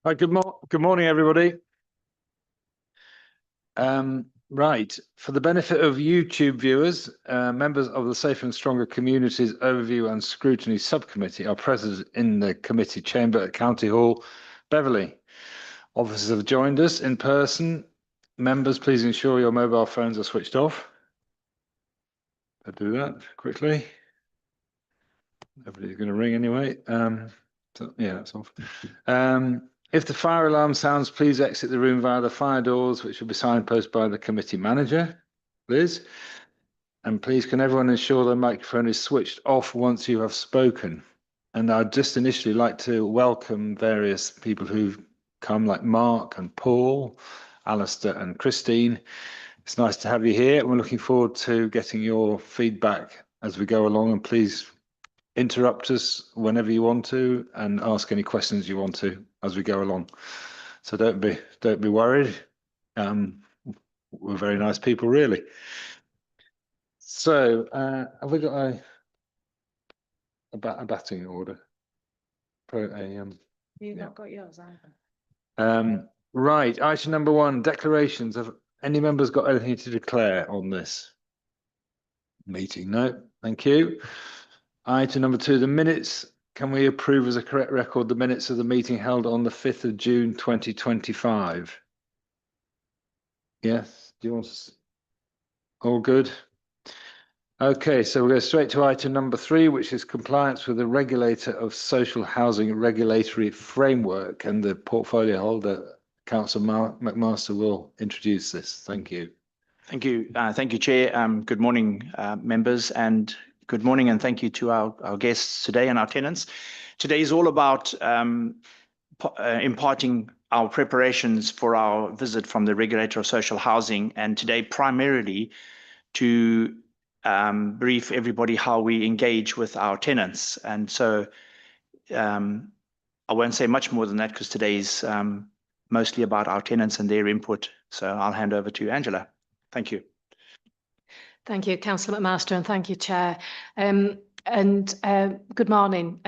Hi, good morning, everybody. Right, for the benefit of YouTube viewers, members of the Safer and Stronger Communities Overview and Scrutiny Subcommittee are present in the committee chamber at County Hall, Beverley. Officers have joined us in person. Members, please ensure your mobile phones are switched off. I'll do that quickly. Nobody's going to ring anyway. So, yeah, that's off. If the fire alarm sounds, please exit the room via the fire doors, which will be signposted by the committee manager, Liz. And please, can everyone ensure their microphone is switched off once you have spoken? And I'd just initially like to welcome various people who've come, like Mark and Paul, Alistair and Christine. It's nice to have you here. We're looking forward to getting your feedback as we go along, and please interrupt us whenever you want to and ask any questions you want to as we go along. So don't be worried. We're very nice people, really. So have we got a batting order? You've not got yours either. Right, item number 1, declarations. Have any members got anything to declare on this meeting? No, thank you. Item number 2, the minutes. Can we approve as a correct record the minutes of the meeting held on the 5th of June 2025? Yes, do you want to? All good. Okay, so we'll go straight to item number 3, which is compliance with the regulator of social housing regulatory framework, and the portfolio holder, Councillor McMaster, will introduce this. Thank you. Thank you. Thank you, Chair. Good morning, members, and good morning and thank you to our guests today and our tenants. Today is all about imparting our preparations for our visit from the regulator of social housing, and today primarily to brief everybody how we engage with our tenants. And so I won't say much more than that because today is mostly about our tenants and their input. So I'll hand over to Angela. Thank you. Thank you, Councillor McMaster, and thank you, Chair. Good morning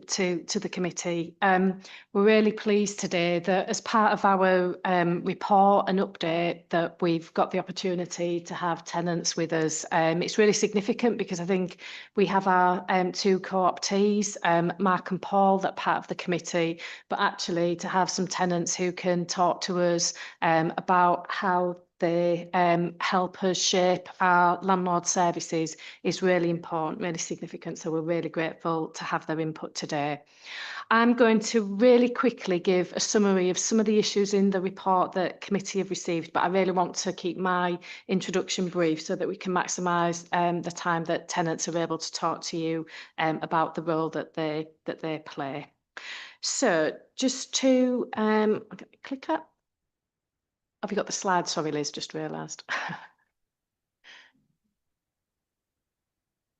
to the committee. We're really pleased today that as part of our report and update that we've got the opportunity to have tenants with us. It's really significant because I think we have our 2 co-optees, Mark and Paul, that part of the committee, but actually to have some tenants who can talk to us about how they help us shape our landlord services is really important, really significant. So we're really grateful to have their input today. I'm going to really quickly give a summary of some of the issues in the report that committee have received, but I really want to keep my introduction brief so that we can maximise the time that tenants are able to talk to you about the role that they play. So just to click that. Have you got the slides? Sorry, Liz, just realised.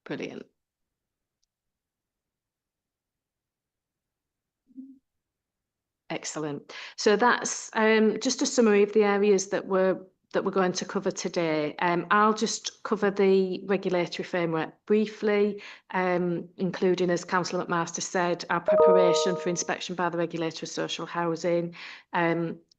Brilliant. Excellent. So that's just a summary of the areas that we're going to cover today. I'll just cover the regulatory framework briefly, including, as Councillor McMaster said, our preparation for inspection by the regulator of social housing,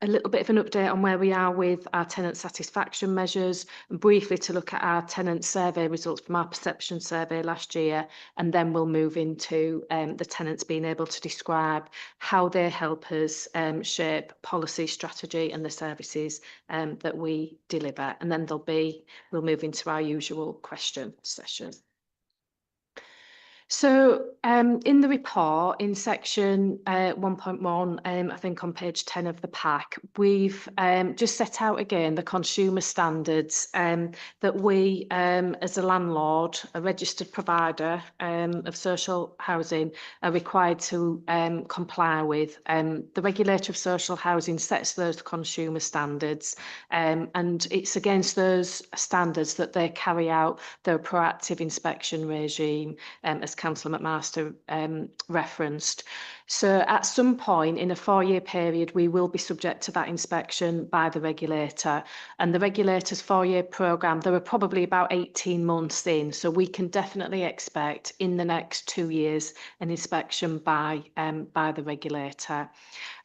a little bit of an update on where we are with our tenant satisfaction measures, and briefly to look at our tenant survey results from our perception survey last year, and then we'll move into the tenants being able to describe how they help us shape policy, strategy and the services that we deliver. And then we'll move into our usual question session. So in the report, in section 1.1, I think on page 10 of the pack, we've just set out again the consumer standards that we, as a landlord, a registered provider of social housing, are required to comply with. The regulator of social housing sets those consumer standards, and it's against those standards that they carry out their proactive inspection regime, as Councillor McMaster referenced. So at some point in a 4-year period, we will be subject to that inspection by the regulator. And the regulator's 4-year programme, there are probably about 18 months in. So we can definitely expect in the next 2 years an inspection by the regulator.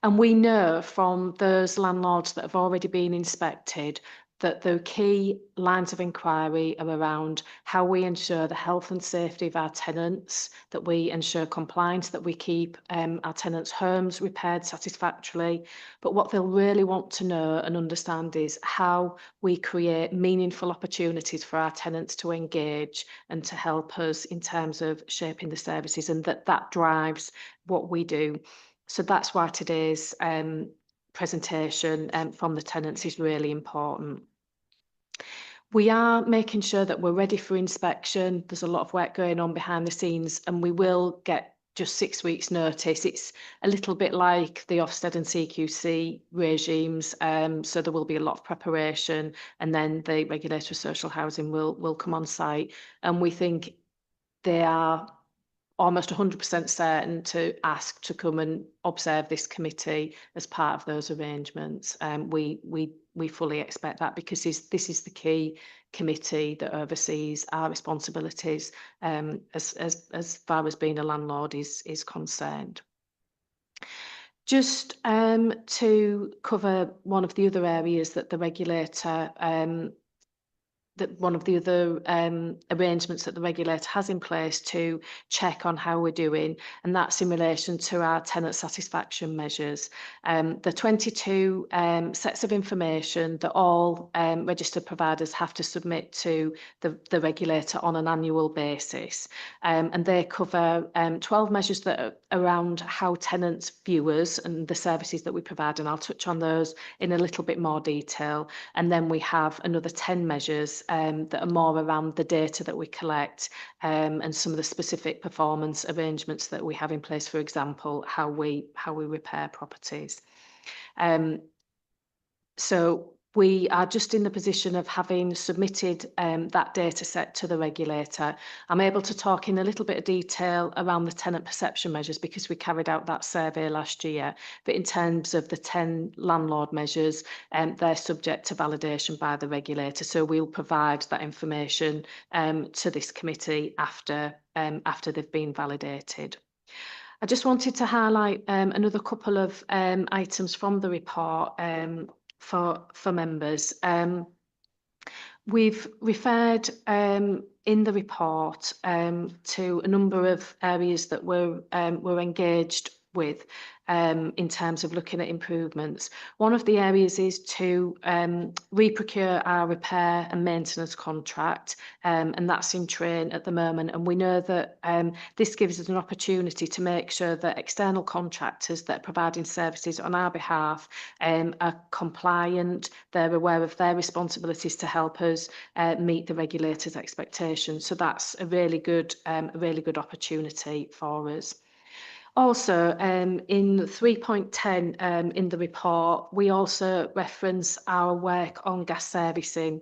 And we know from those landlords that have already been inspected that the key lines of inquiry are around how we ensure the health and safety of our tenants, that we ensure compliance, that we keep our tenants' homes repaired satisfactorily. But what they'll really want to know and understand is how we create meaningful opportunities for our tenants to engage and to help us in terms of shaping the services, and that drives what we do. So that's why today's presentation from the tenants is really important. We are making sure that we're ready for inspection. There's a lot of work going on behind the scenes, and we will get just 6 weeks notice. It's a little bit like the Ofsted and CQC regimes, so there will be a lot of preparation, and then the regulator of social housing will come on site, and we think they are almost 100% certain to ask to come and observe this committee as part of those arrangements. We fully expect that, because this is the key committee that oversees our responsibilities as far as being a landlord is concerned. Just to cover one of the other areas that the regulator one of the other arrangements that the regulator has in place to check on how we're doing, and that's in relation to our tenant satisfaction measures. The 22 sets of information that all registered providers have to submit to the regulator on an annual basis, and they cover 12 measures that are around how tenants view us and the services that we provide, and I'll touch on those in a little bit more detail. And then we have another 10 measures that are more around the data that we collect and some of the specific performance arrangements that we have in place, for example, how we repair properties. So we are just in the position of having submitted that data set to the regulator. I'm able to talk in a little bit of detail around the tenant perception measures because we carried out that survey last year. But in terms of the 10 landlord measures, they're subject to validation by the regulator. So we'll provide that information to this committee after they've been validated. I just wanted to highlight another couple of items from the report for members. We've referred in the report to a number of areas that we're engaged with in terms of looking at improvements. One of the areas is to re-procure our repair and maintenance contract, and that's in train at the moment. And we know that this gives us an opportunity to make sure that external contractors that are providing services on our behalf are compliant, they're aware of their responsibilities to help us meet the regulator's expectations. So that's a really good opportunity for us. Also, in 3.10 in the report, we also reference our work on gas servicing.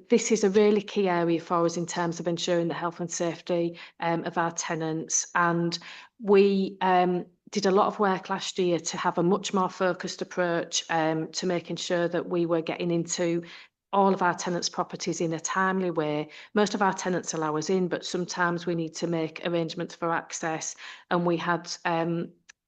This is a really key area for us in terms of ensuring the health and safety of our tenants. And we did a lot of work last year to have a much more focused approach to making sure that we were getting into all of our tenants' properties in a timely way. Most of our tenants allow us in, but sometimes we need to make arrangements for access. And we had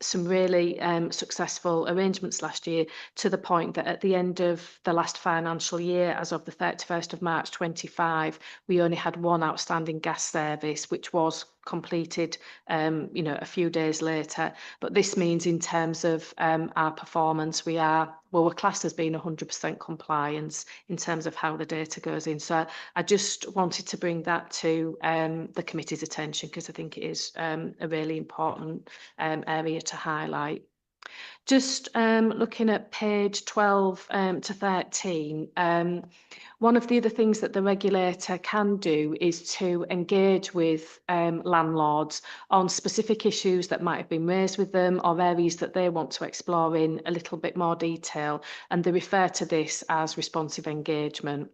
some really successful arrangements last year, to the point that at the end of the last financial year, as of the 31st of March 25, we only had one outstanding gas service, which was completed a few days later. But this means in terms of our performance, we're classed as being 100% compliance in terms of how the data goes in. So I just wanted to bring that to the committee's attention, because I think it is a really important area to highlight. Just looking at page 12 to 13, one of the other things that the regulator can do is to engage with landlords on specific issues that might have been raised with them, or areas that they want to explore in a little bit more detail, and they refer to this as responsive engagement.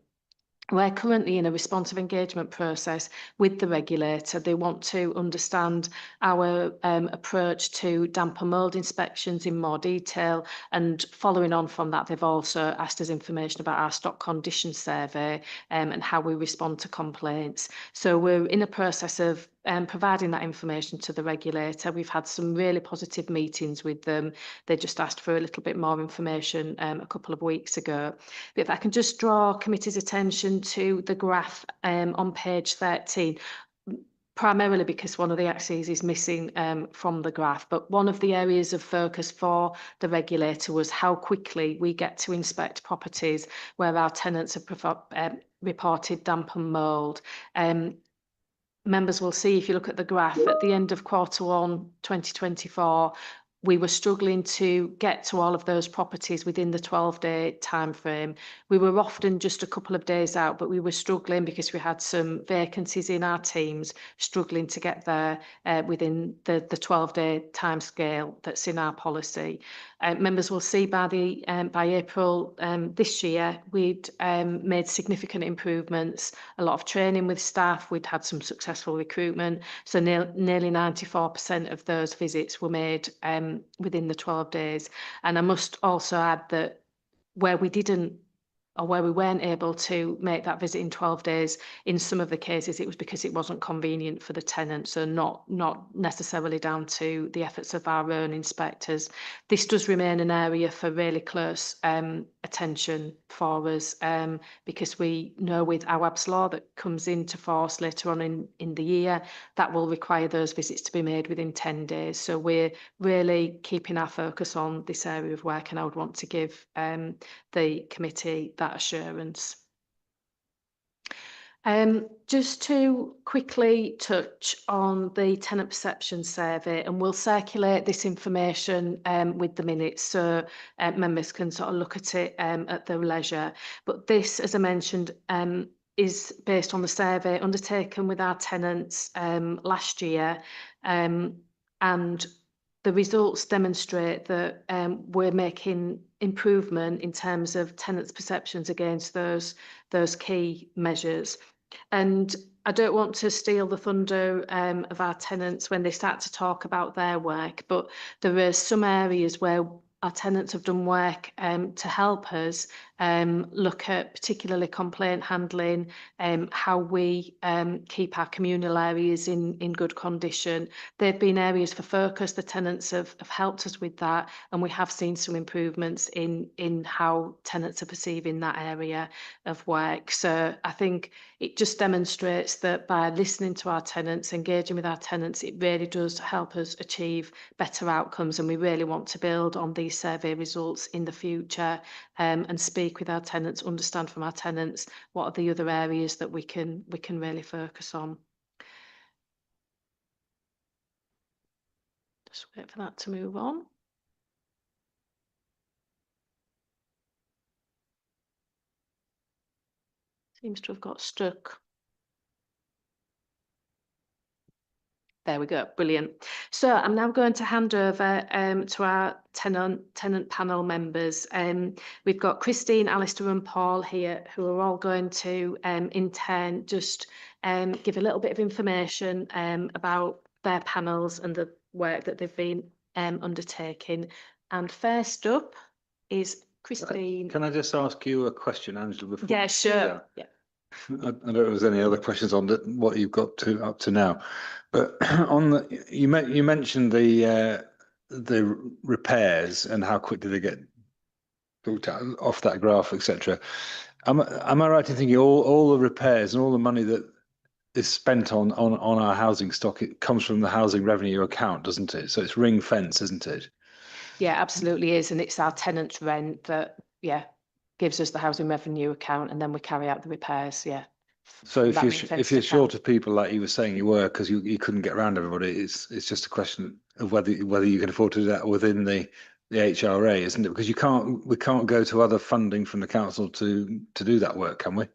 We're currently in a responsive engagement process with the regulator. They want to understand our approach to damp and mould inspections in more detail. And following on from that, they've also asked us information about our stock condition survey and how we respond to complaints. So we're in a process of providing that information to the regulator. We've had some really positive meetings with them. They just asked for a little bit more information a couple of weeks ago. But if I can just draw committee's attention to the graph on page 13, primarily because one of the axes is missing from the graph, but one of the areas of focus for the regulator was how quickly we get to inspect properties where our tenants have reported damp and mould. Members will see, if you look at the graph, at the end of Q1 2024, we were struggling to get to all of those properties within the 12-day time frame. We were often just a couple of days out, but we were struggling because we had some vacancies in our teams, struggling to get there within the 12-day time scale that's in our policy. Members will see by April this year, we'd made significant improvements, a lot of training with staff, we'd had some successful recruitment, so nearly 94% of those visits were made within the 12 days. And I must also add that where we didn't, or where we weren't able to make that visit in 12 days, in some of the cases, it was because it wasn't convenient for the tenant, so not necessarily down to the efforts of our own inspectors. This does remain an area for really close attention for us, because we know with AWAB's law that comes into force later on in the year, that will require those visits to be made within 10 days. So we're really keeping our focus on this area of work, and I would want to give the committee that assurance. Just to quickly touch on the tenant perception survey, and we'll circulate this information with the minutes so members can sort of look at it at their leisure. But this, as I mentioned, is based on the survey undertaken with our tenants last year, and the results demonstrate that we're making improvement in terms of tenants' perceptions against those key measures. And I don't want to steal the thunder of our tenants when they start to talk about their work, but there are some areas where our tenants have done work to help us look at particularly complaint handling, how we keep our communal areas in good condition. They've been areas for focus. The tenants have helped us with that, and we have seen some improvements in how tenants are perceiving that area of work. So I think it just demonstrates that by listening to our tenants, engaging with our tenants, it really does help us achieve better outcomes, and we really want to build on these survey results in the future and speak with our tenants, understand from our tenants what are the other areas that we can really focus on. Just wait for that to move on. Seems to have got stuck. There we go, brilliant. So I'm now going to hand over to our tenant panel members. We've got Christine, Alistair and Paul here, who are all going to in turn just give a little bit of information about their panels and the work that they've been undertaking. And first up is Christine. Can I just ask you a question, Angela? Before Yeah, sure. Yeah. I don't know if there's any other questions on what you've got up to now, but on the you mentioned the repairs and how quickly they get built out off that graph, etc. Am I right in thinking all the repairs and all the money that is spent on our housing stock, it comes from the housing revenue account, doesn't it? So it's ring fence, isn't it? Yeah, absolutely is, and it's our tenants' rent that gives us the housing revenue account, and then we carry out the repairs. Yeah. So if you're short of people, like you were saying you were, because you couldn't get around everybody, it's just a question of whether you can afford to do that within the HRA, isn't it? Because we can't go to other funding from the council to do that work, can we?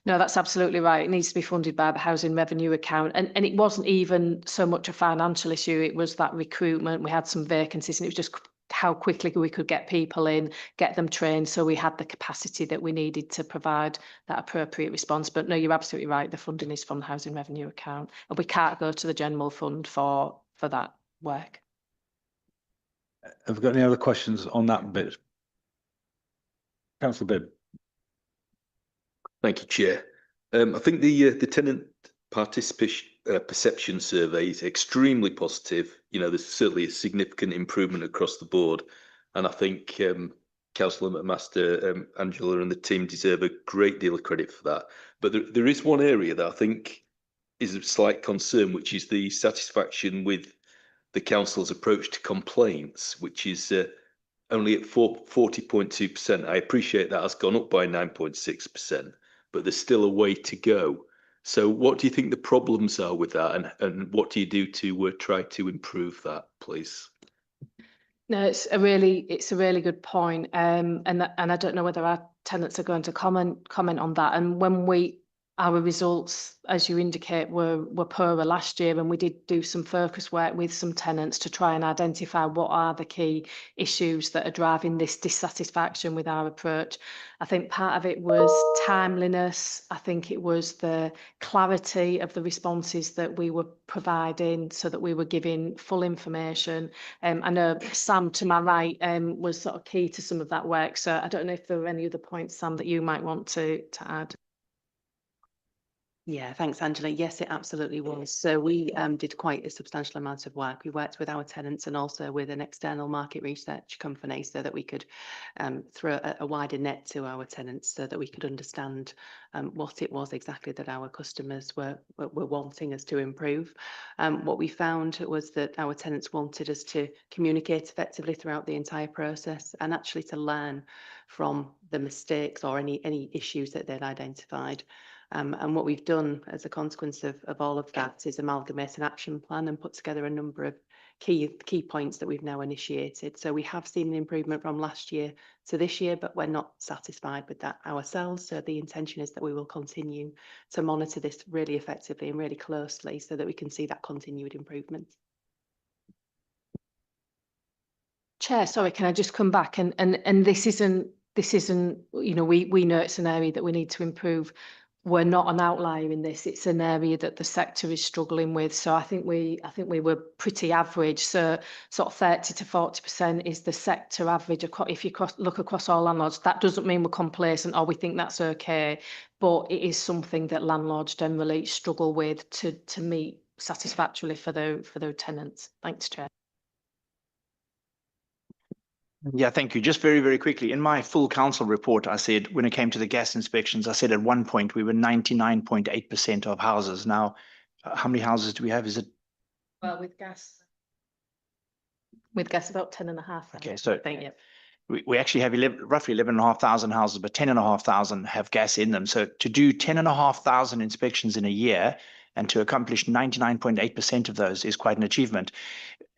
No, that's absolutely right. It needs to be funded by the housing revenue account, and it wasn't even so much a financial issue. It was that recruitment. We had some vacancies, and it was just how quickly we could get people in, get them trained, so we had the capacity that we needed to provide that appropriate response. But no, you're absolutely right. The funding is from the housing revenue account, and we can't go to the general fund for that work. Have we got any other questions on that bit? Councillor Bibb. Thank you, Chair. I think the tenant participation perception survey is extremely positive. You know, there's certainly a significant improvement across the board, and I think Councillor McMaster, Angela, and the team deserve a great deal of credit for that. But there is one area that I think is of slight concern, which is the satisfaction with the council's approach to complaints, which is only at 40.2%. I appreciate that has gone up by 9.6%, but there's still a way to go. So what do you think the problems are with that, and what do you do to try to improve that, please? No, it's a really good point. And I don't know whether our tenants are going to comment on that. And when our results, as you indicate, were poorer last year, and we did do some focus work with some tenants to try and identify what are the key issues that are driving this dissatisfaction with our approach. I think part of it was timeliness. I think it was the clarity of the responses that we were providing, so that we were giving full information. I know Sam to my right was sort of key to some of that work. So I don't know if there are any other points, Sam, that you might want to add. Yeah, thanks, Angela. Yes, it absolutely was. So we did quite a substantial amount of work. We worked with our tenants and also with an external market research company, so that we could throw a wider net to our tenants, so that we could understand what it was exactly that our customers were wanting us to improve. What we found was that our tenants wanted us to communicate effectively throughout the entire process, and actually to learn from the mistakes or any issues that they'd identified. And what we've done as a consequence of all of that is amalgamate an action plan and put together a number of key points that we've now initiated. So we have seen an improvement from last year to this year, but we're not satisfied with that ourselves. So the intention is that we will continue to monitor this really effectively and really closely, so that we can see that continued improvement. Chair, sorry, can I just come back? And this isn't, you know, we know it's an area that we need to improve. We're not an outlier in this. It's an area that the sector is struggling with. So I think we were pretty average. So sort of 30 to 40% is the sector average. If you look across all landlords, that doesn't mean we're complacent or we think that's okay, but it is something that landlords generally struggle with to meet satisfactorily for their tenants. Thanks, Chair. Yeah, thank you. Just very, very quickly, in my full council report, I said when it came to the gas inspections, I said at one point we were 99.8% of houses. Now, how many houses do we have? Is it? Well, with gas about 10.5. Okay, so I think, yeah. We actually have roughly 11,500 houses, but 10,500 have gas in them. So to do 10,500 inspections in a year and to accomplish 99.8% of those is quite an achievement.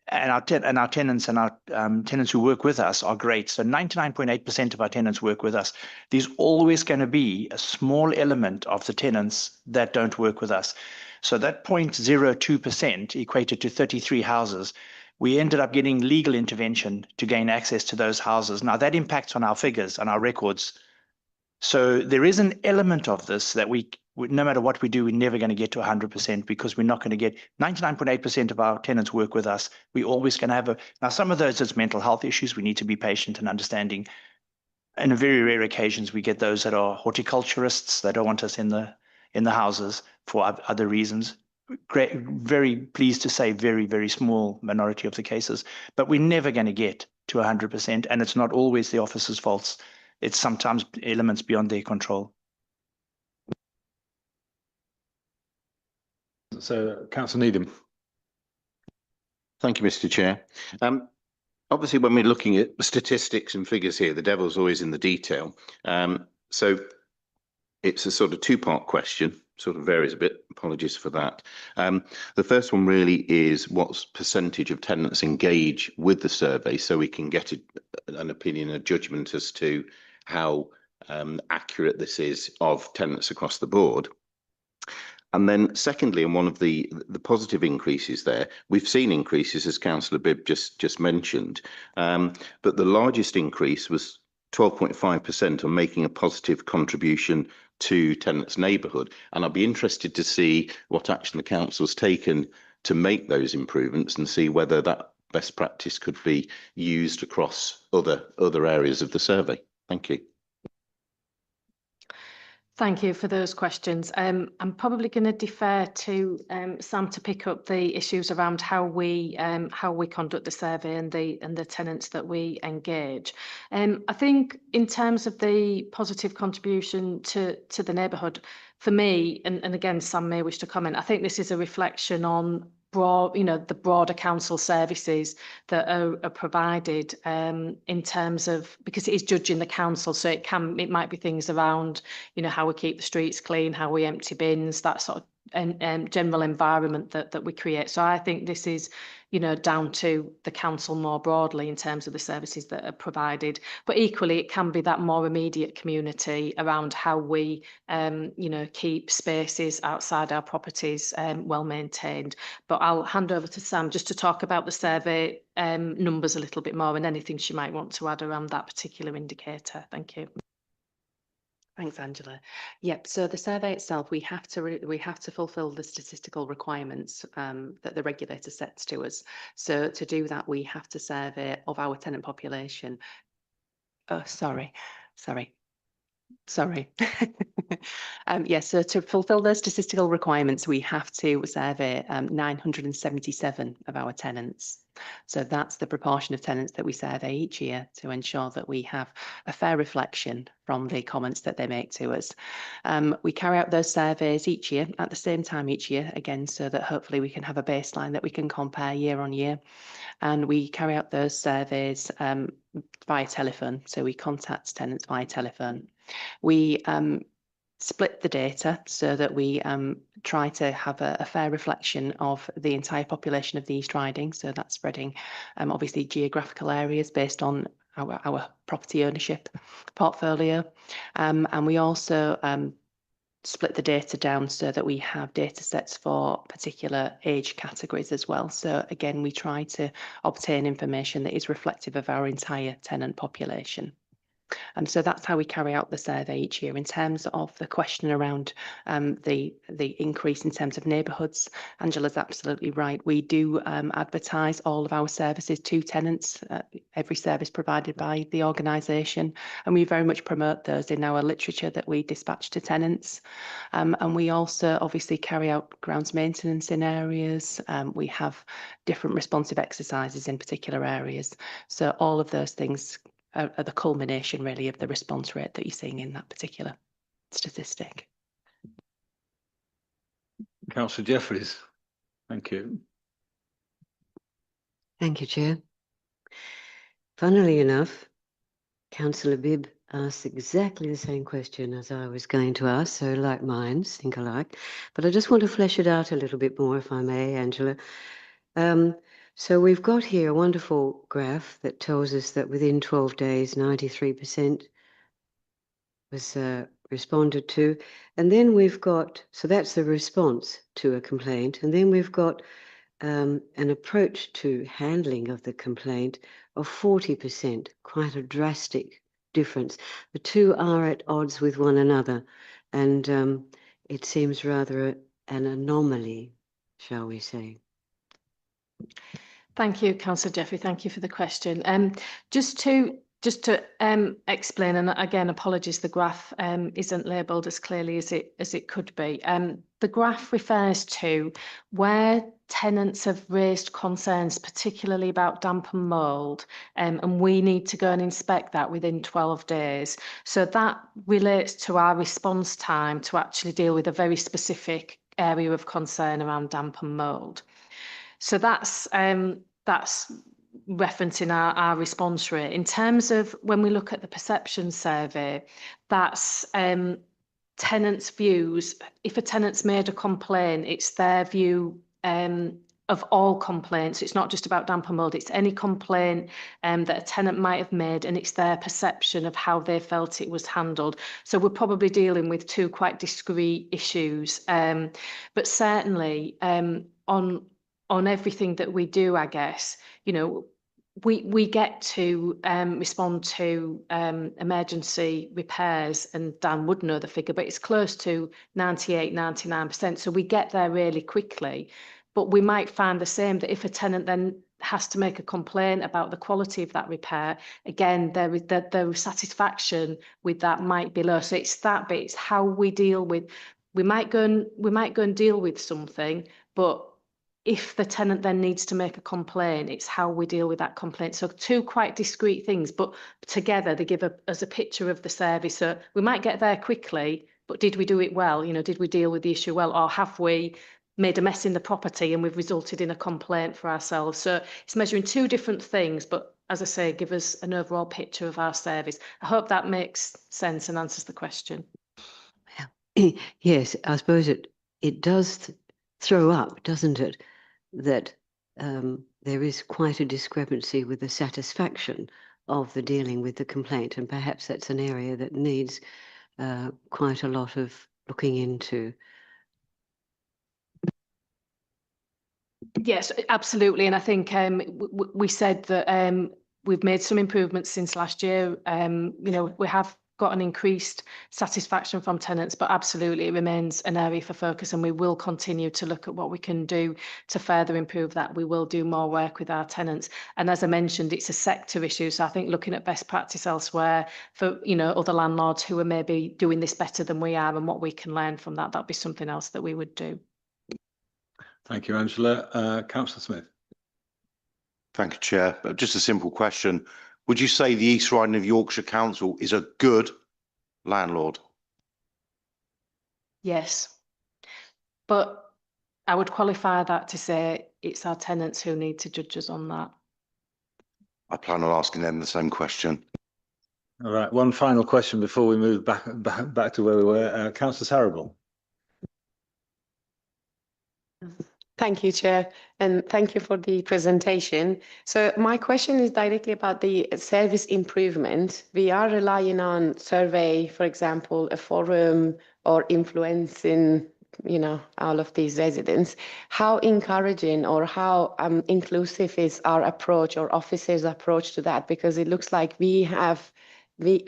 And our tenants and our tenants who work with us are great. So 99.8% of our tenants work with us. There's always going to be a small element of the tenants that don't work with us. So that 0.02% equated to 33 houses. We ended up getting legal intervention to gain access to those houses. Now that impacts on our figures and our records. So there is an element of this that no matter what we do, we're never going to get to 100%, because we're not going to get 99.8% of our tenants work with us. We're always going to have now some of those it's mental health issues. We need to be patient and understanding. And on very rare occasions, we get those that are horticulturists that don't want us in the houses for other reasons. Great, very pleased to say very, very small minority of the cases, but we're never going to get to 100%. And it's not always the officers' faults. It's sometimes elements beyond their control. So, Councillor Needham. Thank you, Mr. Chair. Obviously, when we're looking at statistics and figures here, the devil's always in the detail. So it's a sort of two-part question, sort of varies a bit. Apologies for that. The first one really is what percentage of tenants engage with the survey, so we can get an opinion, a judgment as to how accurate this is of tenants across the board. And then secondly, and one of the positive increases there, we've seen increases, as Councillor Bibb just mentioned, but the largest increase was 12.5% on making a positive contribution to tenants' neighbourhood. And I'd be interested to see what action the council's taken to make those improvements and see whether that best practice could be used across other areas of the survey. Thank you. Thank you for those questions. I'm probably going to defer to Sam to pick up the issues around how we conduct the survey and the tenants that we engage. I think in terms of the positive contribution to the neighbourhood, for me, and again, Sam may wish to comment, I think this is a reflection on the broader council services that are provided in terms of, because it is judging the council, so it might be things around, how we keep the streets clean, how we empty bins, that sort of general environment that we create. So I think this is, down to the council more broadly in terms of the services that are provided. But equally, it can be that more immediate community around how we, keep spaces outside our properties well maintained. But I'll hand over to Sam just to talk about the survey numbers a little bit more and anything she might want to add around that particular indicator. Thank you. Thanks, Angela. Yep. So the survey itself, we have to fulfil the statistical requirements that the regulator sets to us. So to do that, we have to survey of our tenant population. Oh, sorry. Yes, so to fulfill those statistical requirements, we have to survey 977 of our tenants. So that's the proportion of tenants that we survey each year to ensure that we have a fair reflection from the comments that they make to us. We carry out those surveys each year at the same time each year, again, so that hopefully we can have a baseline that we can compare year on year. And we carry out those surveys via telephone. So we contact tenants via telephone. We split the data so that we try to have a fair reflection of the entire population of the East Riding. So that's spreading obviously geographical areas based on our property ownership portfolio. And we also split the data down so that we have data sets for particular age categories as well. So again, we try to obtain information that is reflective of our entire tenant population. And so that's how we carry out the survey each year. In terms of the question around the increase in terms of neighbourhoods, Angela's absolutely right. We do advertise all of our services to tenants, every service provided by the organisation, and we very much promote those in our literature that we dispatch to tenants. And we also obviously carry out grounds maintenance in areas. We have different responsive exercises in particular areas. So all of those things are the culmination really of the response rate that you're seeing in that particular statistic. Councillor Jeffries, thank you. Thank you, Chair. Funnily enough, Councillor Bibb asked exactly the same question as I was going to ask, so like minds, think alike. But I just want to flesh it out a little bit more, if I may, Angela. So we've got here a wonderful graph that tells us that within 12 days, 93% was responded to. And then we've got, so that's the response to a complaint. And then we've got an approach to handling of the complaint of 40%, quite a drastic difference. The two are at odds with one another. And it seems rather an anomaly, shall we say. Thank you, Councillor Jeffrey. Thank you for the question. Just to explain, and again, apologies, the graph isn't labelled as clearly as it could be. The graph refers to where tenants have raised concerns, particularly about damp and mould, and we need to go and inspect that within 12 days. So that relates to our response time to actually deal with a very specific area of concern around damp and mould. So that's referencing our response rate. In terms of when we look at the perception survey, that's tenants' views. If a tenant's made a complaint, it's their view of all complaints. It's not just about damp and mould, it's any complaint that a tenant might have made, and it's their perception of how they felt it was handled. So we're probably dealing with two quite discrete issues, but certainly on everything that we do, I guess, you know, we get to respond to emergency repairs, and Dan would know the figure, but it's close to 98-99%. So we get there really quickly. But we might find the same, that if a tenant then has to make a complaint about the quality of that repair, again, their satisfaction with that might be low. So it's that bit, it's how we deal with. We might go and deal with something, but if the tenant then needs to make a complaint, it's how we deal with that complaint. So two quite discrete things, but together they give us a picture of the service. So we might get there quickly, but did we do it well? You know, did we deal with the issue well, or have we made a mess in the property and we've resulted in a complaint for ourselves? So it's measuring two different things, but as I say, give us an overall picture of our service. I hope that makes sense and answers the question. Yes, I suppose it does throw up, doesn't it, that there is quite a discrepancy with the satisfaction of the dealing with the complaint, and perhaps that's an area that needs quite a lot of looking into. Yes, absolutely. And I think we said that we've made some improvements since last year. You know, we have got an increased satisfaction from tenants, but absolutely it remains an area for focus, and we will continue to look at what we can do to further improve that. We will do more work with our tenants. And as I mentioned, it's a sector issue. So I think looking at best practice elsewhere for, you know, other landlords who are maybe doing this better than we are, and what we can learn from that, that'd be something else that we would do. Thank you, Angela. Councillor Smith. Thank you, Chair. Just a simple question. Would you say the East Riding of Yorkshire Council is a good landlord? Yes. But I would qualify that to say it's our tenants who need to judge us on that. I plan on asking them the same question. All right, one final question before we move back to where we were. Councillor Sarable. Thank you, Chair, and thank you for the presentation. So my question is directly about the service improvement. We are relying on survey, for example, a forum, or influencing, you know, all of these residents. How encouraging or how inclusive is our approach or officers' approach to that? Because it looks like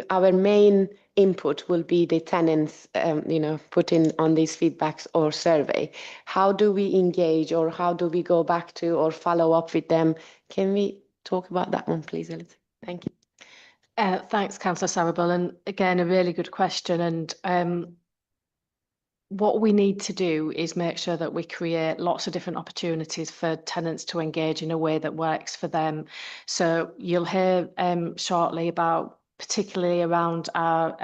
our main input will be the tenants, you know, putting on these feedbacks or survey. How do we engage, or how do we go back to or follow up with them? Can we talk about that one, please, Elizabeth? Thank you. Thanks, Councillor Sarable. And again, a really good question. And what we need to do is make sure that we create lots of different opportunities for tenants to engage in a way that works for them. So you'll hear shortly about, particularly around our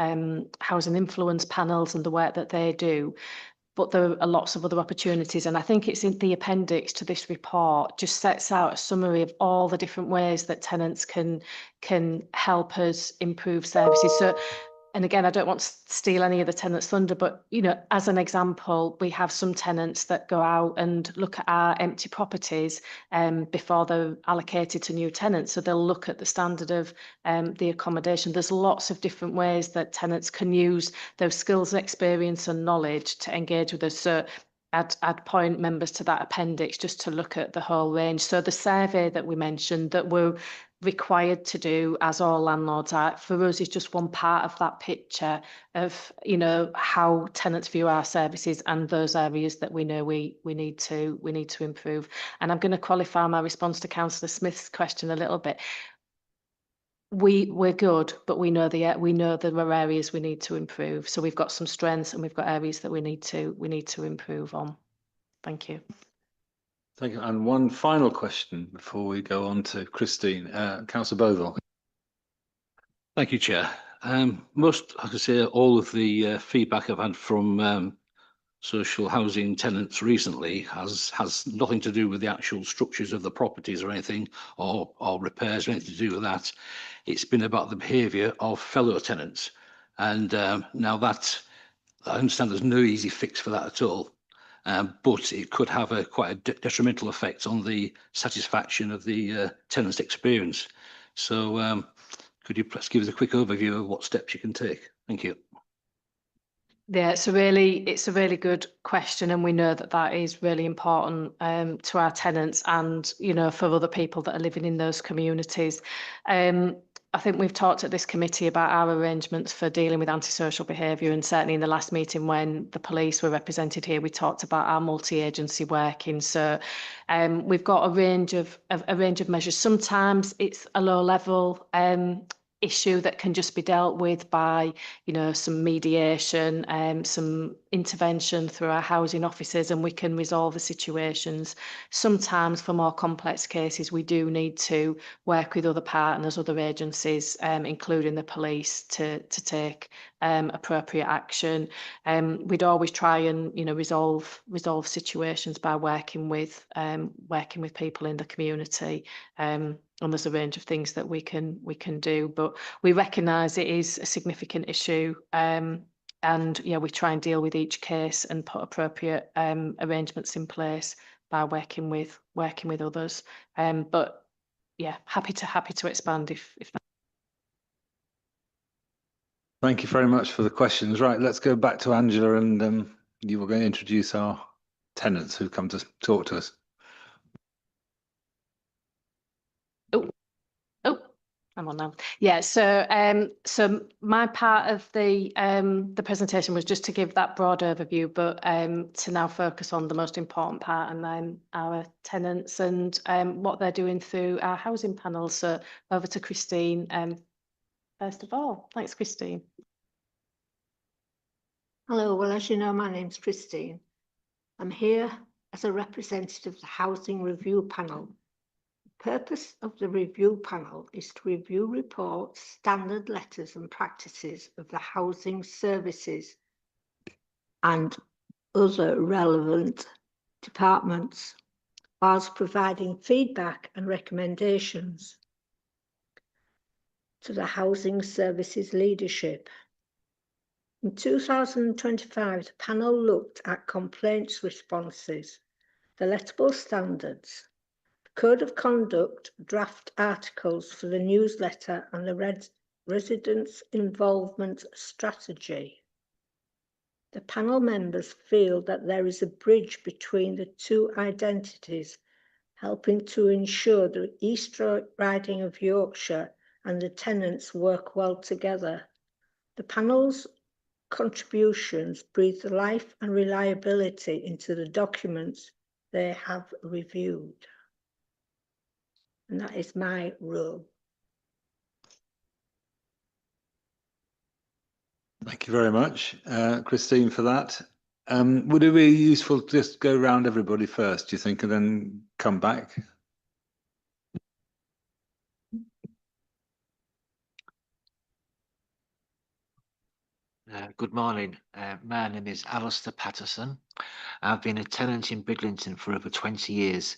housing influence panels and the work that they do. But there are lots of other opportunities, and I think it's in the appendix to this report, just sets out a summary of all the different ways that tenants can help us improve services. So, and again, I don't want to steal any of the tenants' thunder, but, you know, as an example, we have some tenants that go out and look at our empty properties before they're allocated to new tenants. So they'll look at the standard of the accommodation. There's lots of different ways that tenants can use those skills, experience and knowledge to engage with us. So I'd point members to that appendix just to look at the whole range. So the survey that we mentioned that we're required to do, as all landlords are, for us is just one part of that picture of, you know, how tenants view our services and those areas that we know we need to improve. And I'm going to qualify my response to Councillor Smith's question a little bit. We're good, but we know there are areas we need to improve. So we've got some strengths and we've got areas that we need to improve on. Thank you. Thank you. And one final question before we go on to Christine. Councillor Boville. Thank you, Chair. Most, I could say, all of the feedback I've had from social housing tenants recently has nothing to do with the actual structures of the properties or anything, or repairs or anything to do with that. It's been about the behaviour of fellow tenants. And now that, I understand there's no easy fix for that at all. but it could have quite a detrimental effect on the satisfaction of the tenant's experience. So could you perhaps give us a quick overview of what steps you can take? Thank you. Yeah, it's a really good question, and we know that that is really important to our tenants and, you know, for other people that are living in those communities. I think we've talked at this committee about our arrangements for dealing with antisocial behaviour, and certainly in the last meeting when the police were represented here, we talked about our multi-agency working. So we've got a range of measures. Sometimes it's a low level issue that can just be dealt with by, you know, some mediation, some intervention through our housing officers, and we can resolve the situations. Sometimes for more complex cases, we do need to work with other partners, other agencies, including the police, to take appropriate action. We'd always try and, you know, resolve situations by working with people in the community. And there's a range of things that we can do, but we recognise it is a significant issue. And yeah, we try and deal with each case and put appropriate arrangements in place by working with others. But yeah, happy to expand if that. Thank you very much for the questions. Right, let's go back to Angela, and you were going to introduce our tenants who come to talk to us. I'm on now. Yeah, so my part of the presentation was just to give that broad overview, but to now focus on the most important part, and then our tenants and what they're doing through our housing panel. So over to Christine. First of all, thanks, Christine. Hello, well, as you know, my name's Christine. I'm here as a representative of the Housing Review Panel. The purpose of the review panel is to review reports, standard letters and practices of the housing services and other relevant departments, whilst providing feedback and recommendations to the housing services leadership. In 2025, the panel looked at complaints responses, the lettable standards, Code of Conduct draft articles for the newsletter, and the residents' involvement strategy. The panel members feel that there is a bridge between the two identities, helping to ensure the East Riding of Yorkshire and the tenants work well together. The panel's contributions breathe life and reliability into the documents they have reviewed. And that is my role. Thank you very much, Christine, for that. Would it be useful to just go around everybody first, do you think, and then come back? Good morning. My name is Alistair Patterson. I've been a tenant in Bridlington for over 20 years.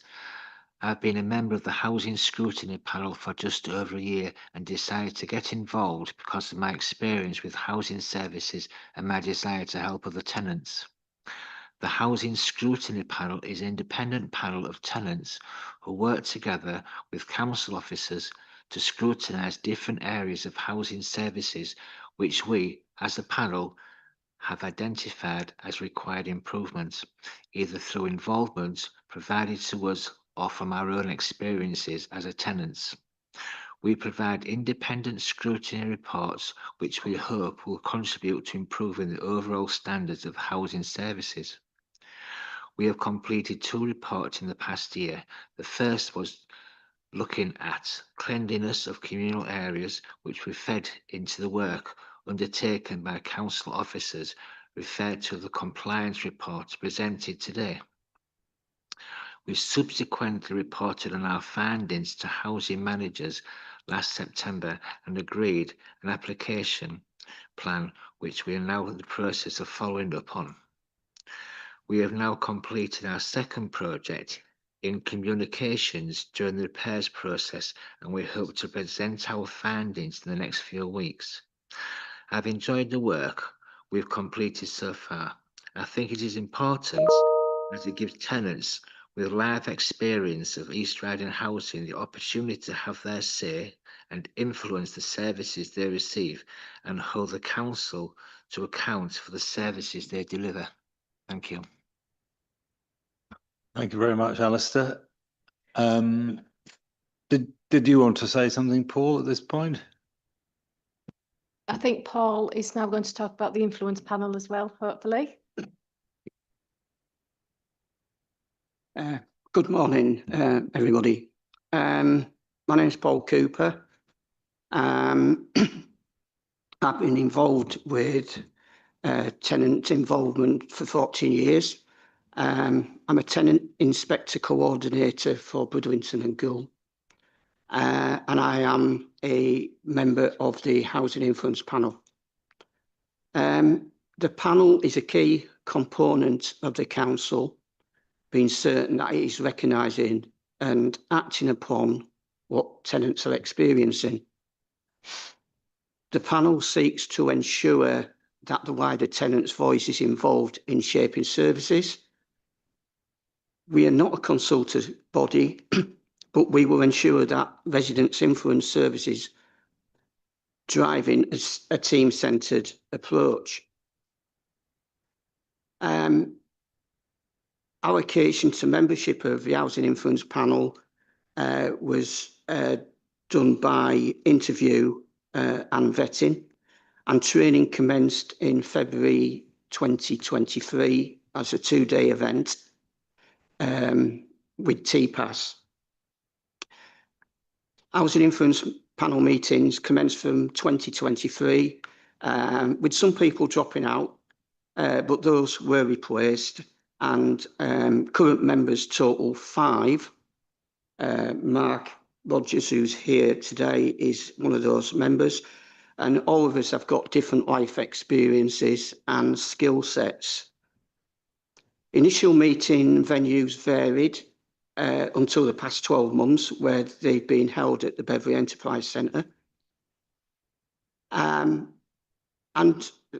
I've been a member of the Housing Scrutiny panel for just over a year and decided to get involved because of my experience with housing services and my desire to help other tenants. The Housing Scrutiny panel is an independent panel of tenants who work together with council officers to scrutinise different areas of housing services which we, as a panel, have identified as required improvements, either through involvement provided to us or from our own experiences as a tenants. We provide independent scrutiny reports which we hope will contribute to improving the overall standards of housing services. We have completed 2 reports in the past year. The first was looking at cleanliness of communal areas, which we fed into the work undertaken by council officers, referred to the compliance report presented today. We subsequently reported on our findings to housing managers last September and agreed an application plan, which we are now in the process of following up on. We have now completed our second project in communications during the repairs process, and we hope to present our findings in the next few weeks. I've enjoyed the work we've completed so far. I think it is important as it gives tenants with life experience of East Riding housing the opportunity to have their say and influence the services they receive and hold the council to account for the services they deliver. Thank you. Thank you very much, Alistair. Did you want to say something, Paul, at this point? I think Paul is now going to talk about the influence panel as well, hopefully. Good morning, everybody. My name is Paul Cooper. I've been involved with tenant involvement for 14 years. I'm a tenant inspector coordinator for Budwington and Gull. And I am a member of the Housing Influence Panel. The panel is a key component of the council, being certain that it is recognising and acting upon what tenants are experiencing. The panel seeks to ensure that the wider tenant's voice is involved in shaping services. We are not a consultative body, but we will ensure that residents' influence services driving a team-centred approach. Allocation to membership of the Housing Influence Panel was done by interview and vetting, and training commenced in February 2023 as a 2-day event with TPAS. Housing Influence Panel meetings commenced from 2023, with some people dropping out, but those were replaced, and current members total 5. Mark Rogers, who's here today, is one of those members, and all of us have got different life experiences and skill sets. Initial meeting venues varied until the past 12 months, where they've been held at the Beverley Enterprise Centre. And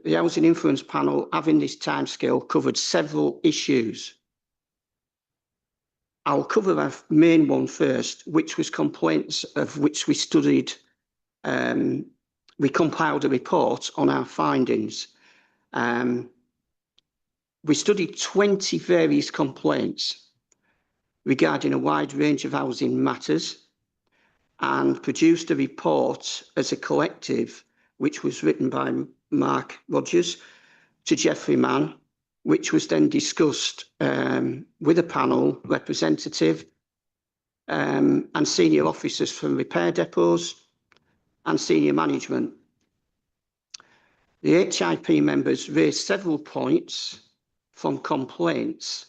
the Housing Influence Panel, having this timescale, covered several issues. I'll cover our main one first, which was complaints, of which we studied. We compiled a report on our findings. We studied 20 various complaints regarding a wide range of housing matters and produced a report as a collective, which was written by Mark Rogers to Geoffrey Mann, which was then discussed with a panel representative and senior officers from repair depots and senior management. The HIP members raised several points from complaints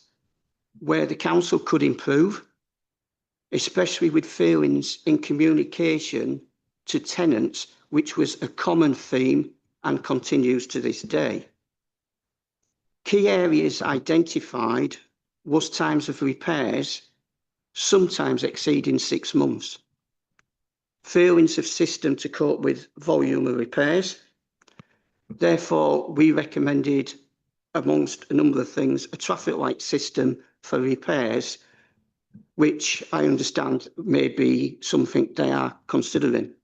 where the council could improve, especially with failings in communication to tenants, which was a common theme and continues to this day. Key areas identified was times of repairs, sometimes exceeding 6 months. Failings of system to cope with volume of repairs. Therefore, we recommended, amongst a number of things, a traffic light system for repairs, which I understand may be something they are considering.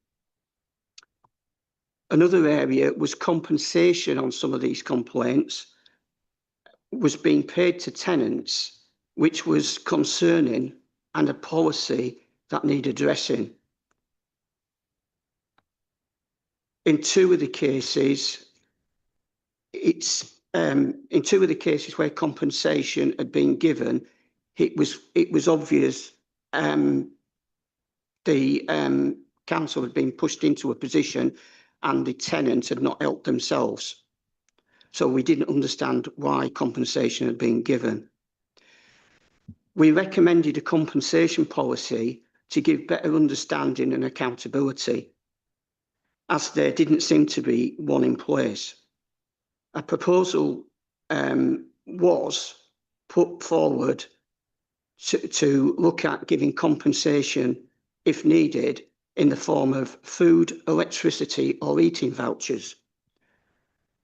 Another area was compensation on some of these complaints was being paid to tenants, which was concerning and a policy that needed addressing. In two of the cases, where compensation had been given, it was obvious the council had been pushed into a position and the tenants had not helped themselves. So we didn't understand why compensation had been given. We recommended a compensation policy to give better understanding and accountability, as there didn't seem to be one in place. A proposal was put forward to look at giving compensation, if needed, in the form of food, electricity or eating vouchers.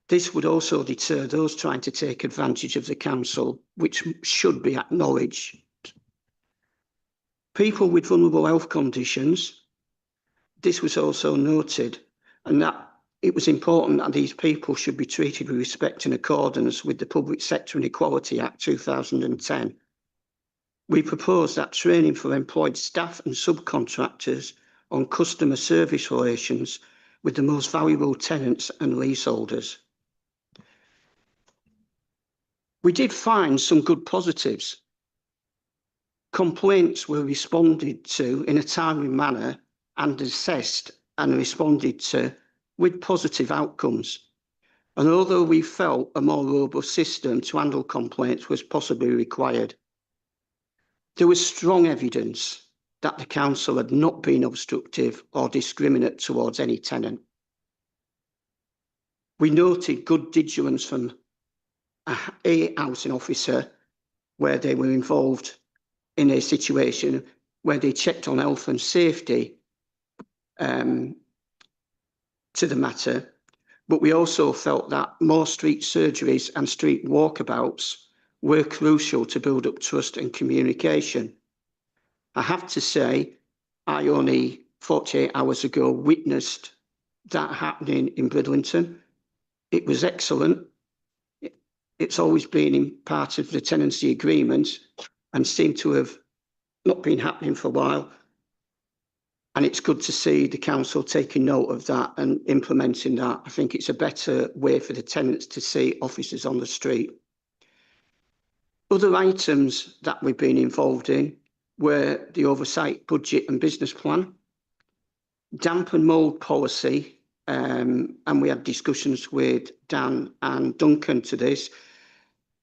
This would also deter those trying to take advantage of the council, which should be acknowledged. People with vulnerable health conditions, this was also noted, and that it was important that these people should be treated with respect in accordance with the Public Sector and Equality Act 2010. We propose that training for employed staff and subcontractors on customer service relations with the most valuable tenants and leaseholders. We did find some good positives. Complaints were responded to in a timely manner and assessed and responded to with positive outcomes. And although we felt a more robust system to handle complaints was possibly required, there was strong evidence that the council had not been obstructive or discriminate towards any tenant. We noted good vigilance from a housing officer where they were involved in a situation where they checked on health and safety to the matter, but we also felt that more street surgeries and street walkabouts were crucial to build up trust and communication. I have to say, I only 48 hours ago witnessed that happening in Bridlington. It was excellent. It's always been in part of the tenancy agreement and seemed to have not been happening for a while. And it's good to see the council taking note of that and implementing that. I think it's a better way for the tenants to see officers on the street. Other items that we've been involved in were the oversight budget and business plan, damp and mould policy, and we had discussions with Dan and Duncan to this,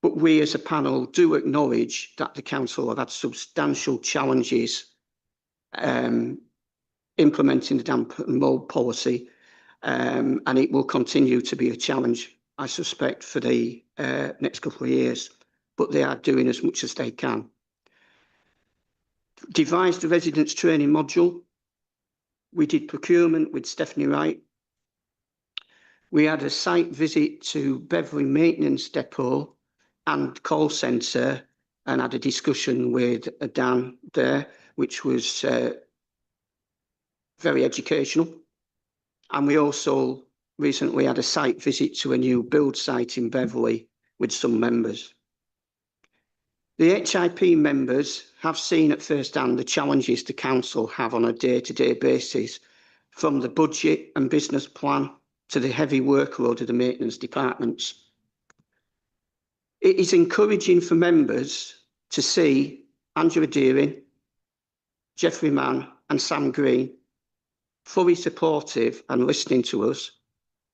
but we as a panel do acknowledge that the council have had substantial challenges implementing the damp and mould policy, and it will continue to be a challenge, I suspect, for the next couple of years, but they are doing as much as they can. Devised a residents training module. We did procurement with Stephanie Wright. We had a site visit to Beverley Maintenance Depot and call centre and had a discussion with Dan there, which was very educational. And we also recently had a site visit to a new build site in Beverley with some members. The HIP members have seen at first hand the challenges the council have on a day-to-day basis, from the budget and business plan to the heavy workload of the maintenance departments. It is encouraging for members to see Angela Deering, Geoffrey Mann and Sam Green fully supportive and listening to us,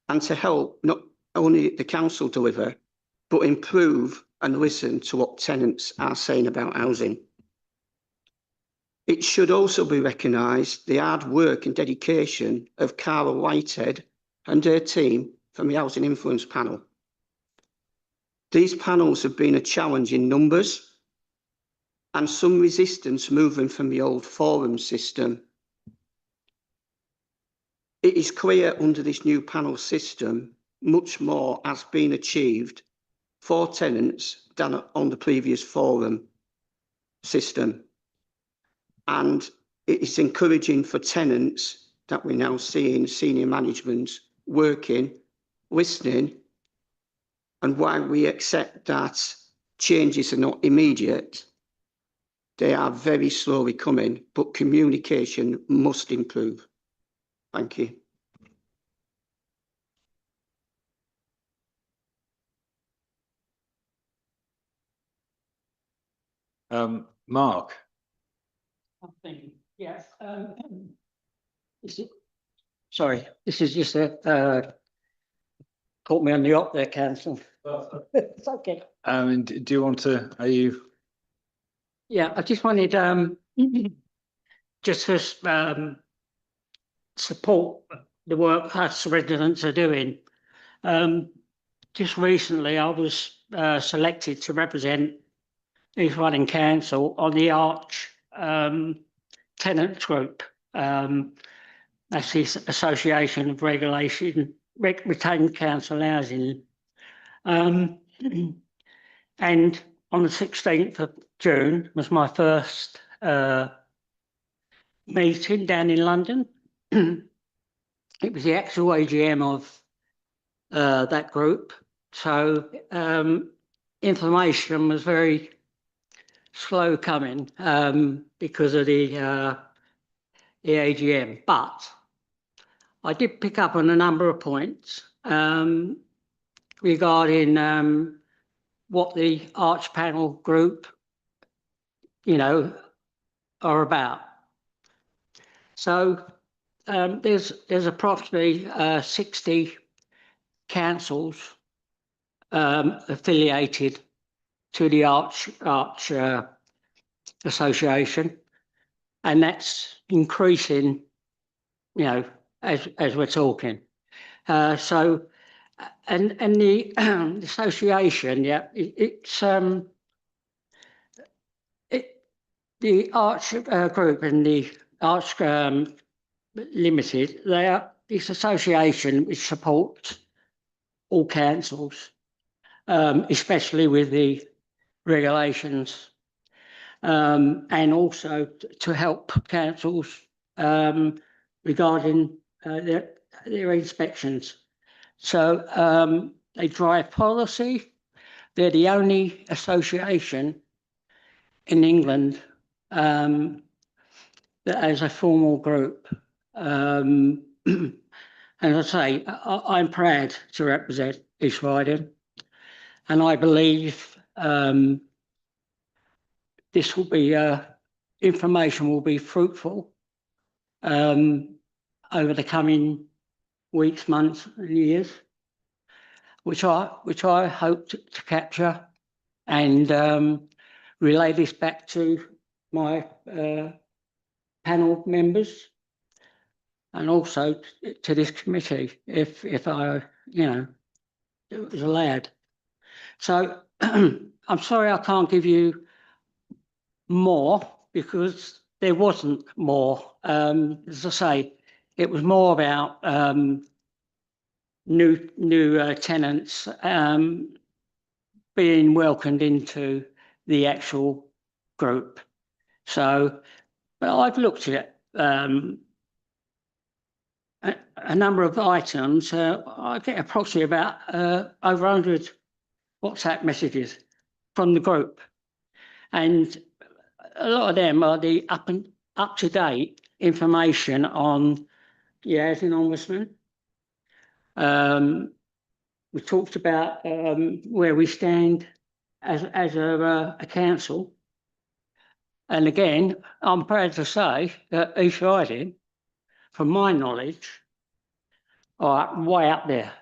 and to help not only the council deliver, but improve and listen to what tenants are saying about housing. It should also be recognised the hard work and dedication of Carol Whitehead and her team from the Housing Influence Panel. These panels have been a challenge in numbers and some resistance moving from the old forum system. It is clear under this new panel system, much more has been achieved for tenants than on the previous forum system. And it is encouraging for tenants that we're now seeing senior management working, listening, and while we accept that changes are not immediate, they are very slowly coming, but communication must improve. Thank you. Mark. Thank you. Yes. Sorry, this is just a caught me on the up there, Council. It's okay. Do you want to? Are you? Yeah, I just wanted just to support the work us residents are doing. Just recently, I was selected to represent East Riding Council on the Arch tenants group. That's the Association of Regulation retained council housing. And on the 16th of June was my first meeting down in London. It was the actual AGM of that group. So information was very slow coming because of the AGM. But I did pick up on a number of points regarding what the Arch Panel group, are about. So there's approximately 60 councils affiliated to the Arch Association, and that's increasing, as we're talking. So, and the association, the Arch group and the Arch Limited, they are this association which supports all councils, especially with the regulations, and also to help councils regarding their inspections. So they drive policy. They're the only association in England that has a formal group. And I say, I'm proud to represent East Riding, and I believe this will be information will be fruitful over the coming weeks, months, and years, which I hope to capture and relay this back to my panel members and also to this committee if I it was allowed. So I'm sorry I can't give you more because there wasn't more. As I say, it was more about new tenants being welcomed into the actual group. So, but I've looked at a number of items. I get approximately about over 100 WhatsApp messages from the group, and a lot of them are the up to date information on the housing ombudsman. We talked about where we stand as a council, and again, I'm proud to say that East Riding, from my knowledge, are way up there.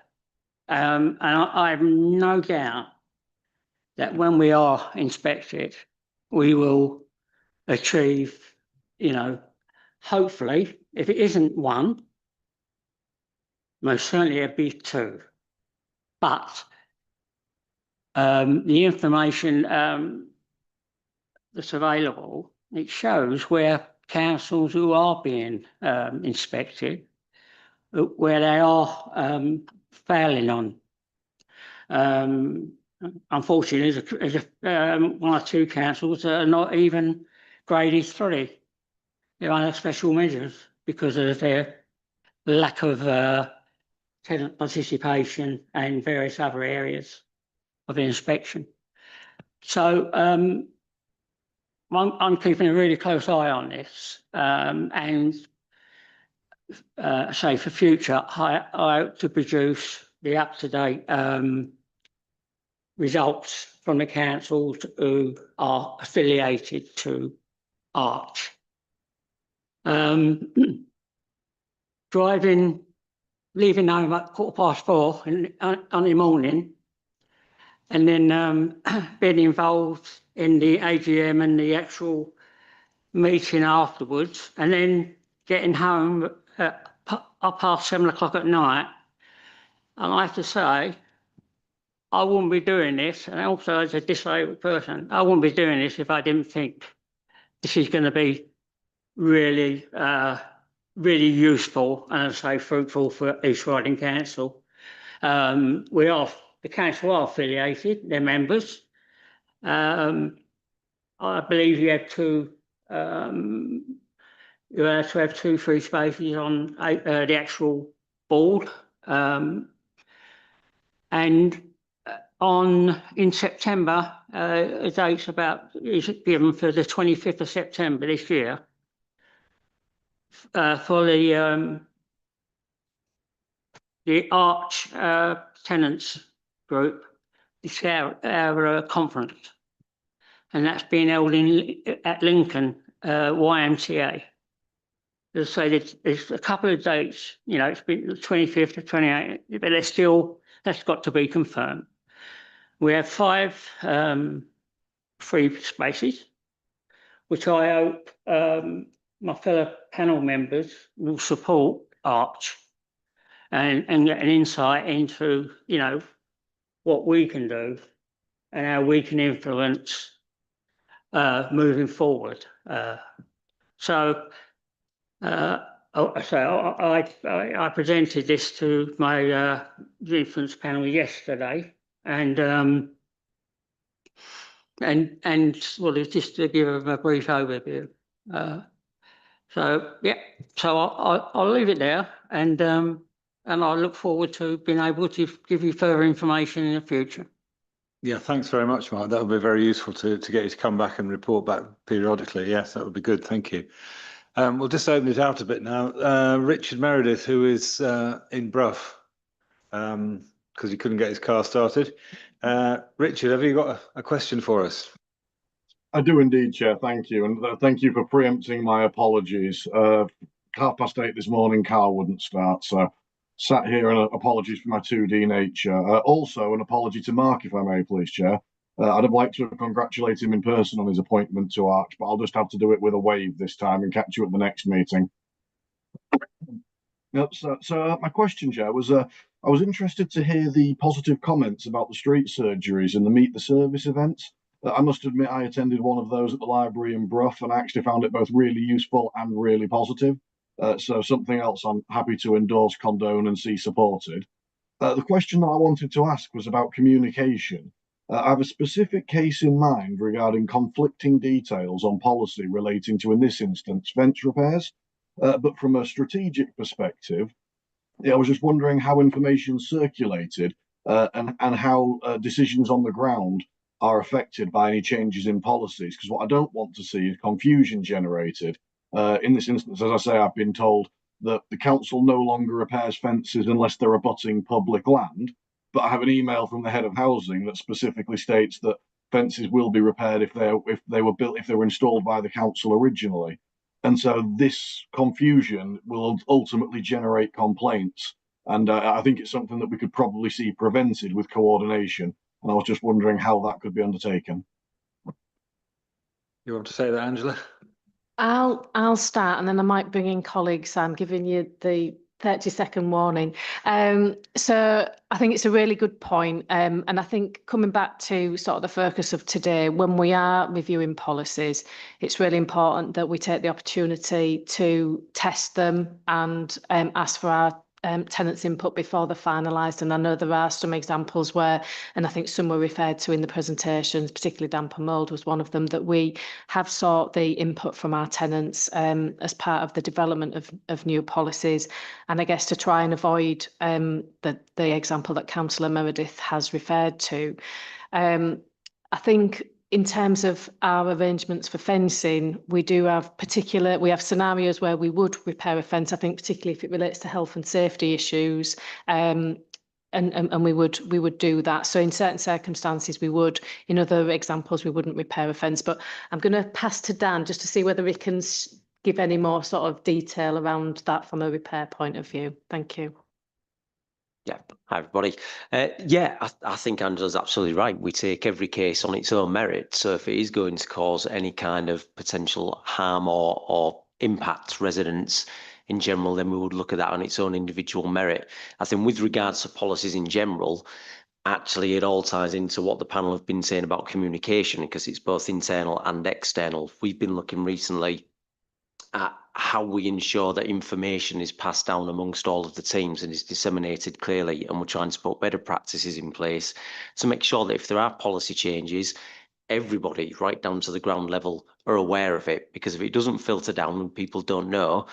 And I have no doubt that when we are inspected, we will achieve, hopefully, if it isn't one, most certainly it'll be two. But the information that's available, it shows where councils who are being inspected, where they are failing on. Unfortunately, there's one or two councils that are not even graded 3. They're under special measures because of their lack of tenant participation and various other areas of the inspection. So I'm keeping a really close eye on this, and say for future, I hope to produce the up-to-date results from the councils who are affiliated to Arch. Leaving home at 4:15 on the morning, and then being involved in the AGM and the actual meeting afterwards, and then getting home at 7:30 at night. And I have to say, I wouldn't be doing this, and also as a disabled person, I wouldn't be doing this if I didn't think this is going to be really, really useful and, as I say, fruitful for East Riding Council. The council are affiliated, they're members. I believe you have you have to have 2 free spaces on the actual board. And in September, a date's is given for the 25th of September this year for the Arch Tenants Group. It's our conference, and that's being held at Lincoln YMCA. As I say, there's a couple of dates. It's been the 25th to 28th, but that's got to be confirmed. We have 5 free spaces, which I hope my fellow panel members will support Arch and get an insight into, what we can do and how we can influence moving forward. So I presented this to my influence panel yesterday, and well, it's just to give them a brief overview. So I'll leave it there, and I look forward to being able to give you further information in the future. Yeah, thanks very much, Mark. That would be very useful to get you to come back and report back periodically. Yes, that would be good. Thank you. We'll just open it out a bit now. Richard Meredith, who is in Brough, because he couldn't get his car started. Richard, have you got a question for us? I do indeed, Chair. Thank you. And thank you for preempting my apologies. 8:30 this morning, car wouldn't start. So sat here, and apologies for my 2D nature. Also, an apology to Mark, if I may, please, Chair. I'd have liked to congratulate him in person on his appointment to Arch, but I'll just have to do it with a wave this time and catch you at the next meeting. So my question, Chair, was I was interested to hear the positive comments about the street surgeries and the Meet the Service events. I must admit I attended one of those at the library in Brough, and I actually found it both really useful and really positive. So something else I'm happy to endorse, condone, and see supported. The question that I wanted to ask was about communication. I have a specific case in mind regarding conflicting details on policy relating to, in this instance, fence repairs. But from a strategic perspective, I was just wondering how information circulated and how decisions on the ground are affected by any changes in policies. Because what I don't want to see is confusion generated. In this instance, as I say, I've been told that the council no longer repairs fences unless they're abutting public land. But I have an email from the head of housing that specifically states that fences will be repaired if they were installed by the council originally. And so this confusion will ultimately generate complaints. And I think it's something that we could probably see prevented with coordination. And I was just wondering how that could be undertaken. You want to say that, Angela? I'll start, and then I might bring in colleagues. I'm giving you the 30-second warning. So I think it's a really good point. And I think coming back to sort of the focus of today, when we are reviewing policies, it's really important that we take the opportunity to test them and ask for our tenants' input before they're finalised. And I know there are some examples where, and I think some were referred to in the presentations, particularly damp and mould was one of them, that we have sought the input from our tenants as part of the development of new policies. And I guess to try and avoid the example that Councillor Meredith has referred to, I think in terms of our arrangements for fencing, we have scenarios where we would repair a fence, I think particularly if it relates to health and safety issues, and we would do that. So in certain circumstances we would, in other examples we wouldn't repair a fence. But I'm going to pass to Dan just to see whether he can give any more sort of detail around that from a repair point of view. Thank you. Yeah, hi everybody. I think Angela's absolutely right. We take every case on its own merit. So if it is going to cause any kind of potential harm or impact residents in general, then we would look at that on its own individual merit. I think with regards to policies in general, actually it all ties into what the panel have been saying about communication, because it's both internal and external. We've been looking recently at how we ensure that information is passed down amongst all of the teams and is disseminated clearly, and we're trying to put better practices in place to make sure that if there are policy changes, everybody right down to the ground level are aware of it, because if it doesn't filter down and people don't know,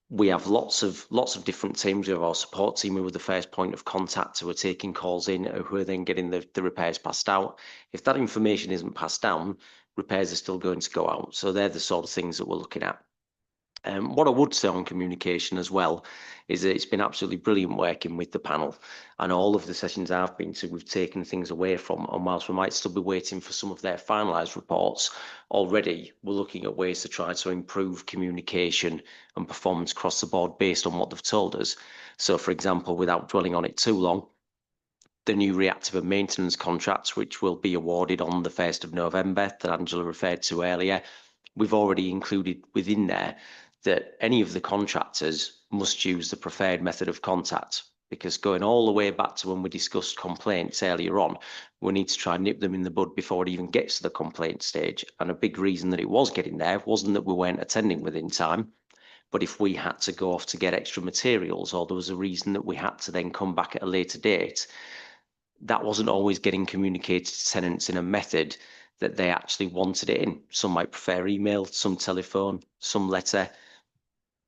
we have lots of different teams. We have our support team who are the first point of contact, who are taking calls in, who are then getting the repairs passed out. If that information isn't passed down, repairs are still going to go out. So they're the sort of things that we're looking at. What I would say on communication as well is that it's been absolutely brilliant working with the panel, and all of the sessions I've been to, we've taken things away from, and whilst we might still be waiting for some of their finalised reports, already we're looking at ways to try to improve communication and performance across the board based on what they've told us. So, for example, without dwelling on it too long, the new reactive and maintenance contracts, which will be awarded on the 1st of November that Angela referred to earlier, we've already included within there that any of the contractors must use the preferred method of contact, because going all the way back to when we discussed complaints earlier on, we need to try and nip them in the bud before it even gets to the complaint stage. And a big reason that it was getting there wasn't that we weren't attending within time, but if we had to go off to get extra materials, or there was a reason that we had to then come back at a later date, that wasn't always getting communicated to tenants in a method that they actually wanted it in. Some might prefer email, some telephone, some letter.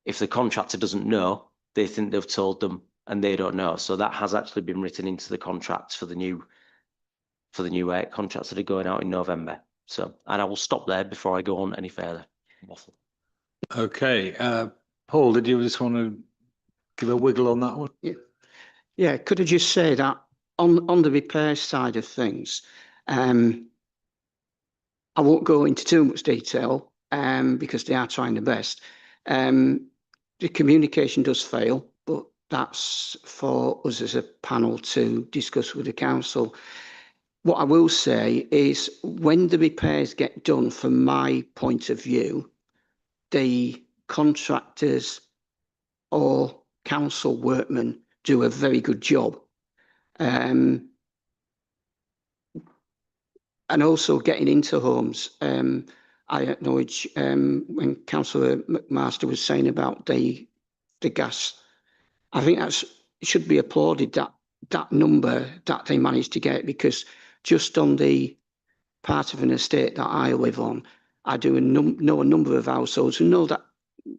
If the contractor doesn't know, they think they've told them and they don't know. So that has actually been written into the contracts for the new contracts that are going out in November. So, and I will stop there before I go on any further. Okay, Paul, did you just want to give a wiggle on that one? Yeah. Could I just say that on the repair side of things, I won't go into too much detail because they are trying their best. The communication does fail, but that's for us as a panel to discuss with the council. What I will say is when the repairs get done, from my point of view, the contractors or council workmen do a very good job. And also getting into homes. I acknowledge when Councillor McMaster was saying about the gas, I think it should be applauded that number that they managed to get, because just on the part of an estate that I live on, I do know a number of households who know that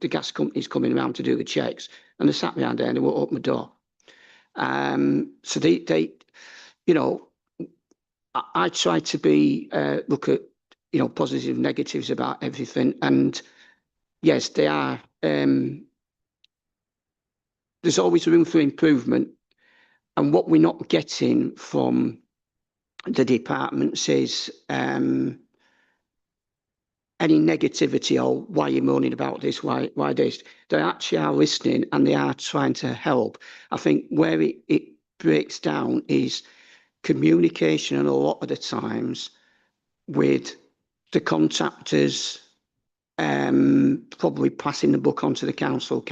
the gas company's coming around to do the checks, and they sat behind there and they won't open the door. So they, you know, I try to be look at positive, negatives about everything, and yes, they are. There's always room for improvement, and what we're not getting from the departments is any negativity or why you're moaning about this, why this. They actually are listening and they are trying to help. I think where it breaks down is communication, and a lot of the times with the contractors probably passing the buck onto the council.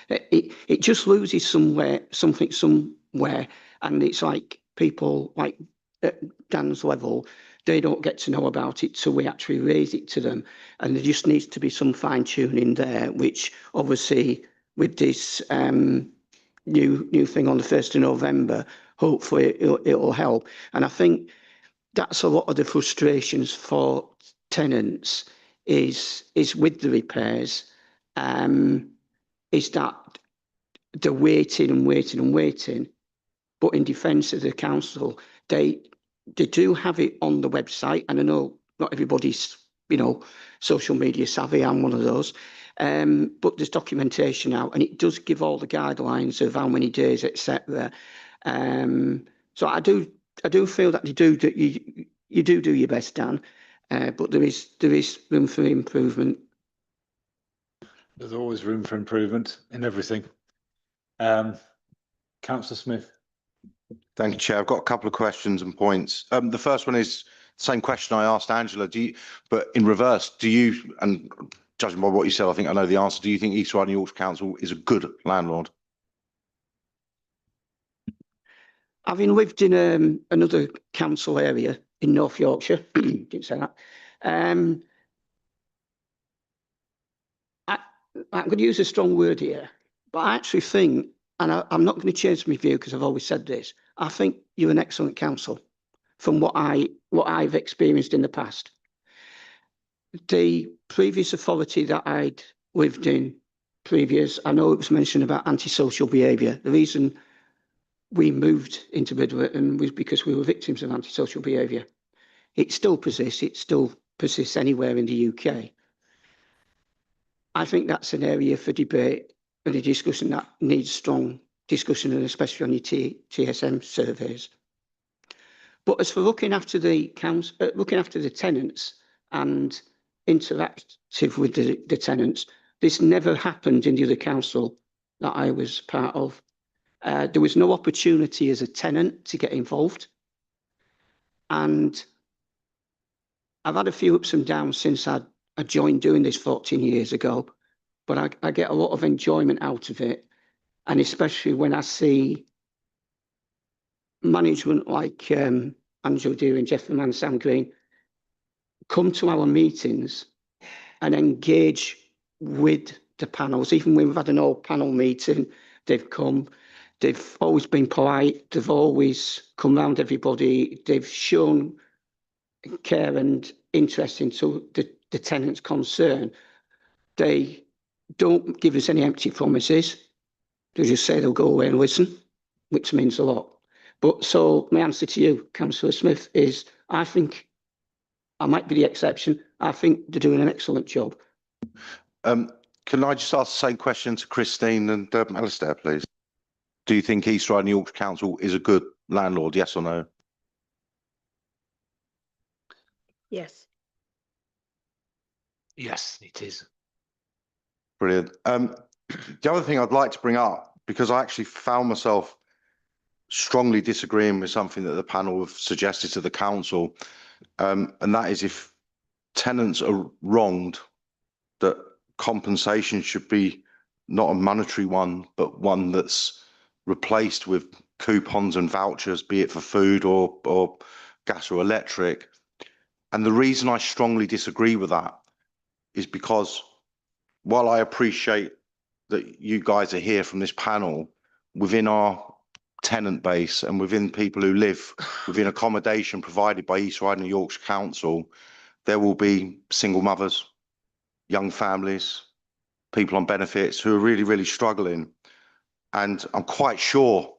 It just loses something somewhere, and it's like people like at Dan's level, they don't get to know about it till we actually raise it to them, and there just needs to be some fine tuning there, which obviously with this new thing on the 1st of November, hopefully it'll help. And I think that's a lot of the frustrations for tenants is with the repairs, is that they're waiting and waiting and waiting. But in defence of the council, they do have it on the website, and I know not everybody's social media savvy. I'm one of those. But there's documentation out, and it does give all the guidelines of how many days, etc. So I do feel that you do your best, Dan, but there is room for improvement. There's always room for improvement in everything. Councillor Smith. Thank you, Chair. I've got a couple of questions and points. The first one is the same question I asked Angela. But in reverse, and judging by what you said, I think I know the answer. Do you think East Riding Yorkshire Council is a good landlord? Having lived in another council area in North Yorkshire, didn't say that. I'm going to use a strong word here, but I actually think, and I'm not going to change my view because I've always said this, I think you're an excellent council from what I've experienced in the past. The previous authority that I'd lived in previous, I know it was mentioned about antisocial behaviour. The reason we moved into Bridleton was because we were victims of antisocial behaviour. It still persists anywhere in the UK. I think that's an area for debate and a discussion that needs strong discussion, and especially on your TSM surveys. But as for looking after the tenants and interactive with the tenants, this never happened in the other council that I was part of. There was no opportunity as a tenant to get involved. And I've had a few ups and downs since I joined doing this 14 years ago, but I get a lot of enjoyment out of it. And especially when I see management like Angela Deering, Jeff and Sam Green come to our meetings and engage with the panels. Even when we've had an all panel meeting, they've come, they've always been polite, they've always come round everybody, they've shown care and interest into the tenant's concern. They don't give us any empty promises. They just say they'll go away and listen, which means a lot. But so my answer to you, Councillor Smith, is I think I might be the exception. I think they're doing an excellent job. Can I just ask the same question to Christine and Alistair, please? Do you think East Riding Yorkshire Council is a good landlord, yes or no? Yes. Yes, it is. Brilliant. The other thing I'd like to bring up, because I actually found myself strongly disagreeing with something that the panel have suggested to the council, and that is if tenants are wronged, that compensation should be not a monetary one, but one that's replaced with coupons and vouchers, be it for food or gas or electric. And the reason I strongly disagree with that is because while I appreciate that you guys are here from this panel, within our tenant base and within people who live within accommodation provided by East Riding and Yorkshire Council, there will be single mothers, young families, people on benefits who are really, really struggling. And I'm quite sure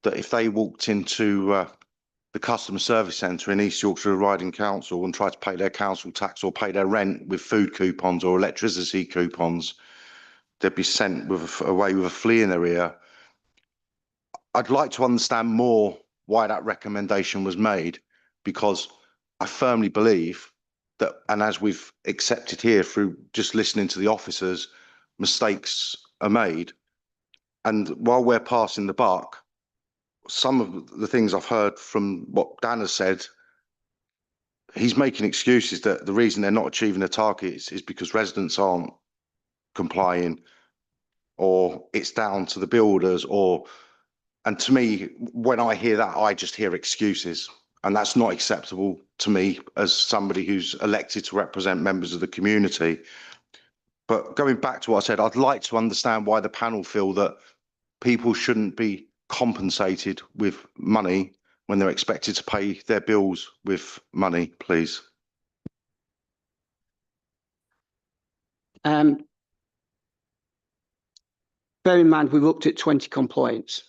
that if they walked into the customer service centre in East Yorkshire Riding Council and tried to pay their council tax or pay their rent with food coupons or electricity coupons, they'd be sent away with a flea in their ear. I'd like to understand more why that recommendation was made, because I firmly believe that, and as we've accepted here through just listening to the officers, mistakes are made. And while we're passing the buck, some of the things I've heard from what Dan has said, he's making excuses that the reason they're not achieving their targets is because residents aren't complying, or it's down to the builders, and to me, when I hear that, I just hear excuses. And that's not acceptable to me as somebody who's elected to represent members of the community. But going back to what I said, I'd like to understand why the panel feel that people shouldn't be compensated with money when they're expected to pay their bills with money, please. Bear in mind, we looked at 20 complaints.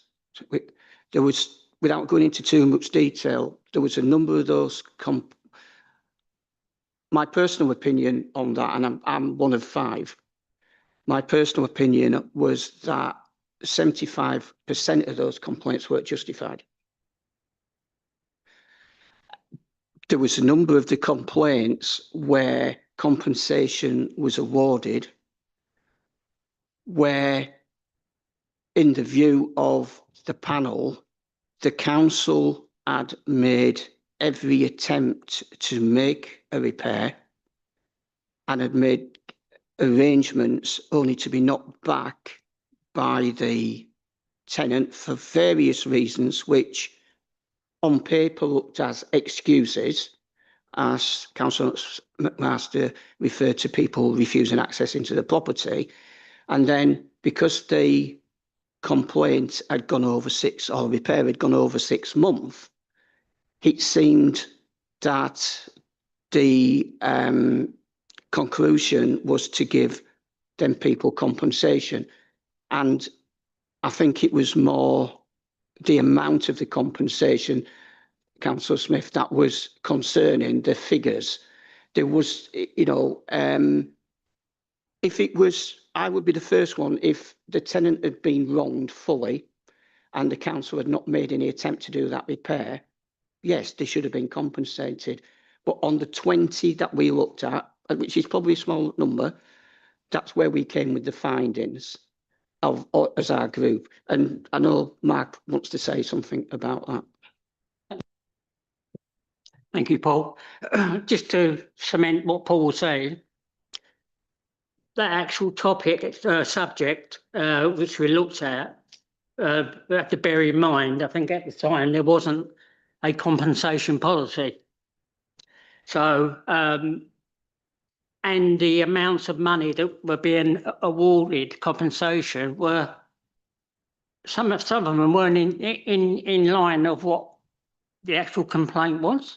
There was, without going into too much detail, there was a number of those. My personal opinion on that, and I'm one of 5. My personal opinion was that 75% of those complaints weren't justified. There was a number of the complaints where compensation was awarded, where, in the view of the panel, the council had made every attempt to make a repair and had made arrangements only to be knocked back by the tenant for various reasons, which on paper looked as excuses. as Councillor McMaster referred to, people refusing access into the property. And then because the complaint had gone over or repair had gone over 6 months, it seemed that the conclusion was to give them people compensation. And I think it was more the amount of the compensation, Councillor Smith, that was concerning the figures. There was, if it was, I would be the first one, if the tenant had been wronged fully and the council had not made any attempt to do that repair, yes, they should have been compensated. But on the 20 that we looked at, which is probably a small number, that's where we came with the findings as our group. And I know Mark wants to say something about that. Thank you, Paul. Just to cement what Paul was saying, that actual topic, subject, which we looked at, we have to bear in mind, I think at the time there wasn't a compensation policy. So, and the amounts of money that were being awarded compensation were, some of them weren't in line of what the actual complaint was.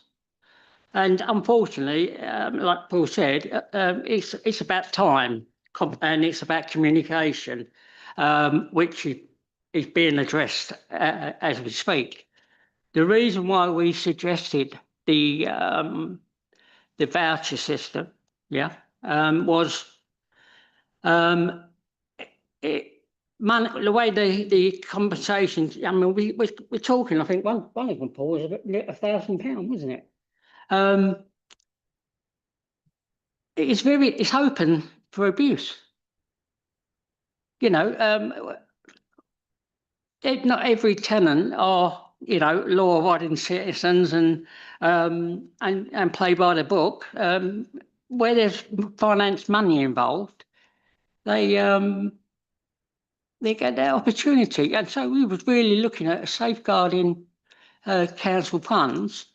And unfortunately, like Paul said, it's about time and it's about communication, which is being addressed as we speak. The reason why we suggested the voucher system, was the way the compensations. I mean, we're talking. I think one of them, Paul, was about £1,000, wasn't it? It's open for abuse. Not every tenant are, law-abiding citizens and play by the book. Where there's finance money involved, they get that opportunity. And so we was really looking at safeguarding council funds,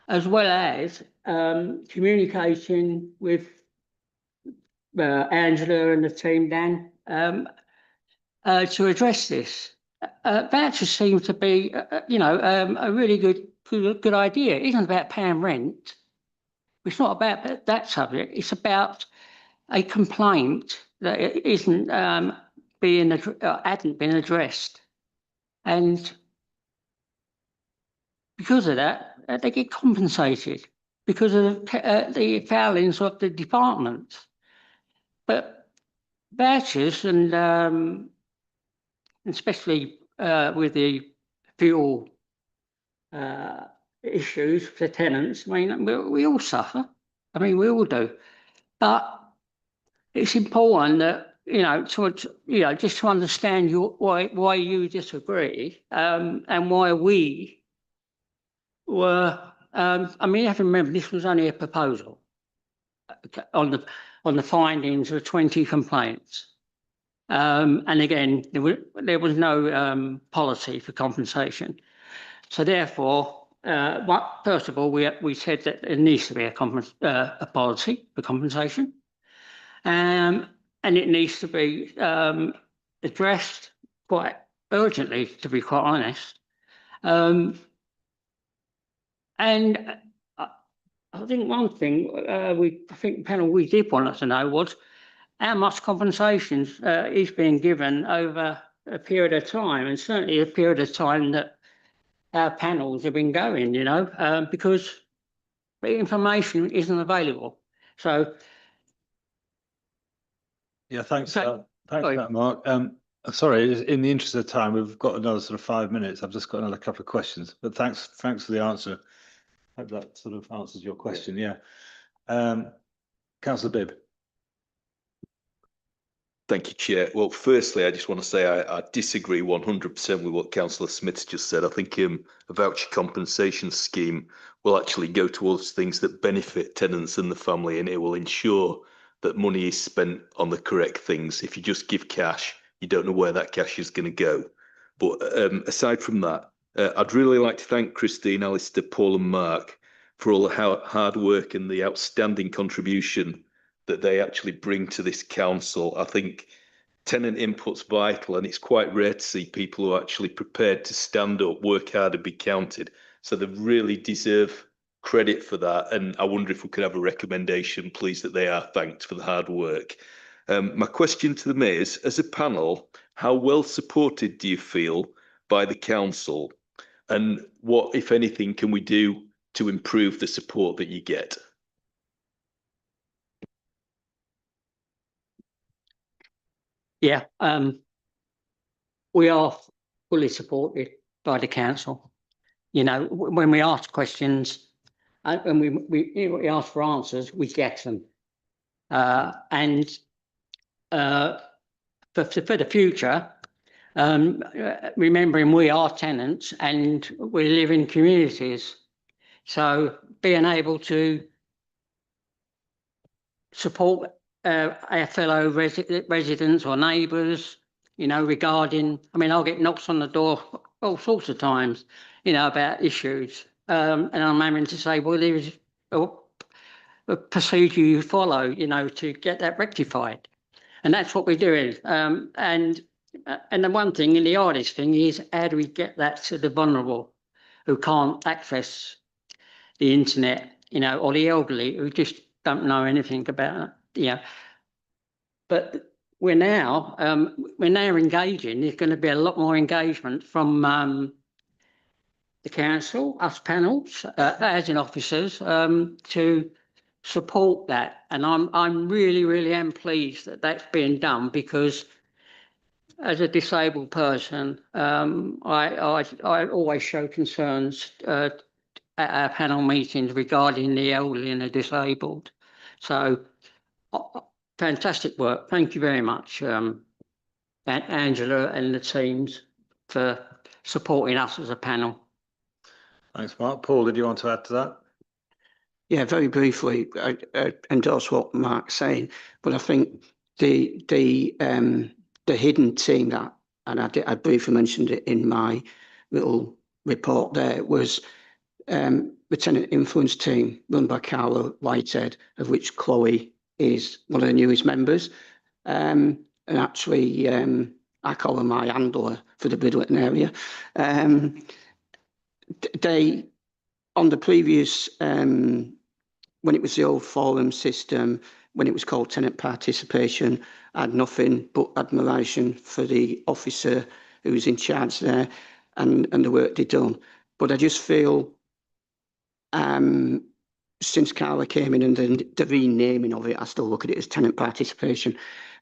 as well as communicating with Angela and the team, Dan, to address this. Vouchers seem to be, a really good idea. It isn't about paying rent. It's not about that subject. It's about a complaint that isn't hadn't been addressed, and because of that, they get compensated because of the failings of the department. But vouchers, and especially with the fuel issues for tenants, I mean, we all suffer. I mean, we all do. But it's important that, just to understand why you disagree, and why we were, I mean, you have to remember, this was only a proposal on the findings of 20 complaints. And again, there was no policy for compensation. So therefore, first of all, we said that there needs to be a policy for compensation, and it needs to be addressed quite urgently, to be quite honest. And I think one thing I think the panel we did want us to know was how much compensation is being given over a period of time, and certainly a period of time that our panels have been going, because the information isn't available. So, yeah, thanks for that, Mark. Sorry, in the interest of time, we've got another sort of 5 minutes. I've just got another couple of questions, but thanks for the answer. I hope that sort of answers your question. Yeah. Councillor Bibb. Thank you, Chair. Well, firstly, I just want to say I disagree 100% with what Councillor Smith just said. I think a voucher compensation scheme will actually go towards things that benefit tenants and the family, and it will ensure that money is spent on the correct things. If you just give cash, you don't know where that cash is going to go. But aside from that, I'd really like to thank Christine, Alistair, Paul and Mark for all the hard work and the outstanding contribution that they actually bring to this council. I think tenant input's vital, and it's quite rare to see people who are actually prepared to stand up, work hard and be counted. So they really deserve credit for that. And I wonder if we could have a recommendation, please, that they are thanked for the hard work. My question to them is, as a panel, how well supported do you feel by the council? And what, if anything, can we do to improve the support that you get? Yeah, we are fully supported by the council. You know, when we ask questions and we ask for answers, we get them. And for the future, remembering we are tenants and we live in communities, so being able to support our fellow residents or neighbours, you know, regarding, I mean, I'll get knocks on the door all sorts of times, you know, about issues. And I'm having to say, well, there's a procedure you follow, you know, to get that rectified. And that's what we're doing. And the one thing, and the hardest thing is, how do we get that to the vulnerable who can't access the internet, you know, or the elderly who just don't know anything about it, you know. But we're now engaging. There's going to be a lot more engagement from the council, us panels, housing officers, to support that. And I'm really am pleased that that's being done, because as a disabled person, I always show concerns at our panel meetings regarding the elderly and the disabled. So fantastic work. Thank you very much, Angela and the teams, for supporting us as a panel. Thanks, Mark. Paul, did you want to add to that? Yeah, very briefly, I endorse what Mark's saying, but I think the hidden team that, and I briefly mentioned it in my little report there, was the tenant influence team run by Carla Whitehead, of which Chloe is one of the newest members. And actually, I call her my handler for the Bridlington area. They, on the previous, when it was the old forum system, when it was called tenant participation, I had nothing but admiration for the officer who was in charge there and the work they'd done. But I just feel since Carla came in and the renaming of it, I still look at it as tenant participation.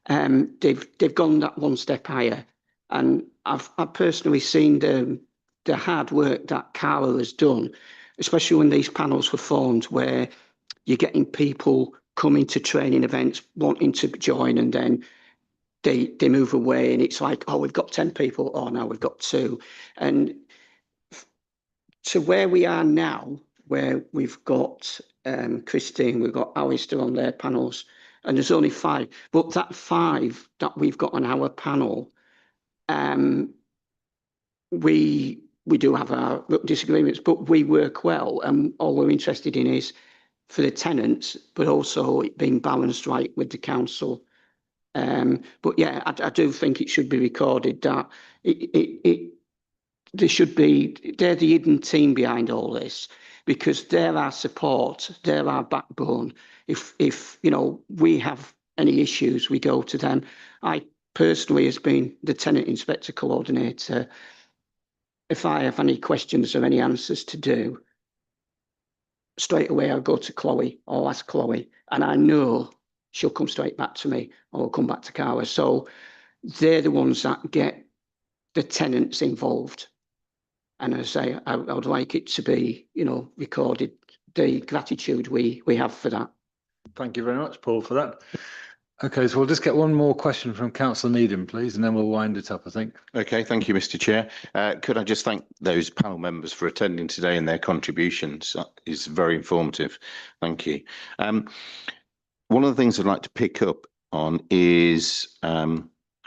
They've gone that one step higher, and I've personally seen the hard work that Carla has done, especially when these panels were formed, where you're getting people coming to training events, wanting to join, and then they move away, and it's like, oh, we've got 10 people, oh, now we've got 2. And to where we are now, where we've got Christine, we've got Alistair on their panels, and there's only 5. But that 5 that we've got on our panel, we do have our disagreements, but we work well, and all we're interested in is for the tenants, but also it being balanced right with the council. But yeah, I do think it should be recorded that there should be, they're the hidden team behind all this, because they're our support, they're our backbone. If you know, we have any issues, we go to them. I personally, as being the tenant inspector coordinator, if I have any questions or any answers to do, straight away I'll go to Chloe or ask Chloe, and I know she'll come straight back to me, or I'll come back to Carla. So they're the ones that get the tenants involved. And as I say, I would like it to be, you know, recorded, the gratitude we have for that. Thank you very much, Paul, for that. Okay, so we'll just get one more question from Councillor Needham, please, and then we'll wind it up, I think. Okay, thank you, Mr. Chair. Could I just thank those panel members for attending today and their contributions? That is very informative. Thank you. One of the things I'd like to pick up on is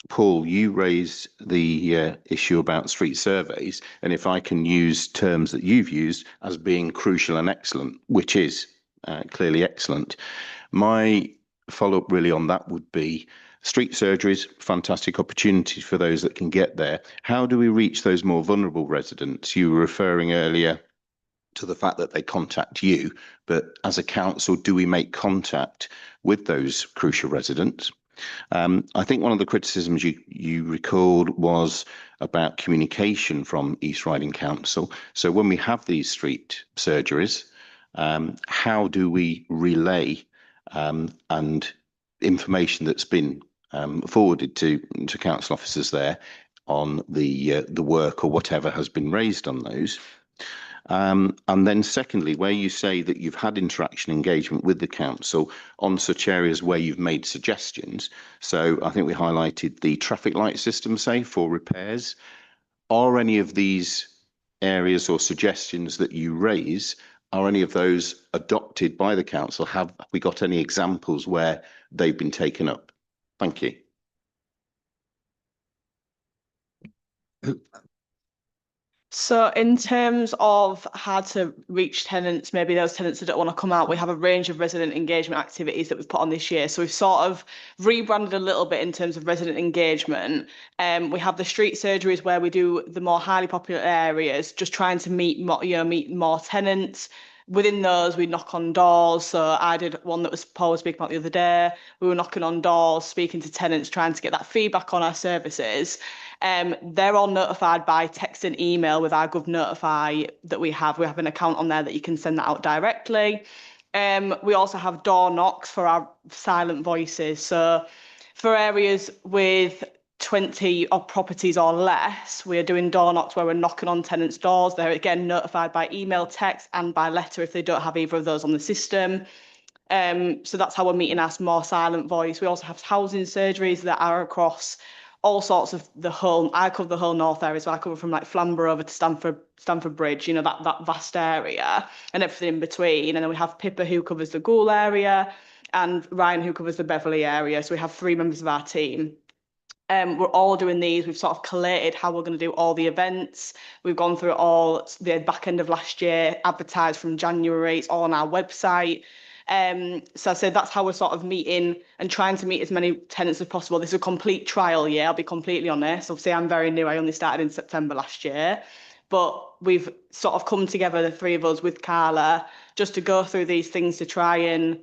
Paul, you raised the issue about street surveys, and if I can use terms that you've used as being crucial and excellent, which is clearly excellent. My follow-up really on that would be street surgeries, fantastic opportunities for those that can get there. How do we reach those more vulnerable residents? You were referring earlier to the fact that they contact you, but as a council, do we make contact with those crucial residents? I think one of the criticisms you recalled was about communication from East Riding Council. So when we have these street surgeries, how do we relay and information that's been forwarded to council officers there on the work or whatever has been raised on those? And then secondly, where you say that you've had interaction engagement with the council on such areas where you've made suggestions. So I think we highlighted the traffic light system, say, for repairs. Are any of these areas or suggestions that you raise, are any of those adopted by the council? Have we got any examples where they've been taken up? Thank you. So in terms of how to reach tenants, maybe those tenants that don't want to come out, we have a range of resident engagement activities that we've put on this year. So we've sort of rebranded a little bit in terms of resident engagement. We have the street surgeries where we do the more highly popular areas, just trying to meet more tenants. Within those, we knock on doors. So I did one that was Paul was speaking about the other day. We were knocking on doors, speaking to tenants, trying to get that feedback on our services. They're all notified by text and email with our Gov Notify that we have. We have an account on there that you can send that out directly. We also have door knocks for our silent voices. So for areas with 20 odd properties or less, we are doing door knocks where we're knocking on tenants' doors. They're again notified by email, text, and by letter if they don't have either of those on the system. So that's how we're meeting our more silent voice. We also have housing surgeries that are across all sorts of I cover the whole north area, so I cover from like Flamborough over to Stamford Bridge, that vast area and everything in between. And then we have Pippa who covers the Goole area and Ryan who covers the Beverley area. So we have 3 members of our team. We're all doing these. We've sort of collated how we're going to do all the events. We've gone through all the back end of last year, advertised from January. It's all on our website. So I said that's how we're sort of meeting and trying to meet as many tenants as possible. This is a complete trial year, I'll be completely honest. Obviously, I'm very new. I only started in September last year. But we've sort of come together, the 3 of us with Carla, just to go through these things to try and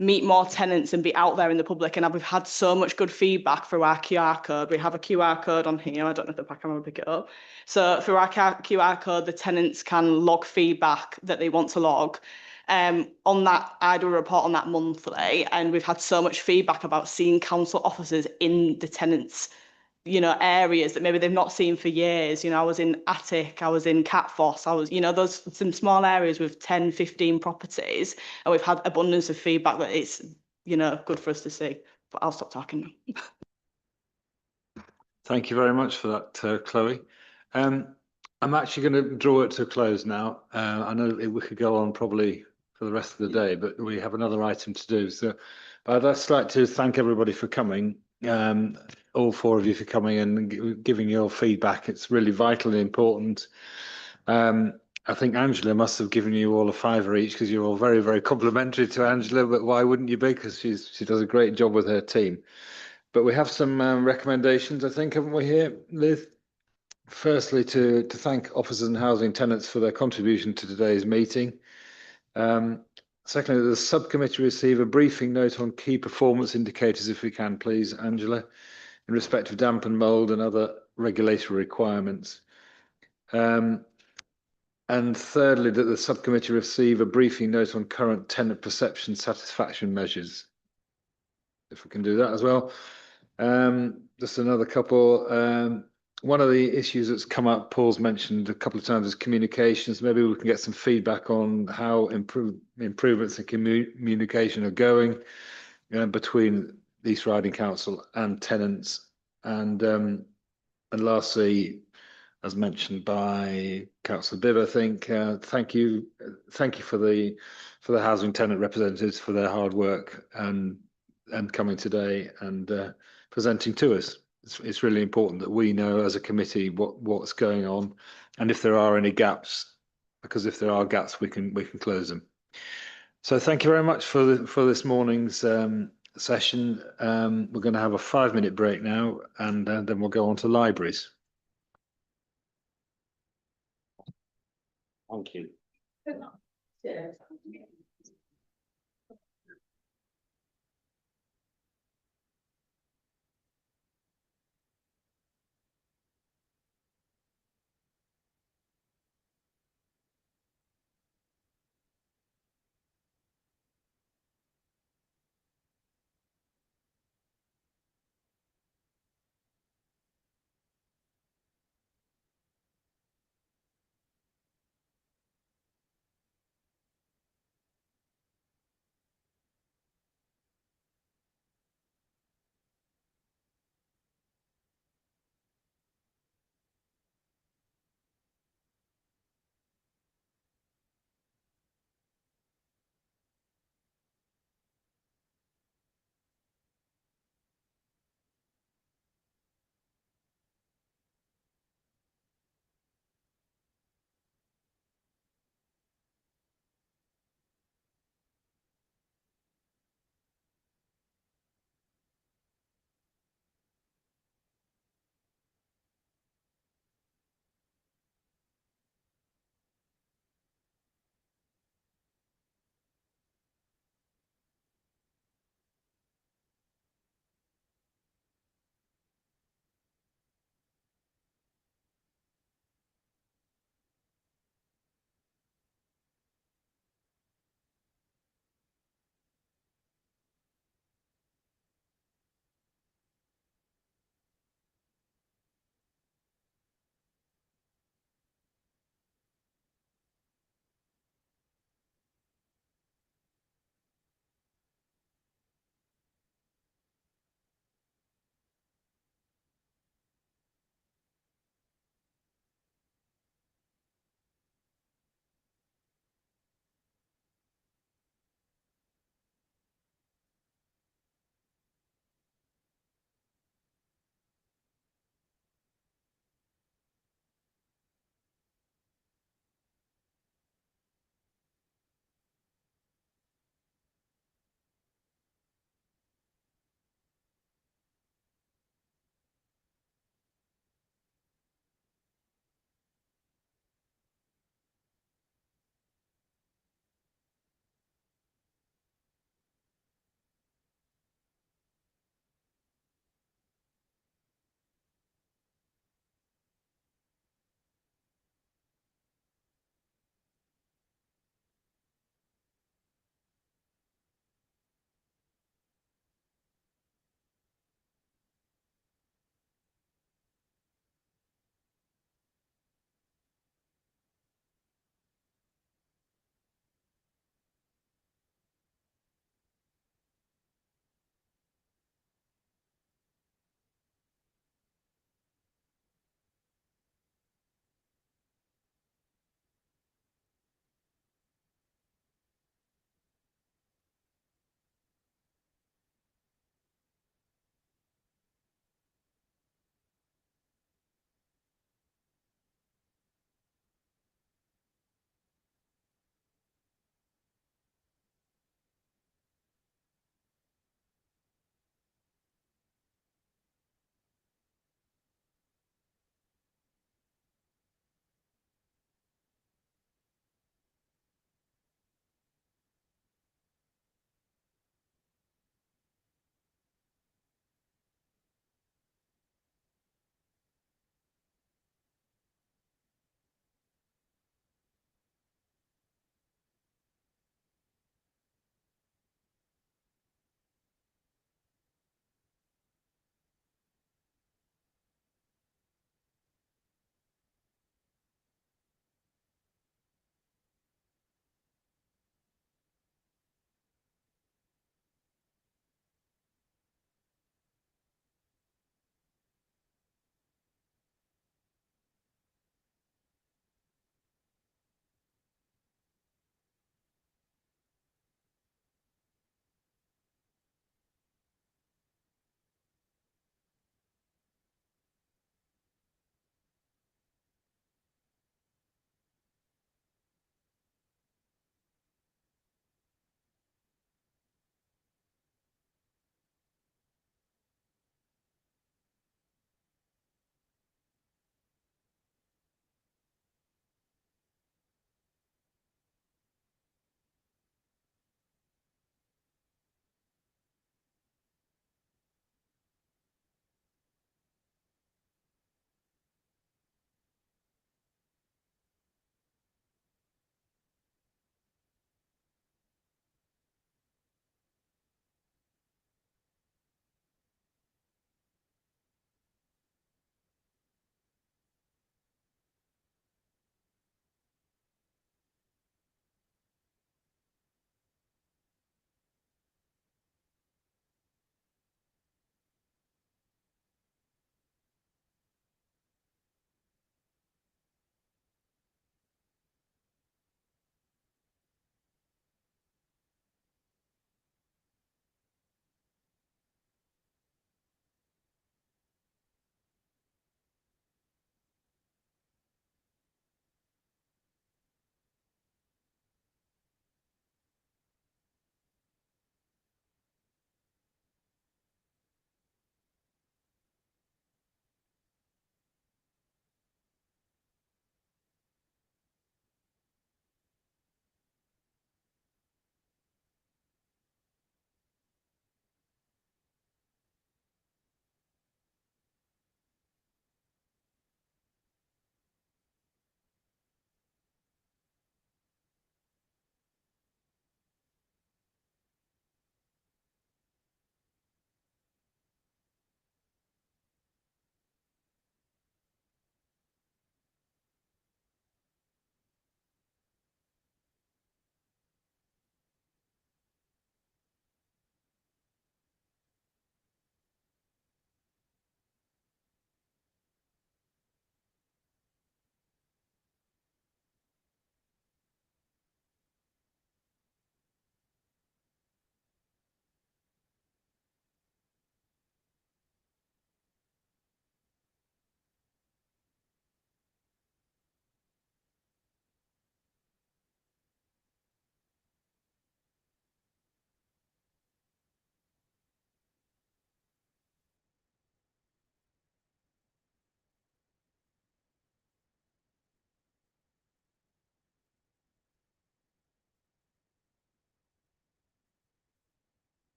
meet more tenants and be out there in the public. And we've had so much good feedback through our QR code. We have a QR code on here. I don't know if I can pick it up. So through our QR code, the tenants can log feedback that they want to log. On that, I do a report on that monthly, and we've had so much feedback about seeing council officers in the tenants' areas that maybe they've not seen for years. I was in Attic, I was in Catfoss, I was, those some small areas with 10, 15 properties, and we've had abundance of feedback that it's, good for us to see. But I'll stop talking now. Thank you very much for that, Chloe. I'm actually going to draw it to a close now. I know we could go on probably for the rest of the day, but we have another item to do. So I'd just like to thank everybody for coming. All 4 of you for coming and giving your feedback. It's really vitally important. I think Angela must have given you all a £5 each because you're all very, very complimentary to Angela, but why wouldn't you be? Because she does a great job with her team. But we have some recommendations, I think, haven't we here, Liz? Firstly, to thank officers and housing tenants for their contribution to today's meeting. Secondly, the subcommittee receive a briefing note on key performance indicators, if we can, please, Angela, in respect of damp and mould and other regulatory requirements. And thirdly, that the subcommittee receive a briefing note on current tenant perception satisfaction measures, if we can do that as well. Just another couple. One of the issues that's come up, Paul's mentioned a couple of times, is communications. Maybe we can get some feedback on how improvements in communication are going between the East Riding Council and tenants. And lastly, as mentioned by Councillor Bibb, I think, thank you for the housing tenant representatives for their hard work and coming today and presenting to us. it's really important that we know as a committee what's going on, and if there are any gaps, because if there are gaps, we can close them. So thank you very much for this morning's session. We're going to have a 5-minute break now, and then we'll go on to libraries. Thank you.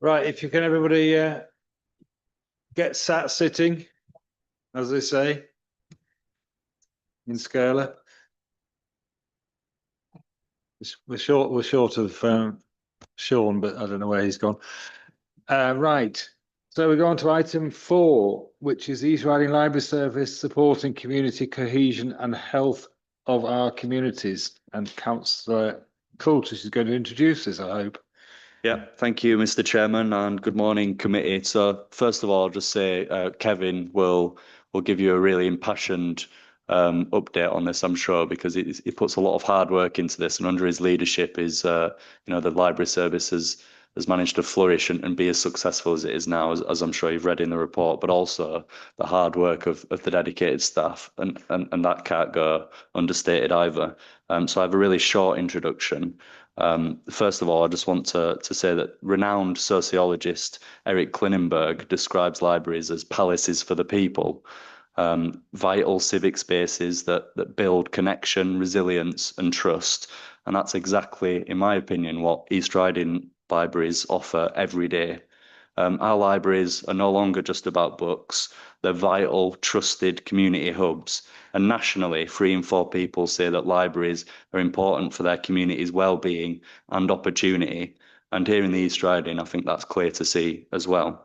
Right, if you can, everybody get sat sitting, as they say in Scala. We're short of Sean, but I don't know where he's gone. Right, so we go on to item 4, which is East Riding Library Service supporting community cohesion and health of our communities. And Councillor Coulter is going to introduce this, I hope. Yeah, thank you, Mr. Chairman, and good morning, committee. So first of all, I'll just say Kevin will give you a really impassioned update on this, I'm sure, because he puts a lot of hard work into this, and under his leadership is the library service has managed to flourish and be as successful as it is now, as I'm sure you've read in the report, but also the hard work of the dedicated staff, and that can't go understated either. So I have a really short introduction. First of all, I just want to say that renowned sociologist Eric Klinenberg describes libraries as palaces for the people, vital civic spaces that build connection, resilience and trust. And that's exactly, in my opinion, what East Riding libraries offer every day. Our libraries are no longer just about books. They're vital, trusted community hubs. And nationally, 3 in 4 people say that libraries are important for their community's well-being and opportunity. And here in the East Riding, I think that's clear to see as well.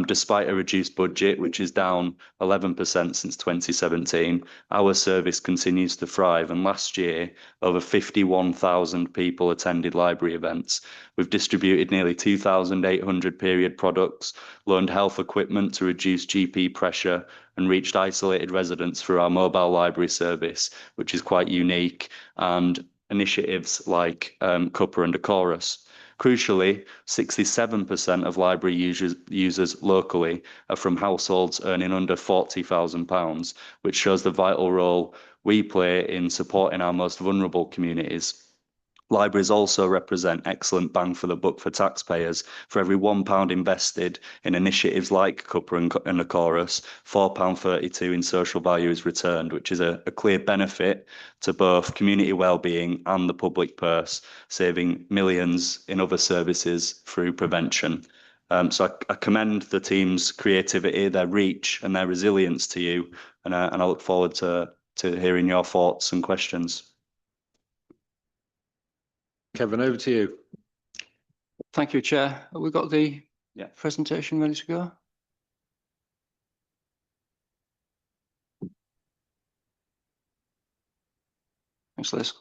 Despite a reduced budget, which is down 11% since 2017, our service continues to thrive. And last year, over 51,000 people attended library events. We've distributed nearly 2,800 period products, loaned health equipment to reduce GP pressure, and reached isolated residents through our mobile library service, which is quite unique, and initiatives like Cuppa and a Chorus. Crucially, 67% of library users locally are from households earning under £40,000, which shows the vital role we play in supporting our most vulnerable communities. Libraries also represent excellent bang for the buck for taxpayers. For every £1 invested in initiatives like Cuppa and a Chorus, £4.32 in social value is returned, which is a clear benefit to both community wellbeing and the public purse, saving millions in other services through prevention. So I commend the team's creativity, their reach and their resilience to you, and I look forward to hearing your thoughts and questions. Kevin, over to you. Thank you, Chair. Have we got the presentation ready to go? Thanks, Liz.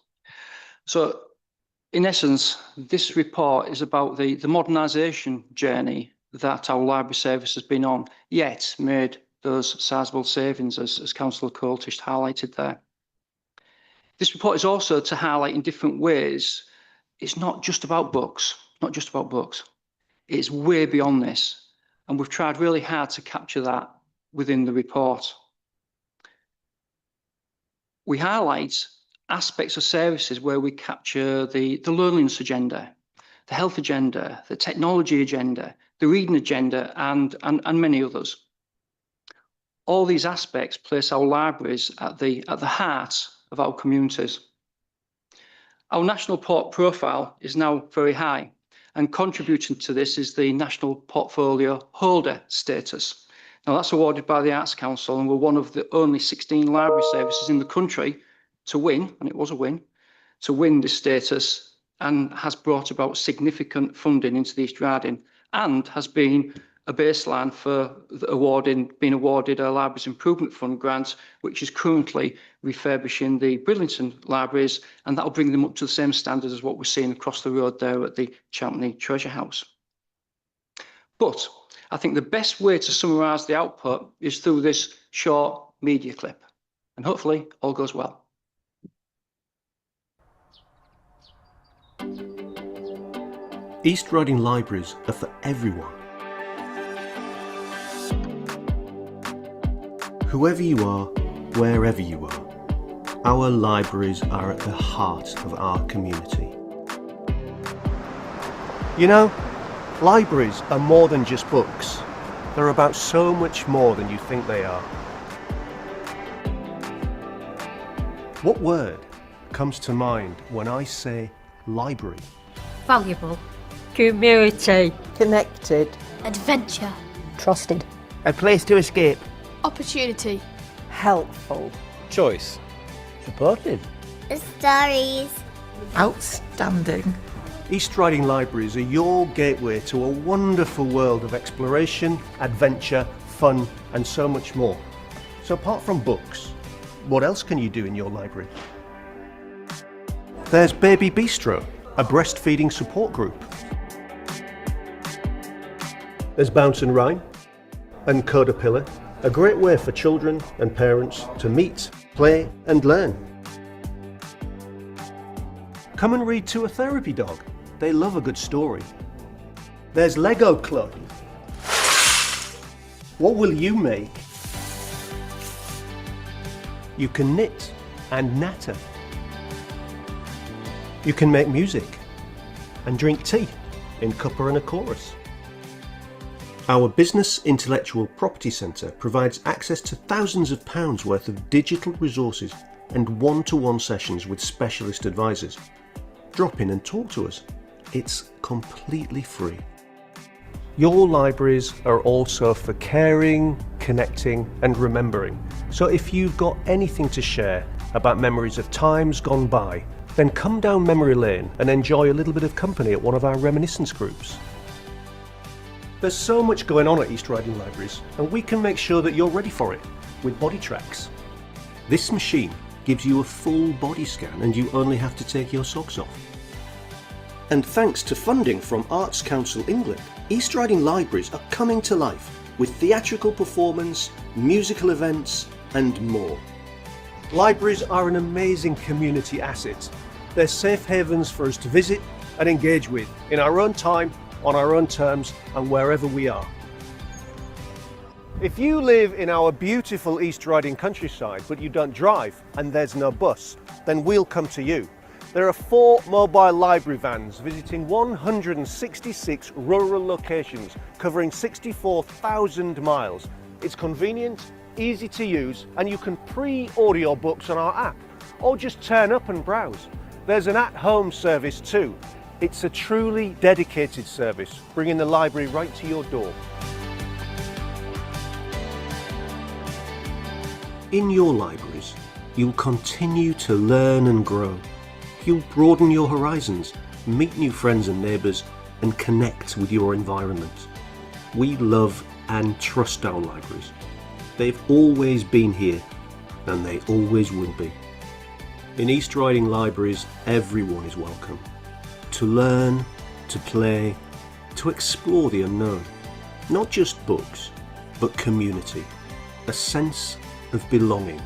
So, in essence, this report is about the modernisation journey that our library service has been on, yet made those sizable savings, as Councillor Coultish highlighted there. This report is also to highlight in different ways. It's not just about books, It's way beyond this. And we've tried really hard to capture that within the report. We highlight aspects of services where we capture the loneliness agenda, the health agenda, the technology agenda, the reading agenda, and many others. All these aspects place our libraries at the heart of our communities. Our national port profile is now very high, and contributing to this is the National Portfolio Holder status. Now, that's awarded by the Arts Council, and we're one of the only 16 library services in the country to win, and it was a win, to win this status, and has brought about significant funding into the East Riding, and has been a baseline for being awarded a Libraries Improvement Fund grant, which is currently refurbishing the Bridlington libraries, and that will bring them up to the same standards as what we're seeing across the road there at the Champney Treasure House. But I think the best way to summarise the output is through this short media clip, and hopefully all goes well. East Riding libraries are for everyone. Whoever you are, wherever you are, our libraries are at the heart of our community. You know, libraries are more than just books. They're about so much more than you think they are. What word comes to mind when I say library? Valuable, Community. Connected. Adventure. Trusted. A place to escape. Opportunity. Helpful. Choice. Supportive. Stories. Outstanding. East Riding Libraries are your gateway to a wonderful world of exploration, adventure, fun, and so much more. So apart from books, what else can you do in your library? There's Baby Bistro, a breastfeeding support group. There's Bounce and Rhyme and Coda Pillar, a great way for children and parents to meet, play, and learn. Come and read to a therapy dog. They love a good story. There's Lego Club. What will you make? You can knit and natter. You can make music and drink tea in cuppa and a chorus. Our Business Intellectual Property Centre provides access to thousands of pounds worth of digital resources and one-to-one sessions with specialist advisors. Drop in and talk to us. It's completely free. Your libraries are also for caring, connecting, and remembering. So if you've got anything to share about memories of times gone by, then come down memory lane and enjoy a little bit of company at one of our reminiscence groups. There's so much going on at East Riding Libraries, and we can make sure that you're ready for it with body tracks. This machine gives you a full body scan and you only have to take your socks off. And thanks to funding from Arts Council England, East Riding Libraries are coming to life with theatrical performance, musical events, and more. Libraries are an amazing community asset. They're safe havens for us to visit and engage with in our own time, on our own terms, and wherever we are. If you live in our beautiful East Riding countryside but you don't drive and there's no bus, then we'll come to you. There are 4 mobile library vans visiting 166 rural locations covering 64,000 miles. It's convenient, easy to use, and you can pre-order your books on our app or just turn up and browse. There's an at-home service too. It's a truly dedicated service, bringing the library right to your door. In your libraries, you'll continue to learn and grow. You'll broaden your horizons, meet new friends and neighbours, and connect with your environment. We love and trust our libraries. They've always been here, and they always will be. In East Riding Libraries, everyone is welcome. To learn, to play, to explore the unknown. Not just books, but community. A sense of belonging.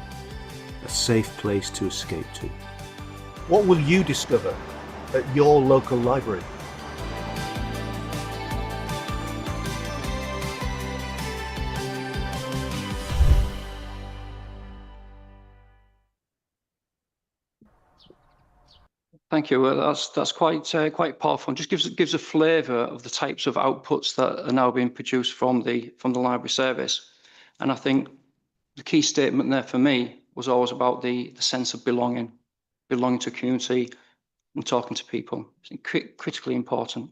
A safe place to escape to. What will you discover at your local library? Thank you. Well, that's quite powerful, and just gives a flavour of the types of outputs that are now being produced from the library service. And I think the key statement there for me was always about the sense of belonging to a community and talking to people. It's critically important.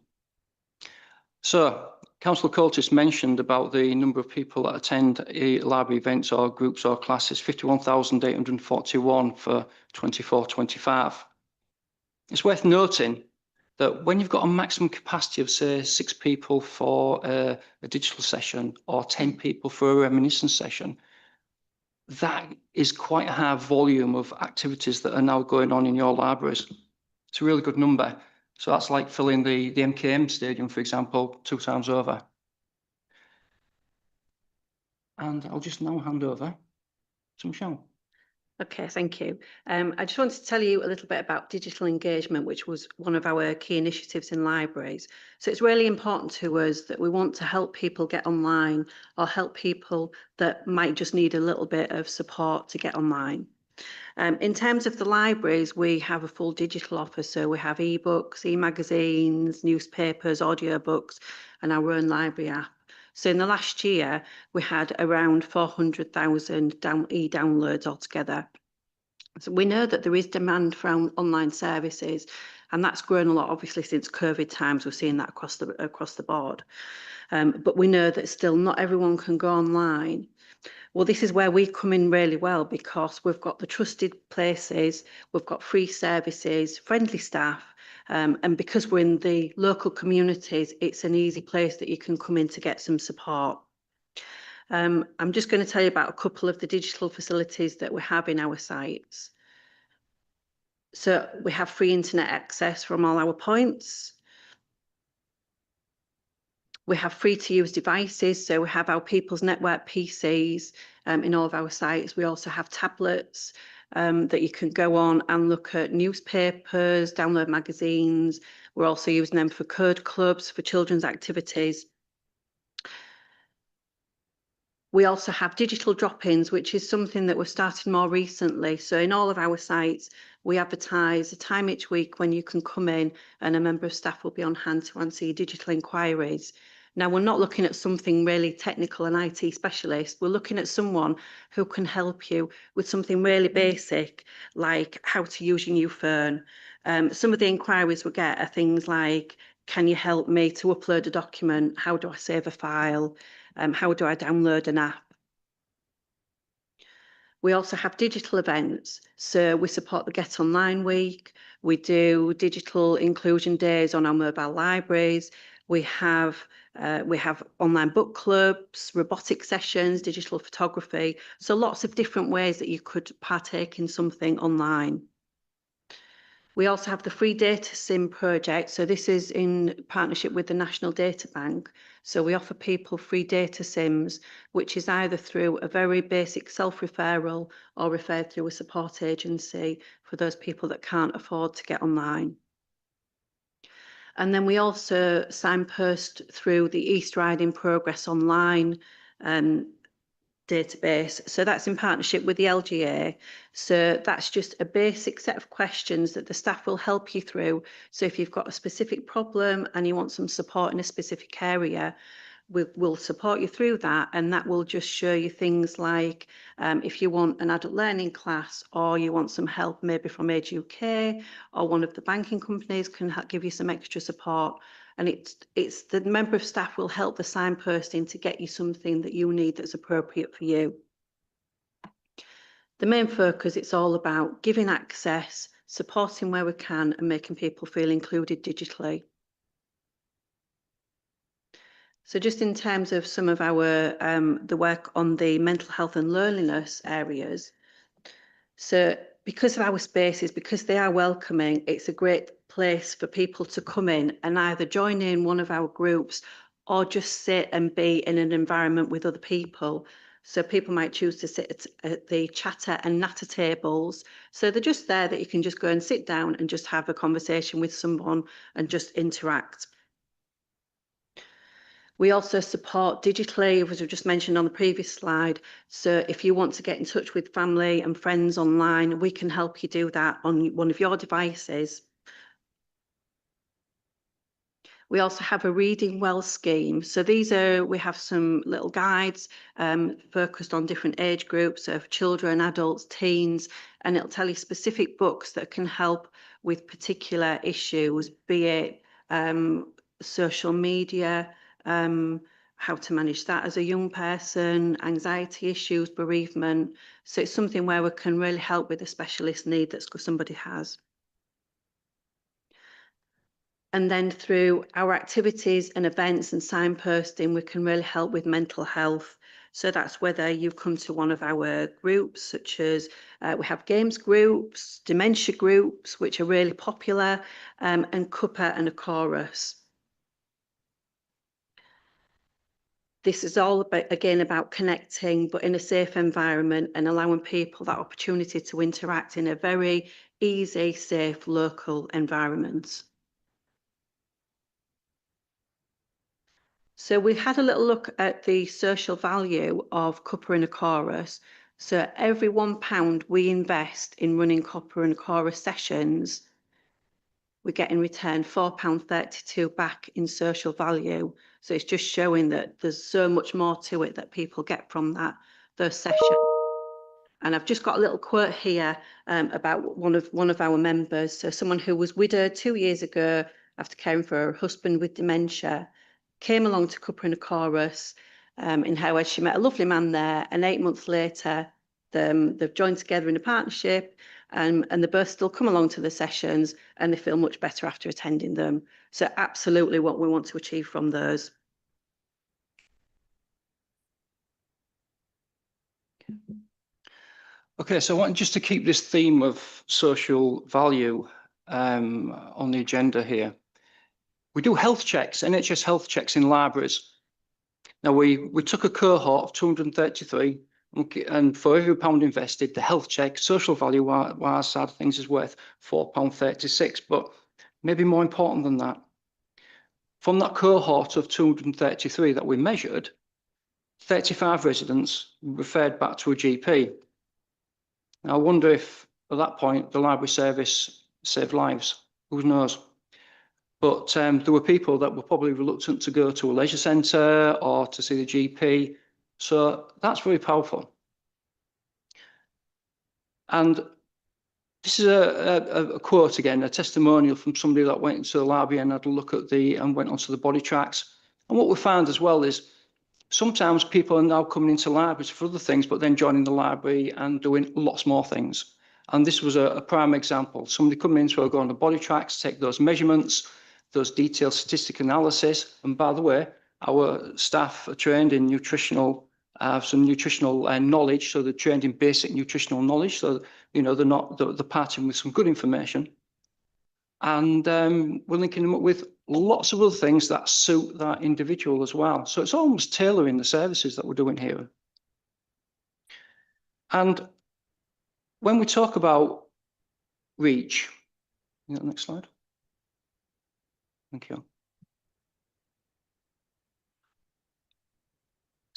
So, Councillor Coltis mentioned about the number of people that attend library events or groups or classes, 51,841 for 24-25. It's worth noting that when you've got a maximum capacity of, say, 6 people for a digital session or 10 people for a reminiscence session, that is quite a high volume of activities that are now going on in your libraries. It's a really good number. So that's like filling the MKM Stadium, for example, 2 times over. And I'll just now hand over to Michelle. Okay, thank you. I just wanted to tell you a little bit about digital engagement, which was one of our key initiatives in libraries. So it's really important to us that we want to help people get online or help people that might just need a little bit of support to get online. In terms of the libraries, we have a full digital offer. So we have ebooks, e-magazines, newspapers, audiobooks, and our own library app. So in the last year, we had around 400,000 e-downloads altogether. So we know that there is demand for online services, and that's grown a lot, obviously, since COVID times. We're seeing that across the board. But we know that still not everyone can go online. Well, this is where we come in really well, because we've got the trusted places, we've got free services, friendly staff, and because we're in the local communities, it's an easy place that you can come in to get some support. I'm just going to tell you about a couple of the digital facilities that we have in our sites. So we have free internet access from all our points. We have free to use devices, so we have our People's Network PCs in all of our sites. We also have tablets that you can go on and look at newspapers, download magazines. We're also using them for code clubs, for children's activities. We also have digital drop-ins, which is something that we're starting more recently. So in all of our sites, we advertise a time each week when you can come in and a member of staff will be on hand to answer your digital inquiries. Now, we're not looking at something really technical and IT specialist. We're looking at someone who can help you with something really basic, like how to use your new phone. Some of the inquiries we get are things like, can you help me to upload a document? How do I save a file? How do I download an app? We also have digital events. So we support the Get Online Week. We do digital inclusion days on our mobile libraries. We have online book clubs, robotic sessions, digital photography. So lots of different ways that you could partake in something online. We also have the free data SIM project. So this is in partnership with the National Data Bank. So we offer people free data SIMs, which is either through a very basic self-referral or referred through a support agency for those people that can't afford to get online. And then we also signpost through the East Riding Progress Online database. So that's in partnership with the LGA. So that's just a basic set of questions that the staff will help you through. So if you've got a specific problem and you want some support in a specific area, we'll support you through that, and that will just show you things like if you want an adult learning class, or you want some help maybe from Age UK, or one of the banking companies can give you some extra support. And it's the member of staff will help the signposting to get you something that you need that's appropriate for you. The main focus, it's all about giving access, supporting where we can, and making people feel included digitally. So just in terms of some of our the work on the mental health and loneliness areas, so because of our spaces, because they are welcoming, it's a great place for people to come in and either join in one of our groups or just sit and be in an environment with other people. So people might choose to sit at the chatter and natter tables. So they're just there that you can just go and sit down and just have a conversation with someone and just interact. We also support digitally, as I just mentioned on the previous slide. So if you want to get in touch with family and friends online, we can help you do that on one of your devices. We also have a Reading Well scheme. So we have some little guides focused on different age groups, so for children, adults, teens, and it'll tell you specific books that can help with particular issues, be it social media, how to manage that as a young person, anxiety issues, bereavement. So it's something where we can really help with a specialist need that somebody has. And then through our activities and events and signposting, we can really help with mental health. So that's whether you come to one of our groups, such as we have games groups, dementia groups, which are really popular, and cuppa and a chorus. This is all about, again, about connecting, but in a safe environment and allowing people that opportunity to interact in a very easy, safe, local environment. So we had a little look at the social value of cuppa and a chorus. So every £1 we invest in running cuppa and chorus sessions, we get in return £4.32 back in social value. So it's just showing that there's so much more to it that people get from those sessions. And I've just got a little quote here about one of our members. So someone who was widowed 2 years ago after caring for her husband with dementia, came along to Cuppa and a Chorus in Howard. She met a lovely man there, and 8 months later, they've joined together in a partnership, and they both still come along to the sessions, and they feel much better after attending them. So absolutely what we want to achieve from those. Okay, so I want just to keep this theme of social value on the agenda here. We do health checks, NHS health checks in libraries. Now we took a cohort of 233, and for every pound invested, the health check, social value wise side of things is worth £4.36. But maybe more important than that, from that cohort of 233 that we measured, 35 residents referred back to a GP. Now, I wonder if at that point the library service saved lives. Who knows? But there were people that were probably reluctant to go to a leisure centre or to see the GP. So that's very powerful. And this is a quote again, a testimonial from somebody that went into the library and had a look at and went onto the body tracks. And what we found as well is sometimes people are now coming into libraries for other things, but then joining the library and doing lots more things. And this was a prime example. Somebody coming in to go on the body tracks, take those measurements, those detailed statistic analysis. And by the way, our staff are trained in nutritional, some nutritional knowledge. So they're trained in basic nutritional knowledge. So, you know, they're parting with some good information. And we're linking them up with lots of other things that suit that individual as well. So it's almost tailoring the services that we're doing here. And when we talk about reach, next slide. Thank you.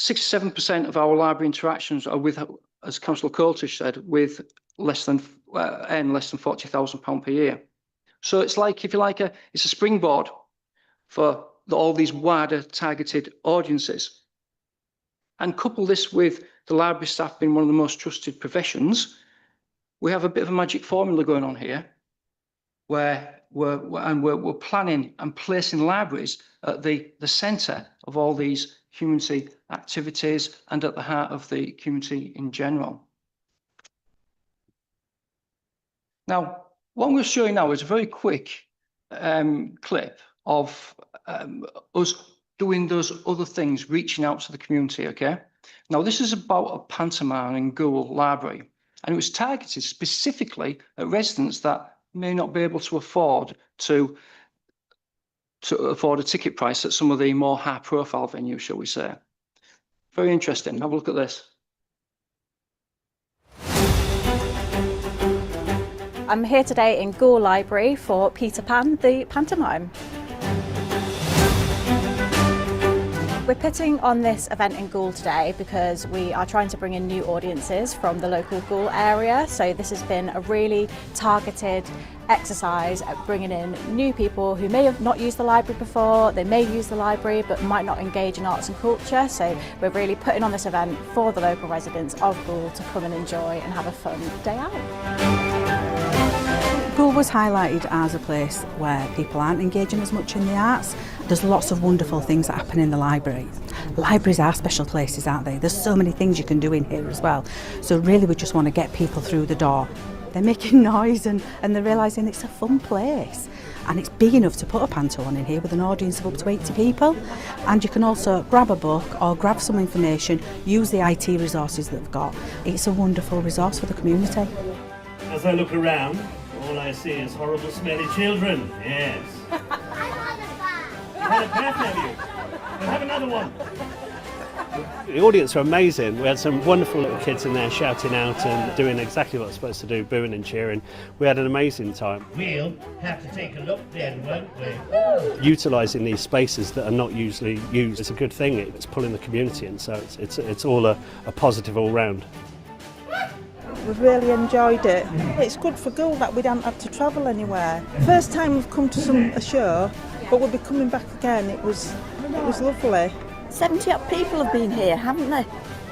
67% of our library interactions are with, as Councillor Coltish said, with less than £40,000 per year. So it's like, if you like, it's a springboard for all these wider targeted audiences. And couple this with the library staff being one of the most trusted professions, we have a bit of a magic formula going on here, where we're planning and placing libraries at the centre of all these community activities and at the heart of the community in general. Now, what I'm going to show you now is a very quick clip of us doing those other things, reaching out to the community, okay? Now, this is about a pantomime in Goole Library, and it was targeted specifically at residents that may not be able to afford a ticket price at some of the more high-profile venues, shall we say. Very interesting. Have a look at this. I'm here today in Goole Library for Peter Pan, the pantomime. We're putting on this event in Goole today because we are trying to bring in new audiences from the local Goole area. So this has been a really targeted exercise at bringing in new people who may have not used the library before, they may use the library but might not engage in arts and culture. So we're really putting on this event for the local residents of Goole to come and enjoy and have a fun day out. Goole was highlighted as a place where people aren't engaging as much in the arts. There's lots of wonderful things that happen in the library. Libraries are special places, aren't they? There's so many things you can do in here as well. So really we just want to get people through the door. They're making noise and they're realising it's a fun place. And it's big enough to put a panto on in here with an audience of up to 80 people. And you can also grab a book or grab some information, use the IT resources that they've got. It's a wonderful resource for the community. As I look around, all I see is horrible, smelly children. Yes. You had a bath, have you? We'll have another one. The audience are amazing. We had some wonderful little kids in there shouting out and doing exactly what they're supposed to do, booing and cheering. We had an amazing time. We'll have to take a look then, won't we? Utilising these spaces that are not usually used is a good thing. It's pulling the community in, so it's all a positive all round. We've really enjoyed it. It's good for Goole that we don't have to travel anywhere. First time we've come to a show, but we'll be coming back again. It was lovely. 70 odd people have been here, haven't they?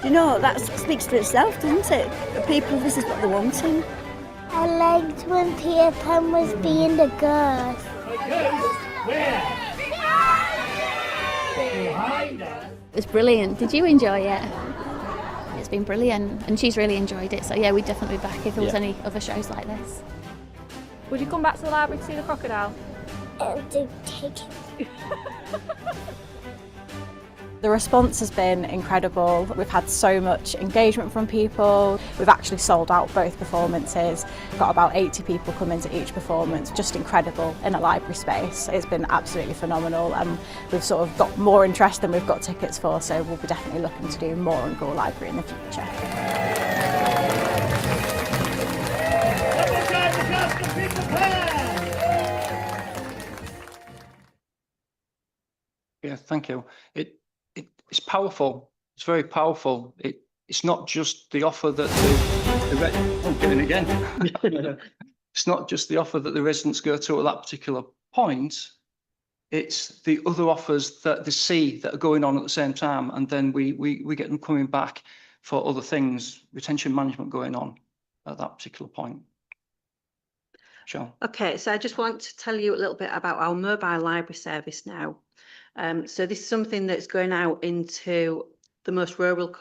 You know, that speaks for itself, doesn't it? The people, this is what they're wanting. I liked when Peter Pan was being the ghost. It's brilliant. Did you enjoy it? It's been brilliant, and she's really enjoyed it. So yeah, we'd definitely be back if there was any other shows like this. Would you come back to the library to see the crocodile? To take it. The response has been incredible. We've had so much engagement from people. We've actually sold out both performances. Got about 80 people come into each performance. Just incredible in a library space. It's been absolutely phenomenal, and we've sort of got more interest than we've got tickets for, so we'll be definitely looking to do more on Gore Library in the future. Yeah, thank you. It's powerful. It's very powerful. It's not just the offer that I'm getting again. It's not just the offer that the residents go to at that particular point. It's the other offers that they see that are going on at the same time, and then we get them coming back for other things, retention management going on at that particular point. Sure. Okay, so I just want to tell you a little bit about our mobile library service now. So this is something that's going out into the most rural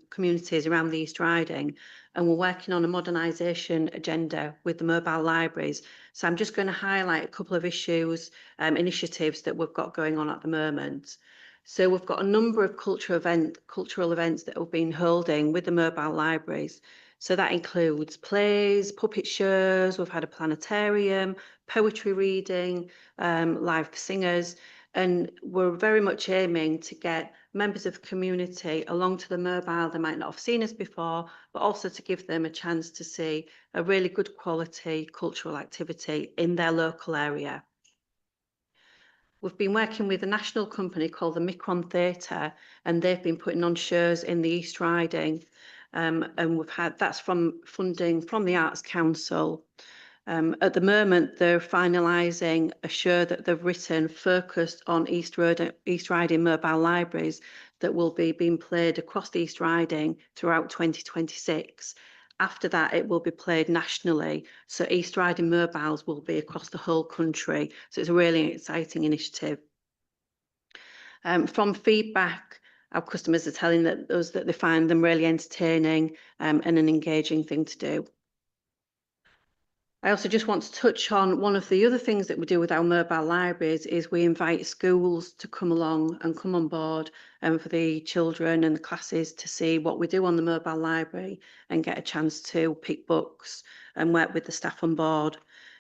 communities around the East Riding, and we're working on a modernisation agenda with the mobile libraries. So I'm just going to highlight a couple of issues, initiatives that we've got going on at the moment. So we've got a number of cultural events that we've been holding with the mobile libraries. So that includes plays, puppet shows, we've had a planetarium, poetry reading, live singers, and we're very much aiming to get members of the community along to the mobile they might not have seen us before, but also to give them a chance to see a really good quality cultural activity in their local area. We've been working with a national company called the Micron Theatre, and they've been putting on shows in the East Riding. And that's from funding from the Arts Council. At the moment, they're finalising a show that they've written focused on East Riding mobile libraries that will be being played across the East Riding throughout 2026. After that, it will be played nationally. So East Riding mobiles will be across the whole country. So it's a really exciting initiative. From feedback, our customers are telling us that they find them really entertaining and an engaging thing to do. I also just want to touch on one of the other things that we do with our mobile libraries is we invite schools to come along and come on board for the children and the classes to see what we do on the mobile library and get a chance to pick books and work with the staff on board.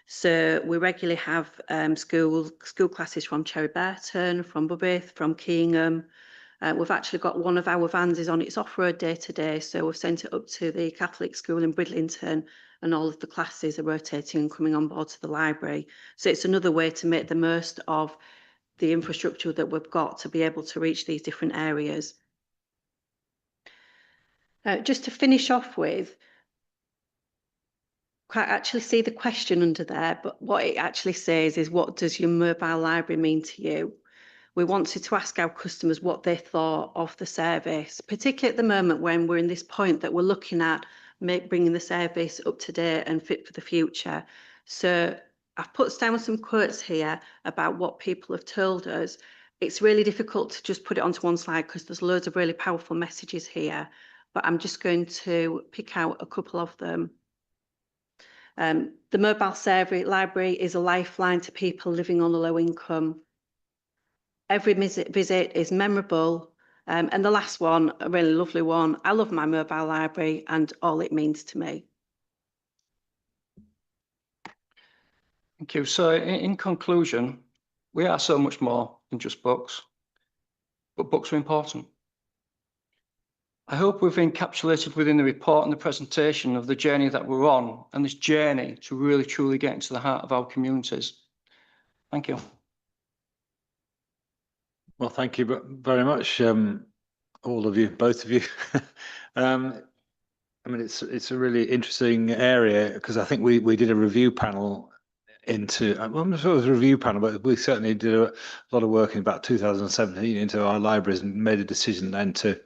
So we regularly have school classes from Cherry Burton, from Bubbith, from Keenham. We've actually got one of our vans is on its off-road day today, so we've sent it up to the Catholic school in Bridlington, and all of the classes are rotating and coming on board to the library. So it's another way to make the most of the infrastructure that we've got to be able to reach these different areas. Just to finish off with, can't actually see the question under there, but what it actually says is, what does your mobile library mean to you? We wanted to ask our customers what they thought of the service, particularly at the moment when we're in this point that we're looking at bringing the service up to date and fit for the future. So I've put down some quotes here about what people have told us. It's really difficult to just put it onto one slide because there's loads of really powerful messages here, but I'm just going to pick out a couple of them. The mobile library is a lifeline to people living on a low income. Every visit is memorable. And the last one, a really lovely one, I love my mobile library and all it means to me. Thank you. So in conclusion, we are so much more than just books, but books are important. I hope we've encapsulated within the report and the presentation of the journey that we're on, and this journey to really truly get into the heart of our communities. Thank you. Well, thank you very much, all of you, both of you. I mean, it's a really interesting area because I think we did a review panel into, I'm not sure it was a review panel, but we certainly did a lot of work in about 2017 into our libraries and made a decision then to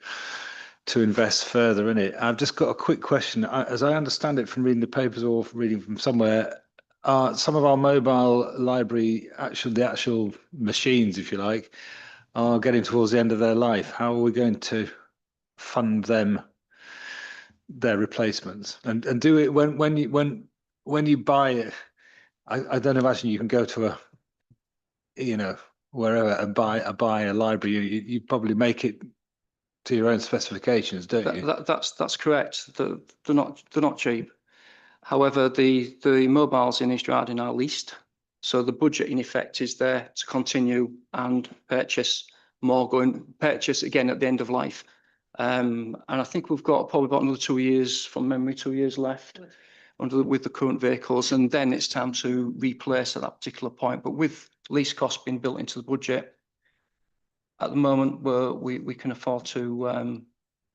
to invest further in it. I've just got a quick question. As I understand it from reading the papers or reading from somewhere, some of our mobile library, the actual machines, if you like, are getting towards the end of their life. How are we going to fund their replacements? And do it when you buy it? I don't imagine you can go to wherever and buy a library. You probably make it to your own specifications, don't you? That's correct. They're not cheap. However, the mobiles in East Riding are leased, so the budget in effect is there to continue and purchase again at the end of life. And I think we've got probably about another 2 years, from memory, 2 years left with the current vehicles, and then it's time to replace at that particular point. But with lease costs being built into the budget, at the moment we can afford to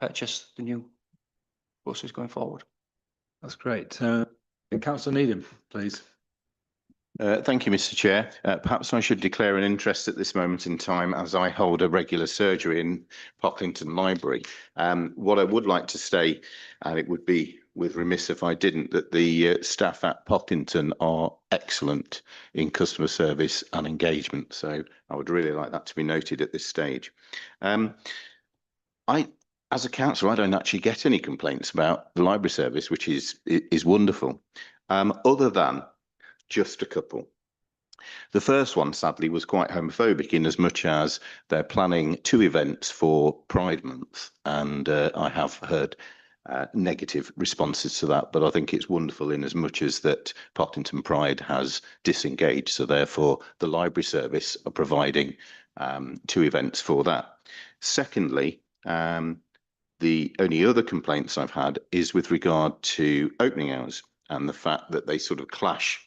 purchase the new buses going forward. That's great. Councillor Needham, please. Thank you, Mr. Chair. Perhaps I should declare an interest at this moment in time, as I hold a regular surgery in Pocklington Library. What I would like to say, and it would be with remiss if I didn't, that the staff at Pocklington are excellent in customer service and engagement. So I would really like that to be noted at this stage. As a councillor, I don't actually get any complaints about the library service, which is wonderful, other than just a couple. The first one, sadly, was quite homophobic in as much as they're planning 2 events for Pride Month, and I have heard negative responses to that, but I think it's wonderful in as much as that Pocklington Pride has disengaged, so therefore the library service are providing 2 events for that. Secondly, the only other complaints I've had is with regard to opening hours and the fact that they sort of clash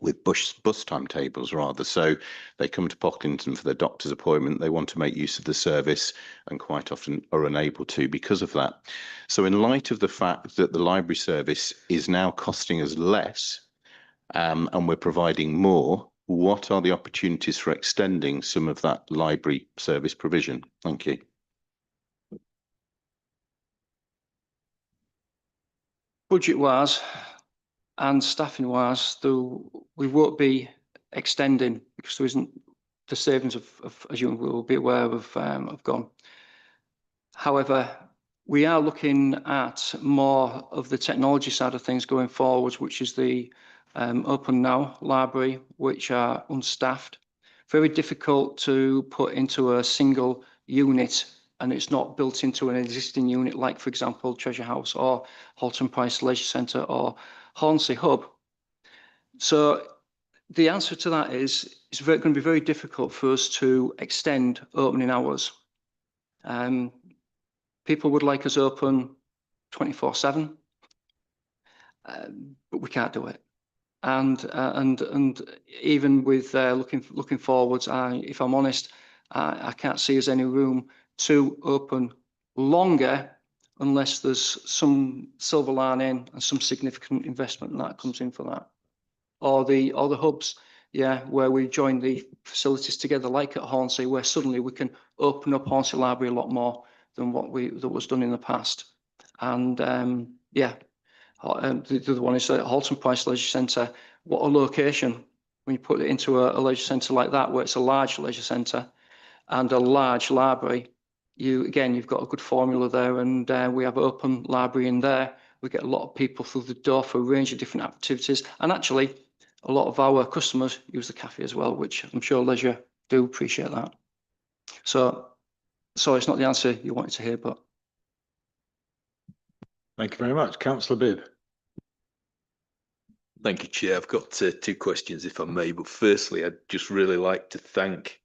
with bus timetables rather. So they come to Pocklington for their doctor's appointment, they want to make use of the service and quite often are unable to because of that. So in light of the fact that the library service is now costing us less and we're providing more, what are the opportunities for extending some of that library service provision? Thank you. Budget-wise and staffing-wise, though, we won't be extending because there isn't the savings of as you will be aware of gone. However, we are looking at more of the technology side of things going forwards, which is the Open Now library, which are unstaffed. Very difficult to put into a single unit, and it's not built into an existing unit, like, for example, Treasure House or Halton Price Leisure Centre or Hornsey Hub. So the answer to that is it's going to be very difficult for us to extend opening hours. People would like us open 24/7, but we can't do it. And even with looking forwards, if I'm honest, I can't see us any room to open longer unless there's some silver lining and some significant investment that comes in for that, or the hubs, where we join the facilities together, like at Hornsey, where suddenly we can open up Hornsey Library a lot more than that was done in the past. And the other one is Halton Price Leisure Centre. What a location when you put it into a leisure centre like that, where it's a large leisure centre and a large library. You've got a good formula there, and we have open library in there. We get a lot of people through the door for a range of different activities, and actually a lot of our customers use the cafe as well, which I'm sure leisure do appreciate that. So sorry, it's not the answer you wanted to hear, but thank you very much. Councillor Bibb. Thank you, Chair. I've got 2 questions, if I may. But firstly, I'd just really like to thank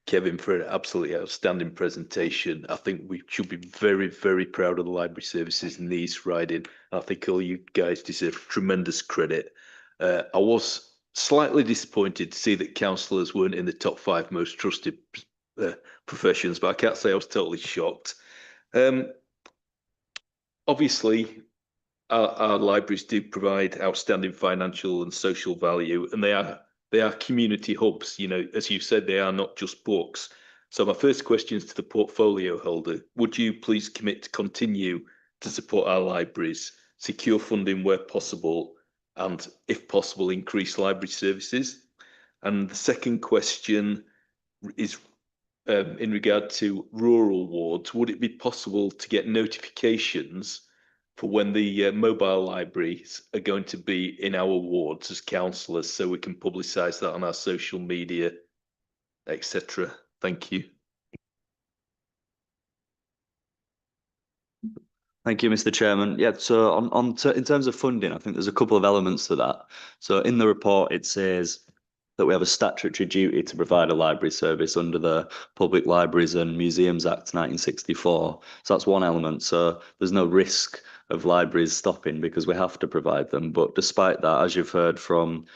Kevin for an absolutely outstanding presentation. I think we should be very, very proud of the library services in the East Riding. I think all you guys deserve tremendous credit. I was slightly disappointed to see that councillors weren't in the top 5 most trusted professions, but I can't say I was totally shocked. Obviously, our libraries do provide outstanding financial and social value, and they are community hubs. You know, as you said, they are not just books. So my first question is to the portfolio holder. Would you please commit to continue to support our libraries, secure funding where possible, and if possible, increase library services? And the second question is in regard to rural wards. Would it be possible to get notifications for when the mobile libraries are going to be in our wards as councillors, so we can publicise that on our social media, etc.? Thank you. Thank you, Mr. Chairman. Yeah, so in terms of funding, I think there's a couple of elements to that. So in the report, it says that we have a statutory duty to provide a library service under the Public Libraries and Museums Act 1964. So that's one element. So there's no risk of libraries stopping because we have to provide them. But despite that, as you've heard from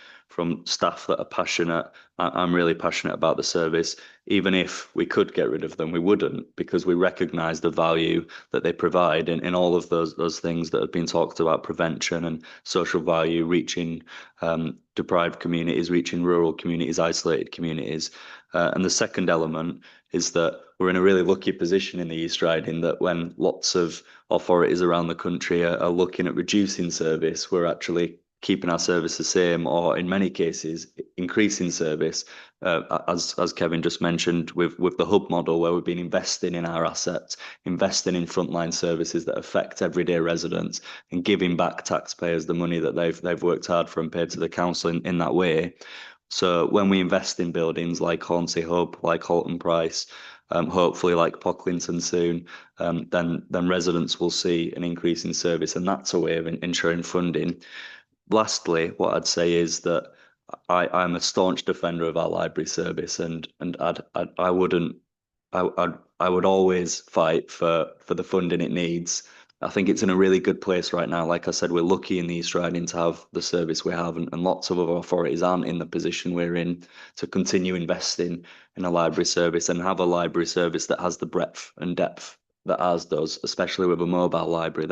staff that are passionate, I'm really passionate about the service. Even if we could get rid of them, we wouldn't, because we recognise the value that they provide in all of those things that have been talked about: prevention and social value, reaching deprived communities, reaching rural communities, isolated communities. And the second element is that we're in a really lucky position in the East Riding that when lots of authorities around the country are looking at reducing service, we're actually keeping our service the same, or in many cases increasing service, as Kevin just mentioned, with the hub model, where we've been investing in our assets, investing in frontline services that affect everyday residents, and giving back taxpayers the money that they've worked hard for and paid to the council in that way. So when we invest in buildings like Hornsey Hub, like Halton Price, hopefully like Pocklington soon, then residents will see an increase in service, and that's a way of ensuring funding. Lastly, what I'd say is that I'm a staunch defender of our library service, and I would always fight for the funding it needs. I think it's in a really good place right now. Like I said, we're lucky in the East Riding to have the service we have, and lots of other authorities aren't in the position we're in to continue investing in a library service and have a library service that has the breadth and depth that ours does, especially with a mobile library.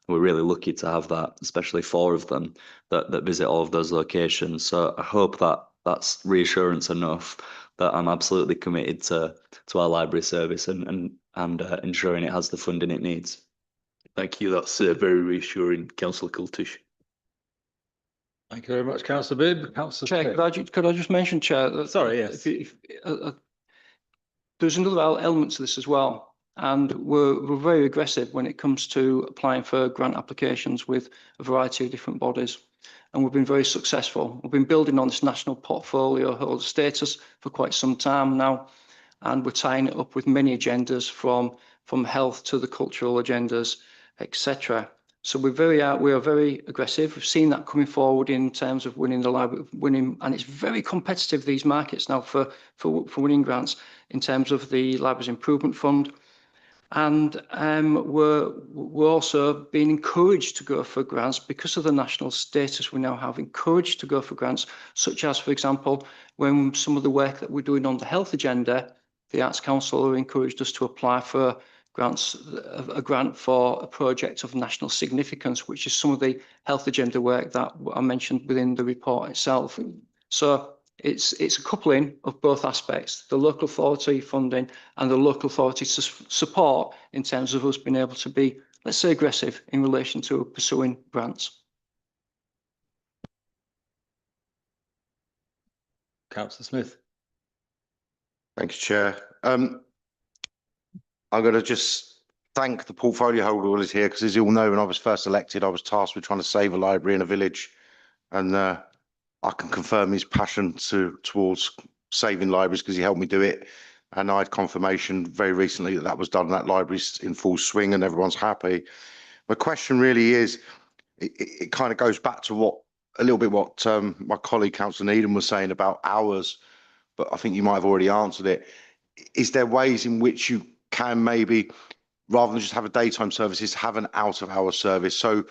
We're really lucky to have that, especially 4 of them that visit all of those locations. So I hope that that's reassurance enough that I'm absolutely committed to our library service and ensuring it has the funding it needs. Thank you. That's very reassuring, Councillor Cultish. Thank you very much, Councillor Bibb. Councillor Chair, could I just mention, Chair, that sorry, yes. There's another element to this as well. And we're very aggressive when it comes to applying for grant applications with a variety of different bodies. And we've been very successful. We've been building on this national portfolio holder status for quite some time now. And we're tying it up with many agendas from health to the cultural agendas, etc. So we are very aggressive. We've seen that coming forward in terms of winning the library, and it's very competitive, these markets now for winning grants in terms of the Libraries Improvement Fund. And we're also being encouraged to go for grants because of the national status we now have, encouraged to go for grants, such as, for example, when some of the work that we're doing on the health agenda, the Arts Council encouraged us to apply for grants, a grant for a project of national significance, which is some of the health agenda work that I mentioned within the report itself. So it's a coupling of both aspects, the local authority funding and the local authority support in terms of us being able to be, let's say, aggressive in relation to pursuing grants. Councillor Smith. Thank you, Chair. I'm going to just thank the portfolio holder who is here, because as you all know, when I was first elected, I was tasked with trying to save a library in a village, and I can confirm his passion towards saving libraries because he helped me do it. And I had confirmation very recently that was done. That library's in full swing and everyone's happy. My question really is, it kind of goes back to what my colleague Councillor Needham was saying about hours, but I think you might have already answered it. Is there ways in which you can maybe, rather than just have a daytime services, have an out of hours service? So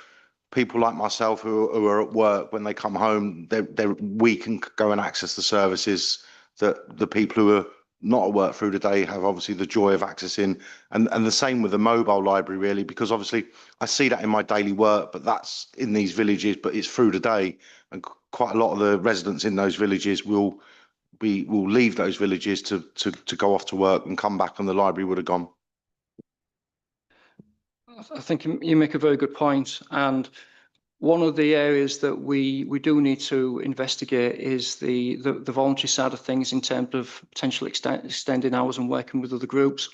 people like myself who are at work, when they come home, we can go and access the services that the people who are not at work through the day have obviously the joy of accessing. And the same with the mobile library, really, because obviously I see that in my daily work, but that's in these villages, but it's through the day. And quite a lot of the residents in those villages will we will leave those villages to go off to work and come back and the library would have gone. I think you make a very good point, and one of the areas that we do need to investigate is the voluntary side of things in terms of potentially extending hours and working with other groups.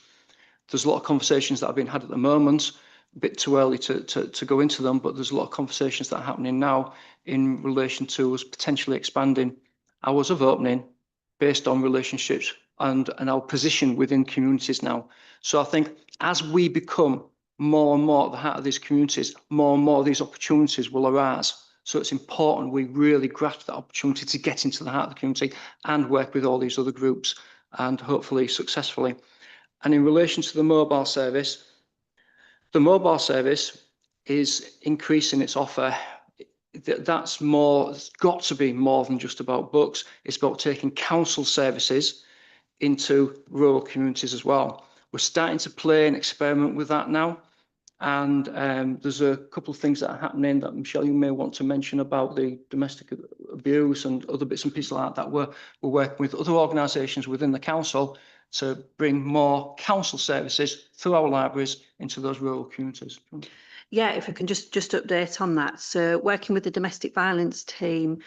There's a lot of conversations that have been had at the moment, a bit too early to go into them, but there's a lot of conversations that are happening now in relation to us potentially expanding hours of opening based on relationships and our position within communities now. So I think as we become more and more at the heart of these communities, more and more of these opportunities will arise. So it's important we really grasp that opportunity to get into the heart of the community and work with all these other groups, and hopefully successfully. And in relation to the mobile service is increasing its offer. That's more, it's got to be more than just about books. It's about taking council services into rural communities as well. We're starting to play and experiment with that now. And there's a couple of things that are happening that, Michelle, you may want to mention about the domestic abuse and other bits and pieces like that. We're working with other organisations within the council to bring more council services through our libraries into those rural communities. Yeah, if I can just update on that. So working with the domestic violence team,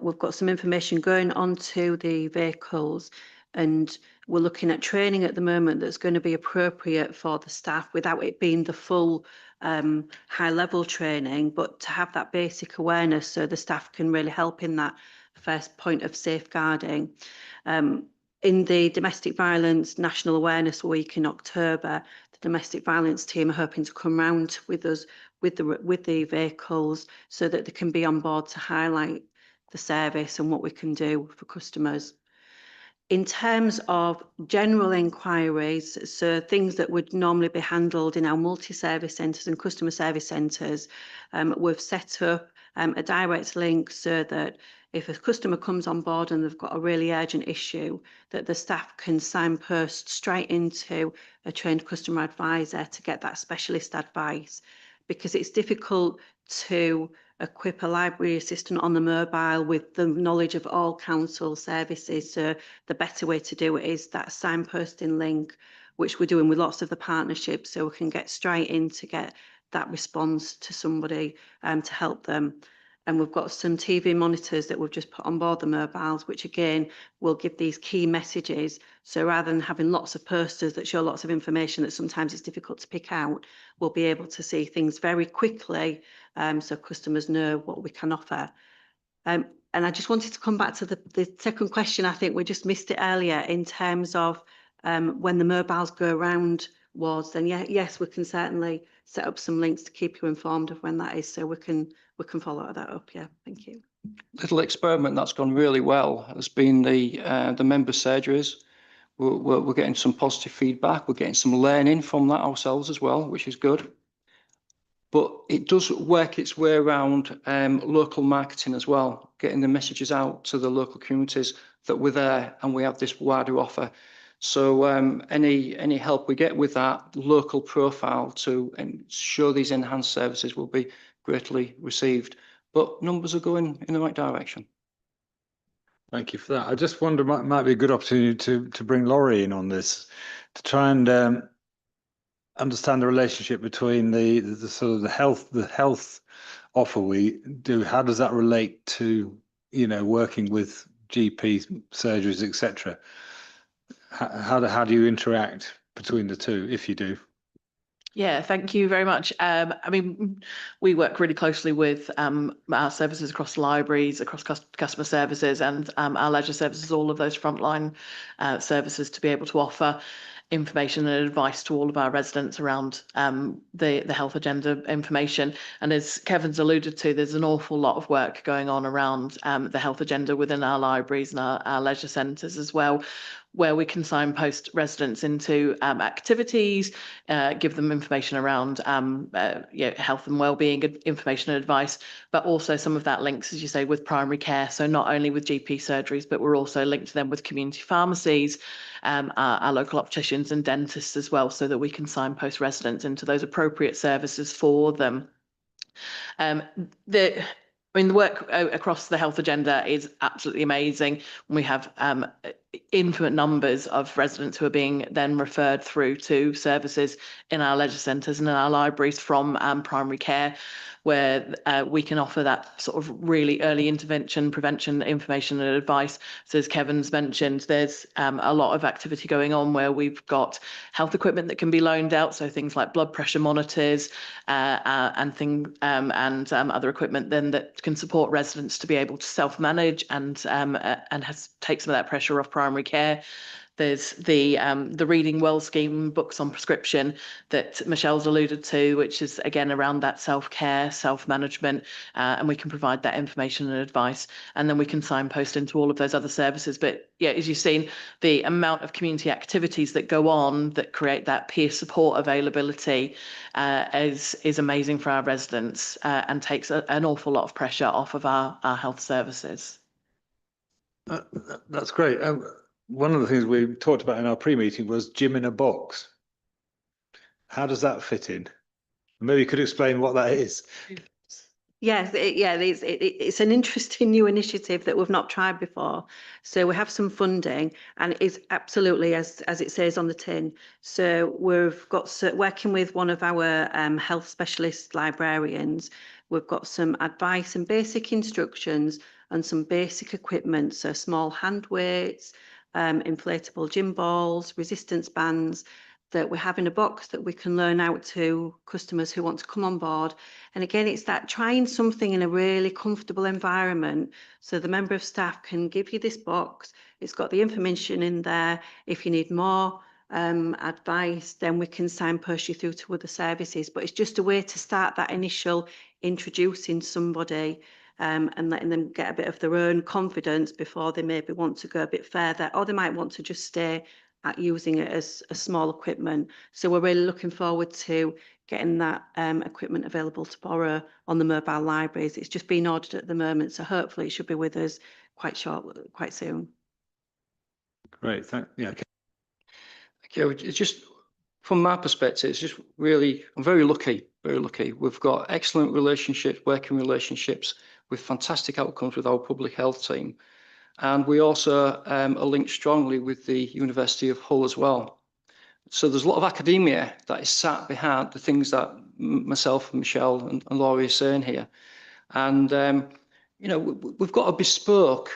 we've got some information going onto the vehicles, and we're looking at training at the moment that's going to be appropriate for the staff without it being the full high level training, but to have that basic awareness so the staff can really help in that first point of safeguarding. In the Domestic Violence National Awareness Week in October, the domestic violence team are hoping to come round with us with the vehicles so that they can be on board to highlight the service and what we can do for customers. In terms of general inquiries, so things that would normally be handled in our multi-service centres and customer service centres, we've set up a direct link so that if a customer comes on board and they've got a really urgent issue, that the staff can signpost straight into a trained customer advisor to get that specialist advice, because it's difficult to equip a library assistant on the mobile with the knowledge of all council services. So the better way to do it is that signposting link, which we're doing with lots of the partnerships, so we can get straight in to get that response to somebody to help them. And we've got some TV monitors that we've just put on board the mobiles, which again will give these key messages. So rather than having lots of posters that show lots of information that sometimes it's difficult to pick out, we'll be able to see things very quickly, so customers know what we can offer. And I just wanted to come back to the second question. I think we just missed it earlier in terms of when the mobiles go around wards, then yes, we can certainly set up some links to keep you informed of when that is, so we can follow that up. Yeah, thank you. Little experiment that's gone really well has been the member surgeries. We're getting some positive feedback. We're getting some learning from that ourselves as well, which is good. But it does work its way around local marketing as well, getting the messages out to the local communities that we're there and we have this wider offer. So any help we get with that local profile to show these enhanced services will be greatly received. But numbers are going in the right direction. Thank you for that. I just wonder, might be a good opportunity to bring Laurie in on this, to try and understand the relationship between the sort of the health offer we do. How does that relate to, you know, working with GP surgeries, etc.? How do you interact between the two, if you do? Yeah, thank you very much. I mean, we work really closely with our services across libraries, across customer services, and our leisure services, all of those frontline services, to be able to offer information and advice to all of our residents around the health agenda information. And as Kevin's alluded to, there's an awful lot of work going on around the health agenda within our libraries and our leisure centres as well, where we can signpost residents into activities, give them information around health and wellbeing information and advice, but also some of that links, as you say, with primary care. So not only with GP surgeries, but we're also linked to them with community pharmacies, our local opticians and dentists as well, so that we can signpost residents into those appropriate services for them. I mean, the work across the health agenda is absolutely amazing. We have infinite numbers of residents who are being then referred through to services in our leisure centres and in our libraries from primary care, where we can offer that sort of really early intervention, prevention, information and advice. So as Kevin's mentioned, there's a lot of activity going on where we've got health equipment that can be loaned out, so things like blood pressure monitors and other equipment then that can support residents to be able to self-manage and take some of that pressure off primary care. There's the Reading Well scheme, books on prescription that Michelle's alluded to, which is again around that self-care, self-management, and we can provide that information and advice, and then we can signpost into all of those other services. But yeah, as you've seen, the amount of community activities that go on that create that peer support availability is amazing for our residents and takes an awful lot of pressure off of our health services. That's great. One of the things we talked about in our pre-meeting was gym in a box. How does that fit in? Maybe you could explain what that is. Yes, it's an interesting new initiative that we've not tried before. So we have some funding, and it's absolutely as it says on the tin. So we've got working with one of our health specialist librarians. We've got some advice and basic instructions and some basic equipment. So small hand weights, inflatable gym balls, resistance bands that we have in a box that we can loan out to customers who want to come on board. And again, it's that trying something in a really comfortable environment. So the member of staff can give you this box. It's got the information in there. If you need more advice, then we can signpost you through to other services. But it's just a way to start that initial introducing somebody and letting them get a bit of their own confidence before they maybe want to go a bit further, or they might want to just stay at using it as a small equipment. So we're really looking forward to getting that equipment available to borrow on the mobile libraries. It's just being ordered at the moment, so hopefully it should be with us quite soon. Great, thank you. It's just from my perspective, it's just really, I'm very lucky. We've got excellent relationships, working relationships with fantastic outcomes with our public health team. And we also are linked strongly with the University of Hull as well. So there's a lot of academia that is sat behind the things that myself and Michelle and Laurie are saying here. And, you know, we've got a bespoke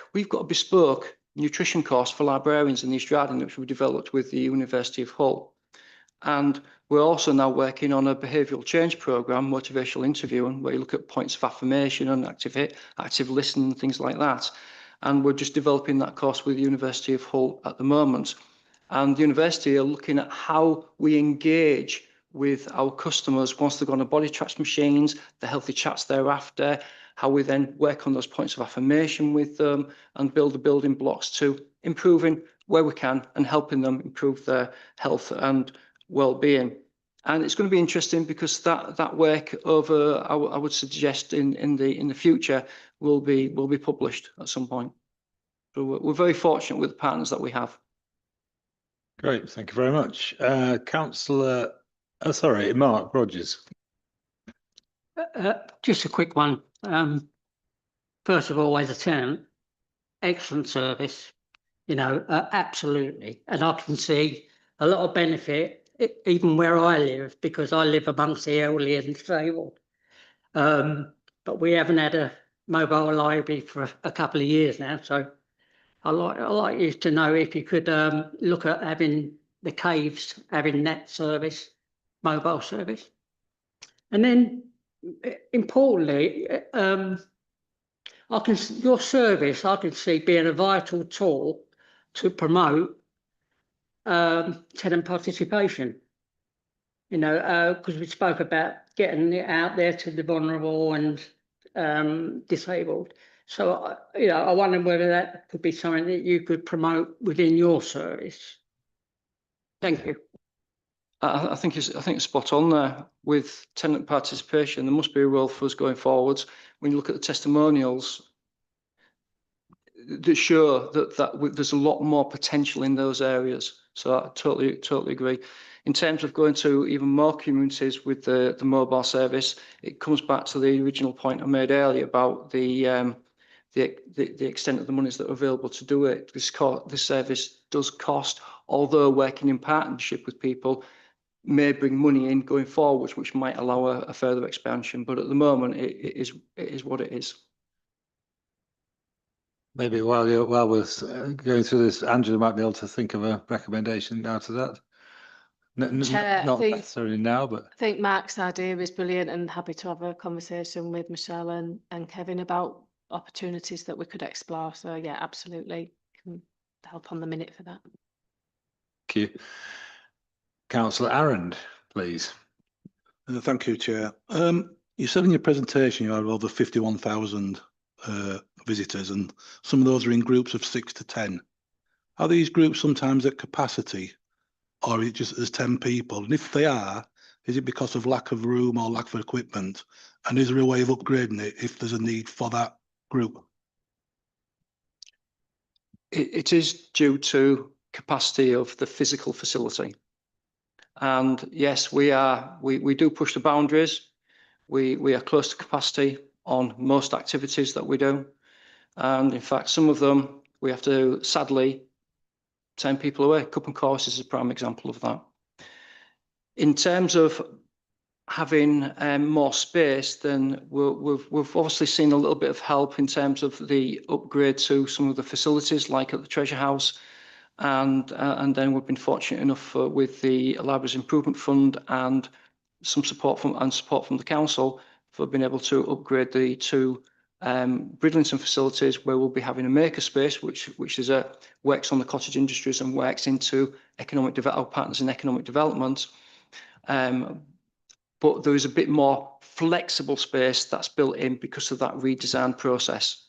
nutrition course for librarians in East Riding, which we developed with the University of Hull. And we're also now working on a behavioural change programme, motivational interviewing, where you look at points of affirmation and active listening and things like that. And we're just developing that course with the University of Hull at the moment. And the university are looking at how we engage with our customers once they've gone on body tracks machines, the healthy chats thereafter, how we then work on those points of affirmation with them and build the building blocks to improving where we can and helping them improve their health and well-being. And it's going to be interesting because that work over, I would suggest in the future will be published at some point. So we're very fortunate with the partners that we have. Great, thank you very much. Councillor, Mark Rogers. Just a quick one. First of all, as a tenant, excellent service, you know, absolutely. And I can see a lot of benefit, even where I live, because I live amongst the elderly and disabled. But we haven't had a mobile library for a couple of years now. So I'd like you to know if you could look at having the caves, having that service, mobile service. And then importantly, your service, I can see being a vital tool to promote tenant participation. You know, because we spoke about getting it out there to the vulnerable and disabled. So, you know, I wonder whether that could be something that you could promote within your service. Thank you. I think it's spot on there with tenant participation. There must be a role for us going forwards. When you look at the testimonials that show that there's a lot more potential in those areas. So I totally agree. In terms of going to even more communities with the mobile service, it comes back to the original point I made earlier about the extent of the monies that are available to do it. This service does cost, although working in partnership with people may bring money in going forwards, which might allow a further expansion. But at the moment, it is what it is. Maybe while we're going through this, Angela might be able to think of a recommendation out of that. Chair, Not I think- necessarily now, but I think Mark's idea is brilliant, and happy to have a conversation with Michelle and Kevin about opportunities that we could explore. So yeah, absolutely can help on the minute for that. thank you. Councillor Arend, please. Thank you, Chair. You said in your presentation you had over 51,000 visitors, and some of those are in groups of 6 to 10. Are these groups sometimes at capacity, or is it just as 10 people? And if they are, is it because of lack of room or lack of equipment? And is there a way of upgrading it if there's a need for that group? It is due to capacity of the physical facility. And yes, we do push the boundaries. We are close to capacity on most activities that we do. And in fact, some of them we have to sadly send people away. Cup and Courses is a prime example of that. In terms of having more space, then we've obviously seen a little bit of help in terms of the upgrade to some of the facilities, like at the Treasure House, and then we've been fortunate enough with the Libraries Improvement Fund and some support from the council for being able to upgrade the two Bridlington facilities, where we'll be having a maker space, which works on the cottage industries and works into our partners in economic development. But there is a bit more flexible space that's built in because of that redesign process.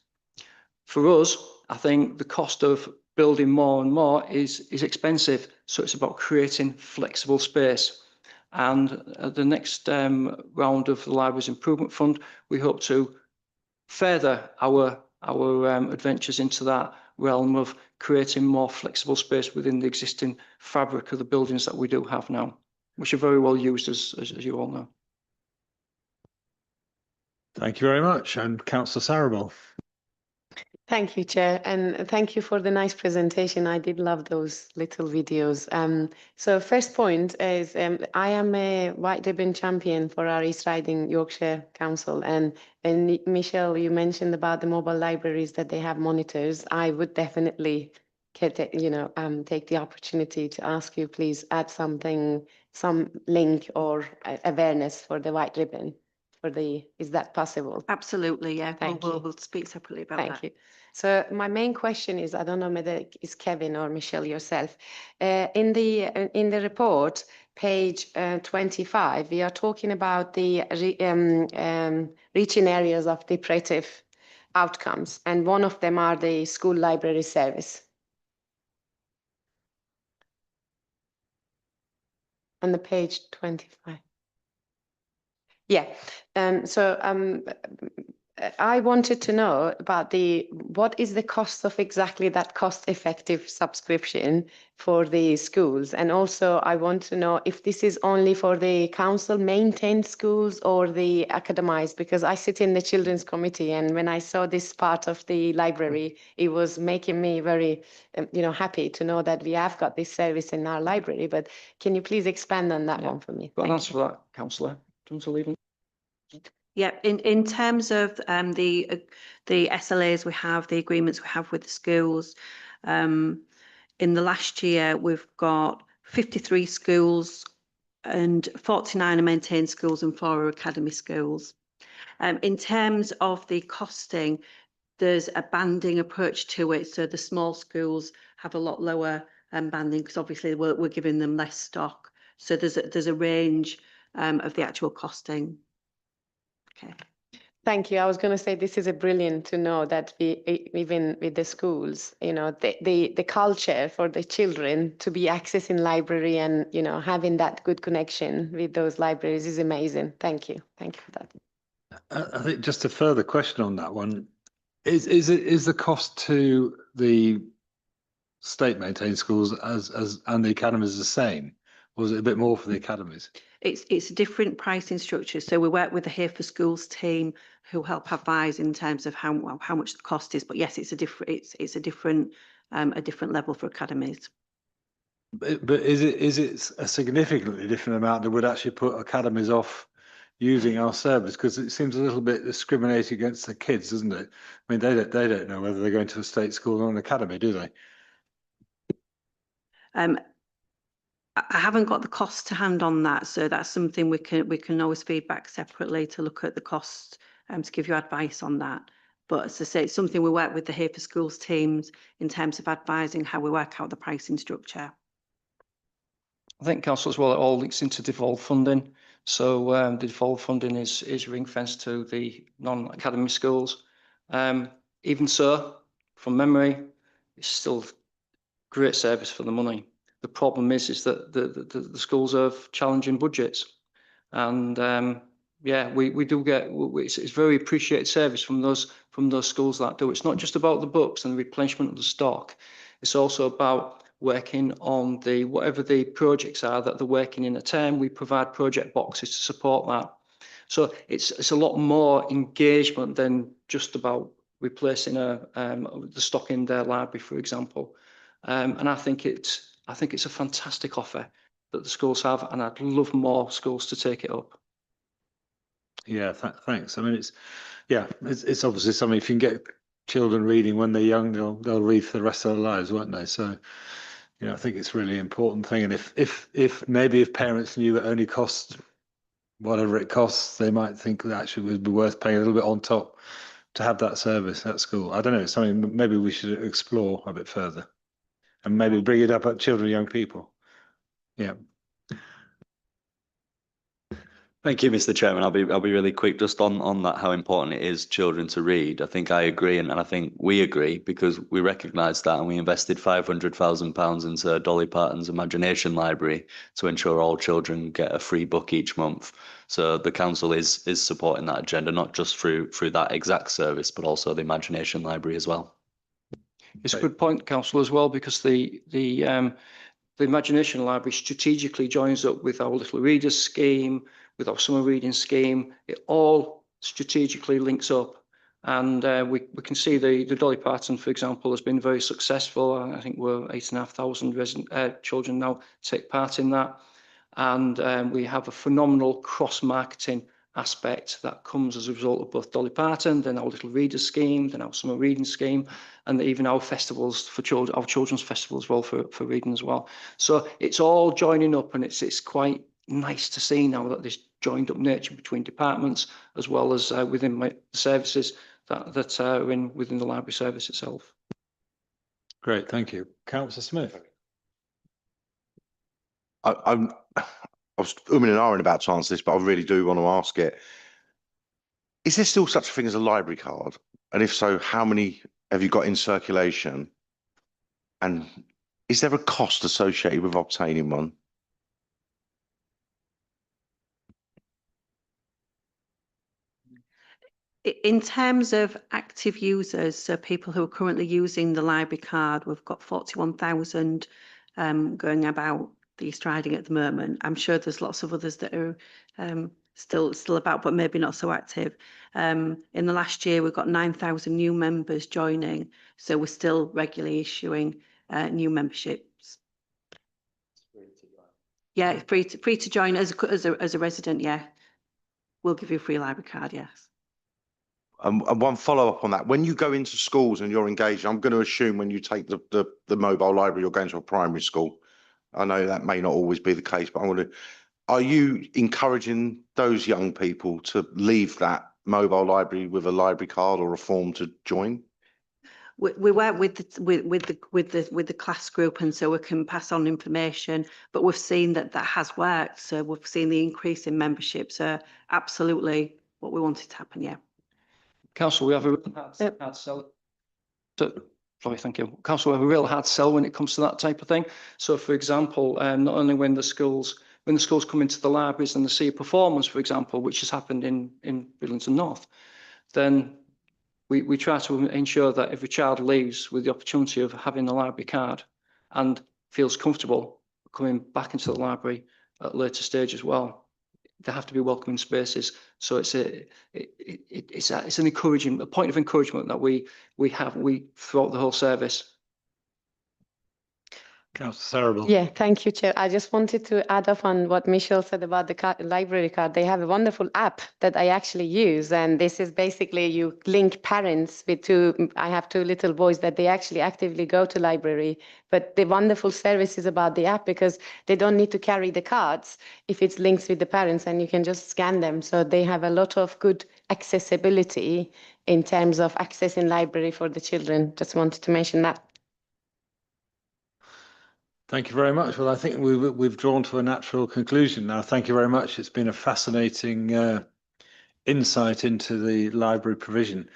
For us, I think the cost of building more and more is expensive. So it's about creating flexible space. And at the next round of the Libraries Improvement Fund, we hope to further our adventures into that realm of creating more flexible space within the existing fabric of the buildings that we do have now, which are very well used, as you all know. Thank you very much. And Councillor Sarabel. Thank you, Chair, and thank you for the nice presentation. I did love those little videos. So first point is I am a white ribbon champion for our East Riding Yorkshire Council, and Michelle, you mentioned about the mobile libraries that they have monitors. I would definitely take the opportunity to ask you, please add some link or awareness for the white ribbon. Is that possible? Absolutely, yeah. Thank you. We'll speak separately about Thank that. you. So my main question is, I don't know whether it's Kevin or Michelle yourself. In the report, page 25, we are talking about the reaching areas of deprivative outcomes, and one of them are the school library service. On the page 25. Yeah, I wanted to know about what is the cost of exactly that cost-effective subscription for the schools, and also I want to know if this is only for the council-maintained schools or the academized, because I sit in the children's committee, and when I saw this part of the library, it was making me very, happy to know that we have got this service in our library. But can you please expand on that one for me? Got an answer for that, Councillor? Do you want to leave it? Yeah, in terms of the SLAs we have, the agreements we have with the schools, in the last year we've got 53 schools and 49 are maintained schools and 4 are academy schools. In terms of the costing, there's a banding approach to it. So the small schools have a lot lower banding because obviously we're giving them less stock. So there's a range of the actual costing. Okay. Thank you. I was going to say this is brilliant to know that we, even with the schools, the culture for the children to be accessing library and having that good connection with those libraries is amazing. Thank you. Thank you for that. I think just a further question on that one is the cost to the state maintained schools as and the academies the same? Or was it a bit more for the academies? It's a different pricing structure. So we work with the Here for Schools team who help advise in terms of how much the cost is. But yes, it's a different level for academies. But is it a significantly different amount that would actually put academies off using our service? Because it seems a little bit discriminating against the kids, doesn't it? I mean, they don't know whether they're going to a state school or an academy, do they? I haven't got the cost to hand on that, so that's something we can always feedback separately to look at the cost to give you advice on that. But as I say, it's something we work with the Here for Schools teams in terms of advising how we work out the pricing structure. I think, Council, as well, it all links into devolved funding. So the devolved funding is ring fenced to the non-academy schools. Even so, from memory, it's still great service for the money. The problem is that the schools have challenging budgets, and yeah, we do get it's very appreciated service from those schools that do. It's not just about the books and the replenishment of the stock. It's also about working on whatever the projects are that they're working in a term. We provide project boxes to support that. So it's a lot more engagement than just about replacing the stock in their library, for example. And I think it's a fantastic offer that the schools have, and I'd love more schools to take it up. Yeah, thanks. I mean, it's obviously something. If you can get children reading when they're young, they'll read for the rest of their lives, won't they? So, I think it's a really important thing. And if maybe if parents knew it only costs whatever it costs, they might think that actually would be worth paying a little bit on top to have that service at school. I don't know. It's something maybe we should explore a bit further, and maybe bring it up at children and young people. Yeah. Thank you, Mr. Chairman. I'll be really quick just on that, how important it is children to read. I think I agree, and I think we agree, because we recognise that, and we invested £500,000 into Dolly Parton's Imagination Library to ensure all children get a free book each month. So the council is supporting that agenda, not just through that exact service, but also the Imagination Library as well. It's a good point, Council, as well, because the Imagination Library strategically joins up with our Little Readers scheme, with our summer reading scheme. It all strategically links up, and we can see the Dolly Parton, for example, has been very successful. I think we're 8,500 children now take part in that, and we have a phenomenal cross-marketing aspect that comes as a result of both Dolly Parton, then our Little Readers scheme, then our summer reading scheme, and even our festivals for children, our children's festival as well for reading as well. So it's all joining up, and it's quite nice to see now that there's joined up nature between departments as well as within my services that are within the library service itself. Great, thank you. Councillor Smith. I was umming and ahhing about to answer this, but I really do want to ask it. Is there still such a thing as a library card? And if so, how many have you got in circulation? And is there a cost associated with obtaining one? In terms of active users, so people who are currently using the library card, we've got 41,000 going about the East Riding at the moment. I'm sure there's lots of others that are still about, but maybe not so active. In the last year, we've got 9,000 new members joining, so we're still regularly issuing new memberships. Yeah, it's free to join as a resident. Yeah, we'll give you a free library card. Yes. And one follow-up on that, when you go into schools and you're engaged, I'm going to assume when you take the mobile library, you're going to a primary school. I know that may not always be the case, but are you encouraging those young people to leave that mobile library with a library card or a form to join? We work with the class group, and so we can pass on information. But we've seen that has worked. So we've seen the increase in memberships. Absolutely, what we wanted to happen. Yeah. Council, we have a hard sell. Sorry, thank you. Council, we have a real hard sell when it comes to that type of thing. So, for example, not only when the schools come into the libraries and they see a performance, for example, which has happened in Bridlington North, then we try to ensure that every child leaves with the opportunity of having the library card and feels comfortable coming back into the library at a later stage as well. There have to be welcoming spaces, so it's an encouraging, a point of encouragement that we have throughout the whole service. Councillor Sarable. Yeah, thank you, Chair. I just wanted to add up on what Michelle said about the library card. They have a wonderful app that I actually use, and this is basically you link parents with two. I have two little boys that they actually actively go to library. But the wonderful service is about the app because they don't need to carry the cards if it's linked with the parents, and you can just scan them. So they have a lot of good accessibility in terms of accessing library for the children. Just wanted to mention that. Thank you very much. Well, I think we've drawn to a natural conclusion now. Thank you very much. It's been a fascinating insight into the library provision,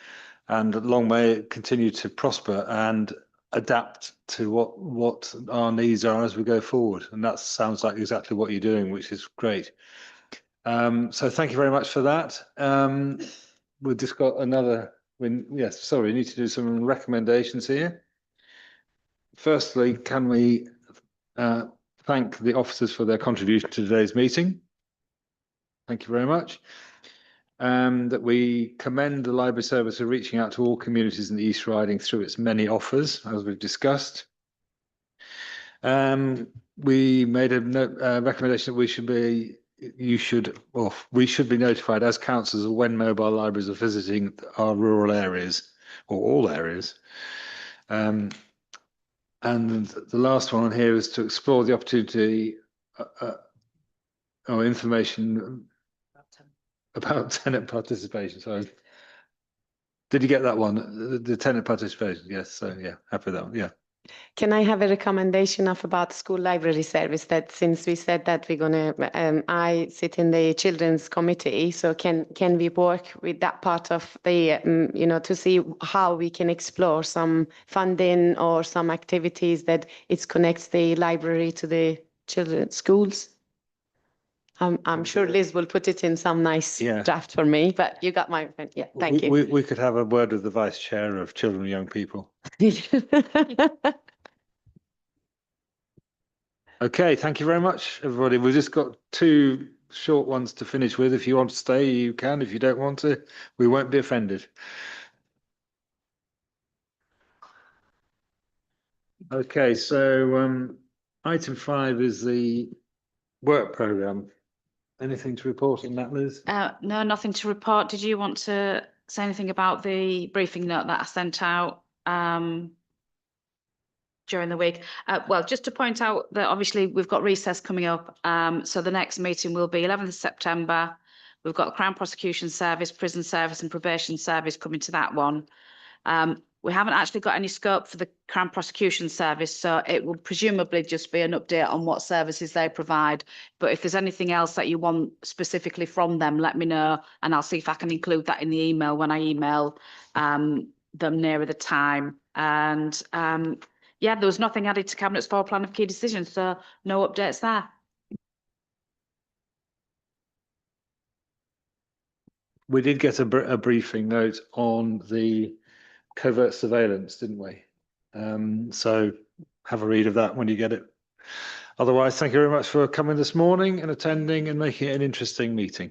and long may it continue to prosper and adapt to what our needs are as we go forward. And that sounds like exactly what you're doing, which is great. So thank you very much for that. We've just got another. Yes, sorry, we need to do some recommendations here. Firstly, can we thank the officers for their contribution to today's meeting? Thank you very much. That we commend the library service for reaching out to all communities in the East Riding through its many offers, as we've discussed. We made a recommendation that we should be notified as councils of when mobile libraries are visiting our rural areas or all areas. And the last one on here is to explore the opportunity or information about tenant participation. Sorry. Did you get that one? The tenant participation? Yes. So yeah, happy with that one. Yeah. Can I have a recommendation of about school library service? That since we said that we're gonna, I sit in the children's committee, so can we work with that part of the, to see how we can explore some funding or some activities that it connects the library to the children's schools? I'm sure Liz will put it in some nice draft for me, but you got my, yeah, thank you. We could have a word with the Vice Chair of Children and Young People. Okay, thank you very much, everybody. We've just got two short ones to finish with. If you want to stay, you can. If you don't want to, we won't be offended. Okay, so item 5 is the work programme. Anything to report on that, Liz? No, nothing to report. Did you want to say anything about the briefing note that I sent out during the week? Well, just to point out that obviously we've got recess coming up. So the next meeting will be 11th of September. We've got Crown Prosecution Service, Prison Service and Probation Service coming to that one. We haven't actually got any scope for the Crown Prosecution Service, so it will presumably just be an update on what services they provide. But if there's anything else that you want specifically from them, let me know, and I'll see if I can include that in the email when I email them nearer the time. And yeah, there was nothing added to Cabinet's floor plan of key decisions, so no updates there. We did get a briefing note on the covert surveillance, didn't we? So have a read of that when you get it. Otherwise, thank you very much for coming this morning and attending and making it an interesting meeting.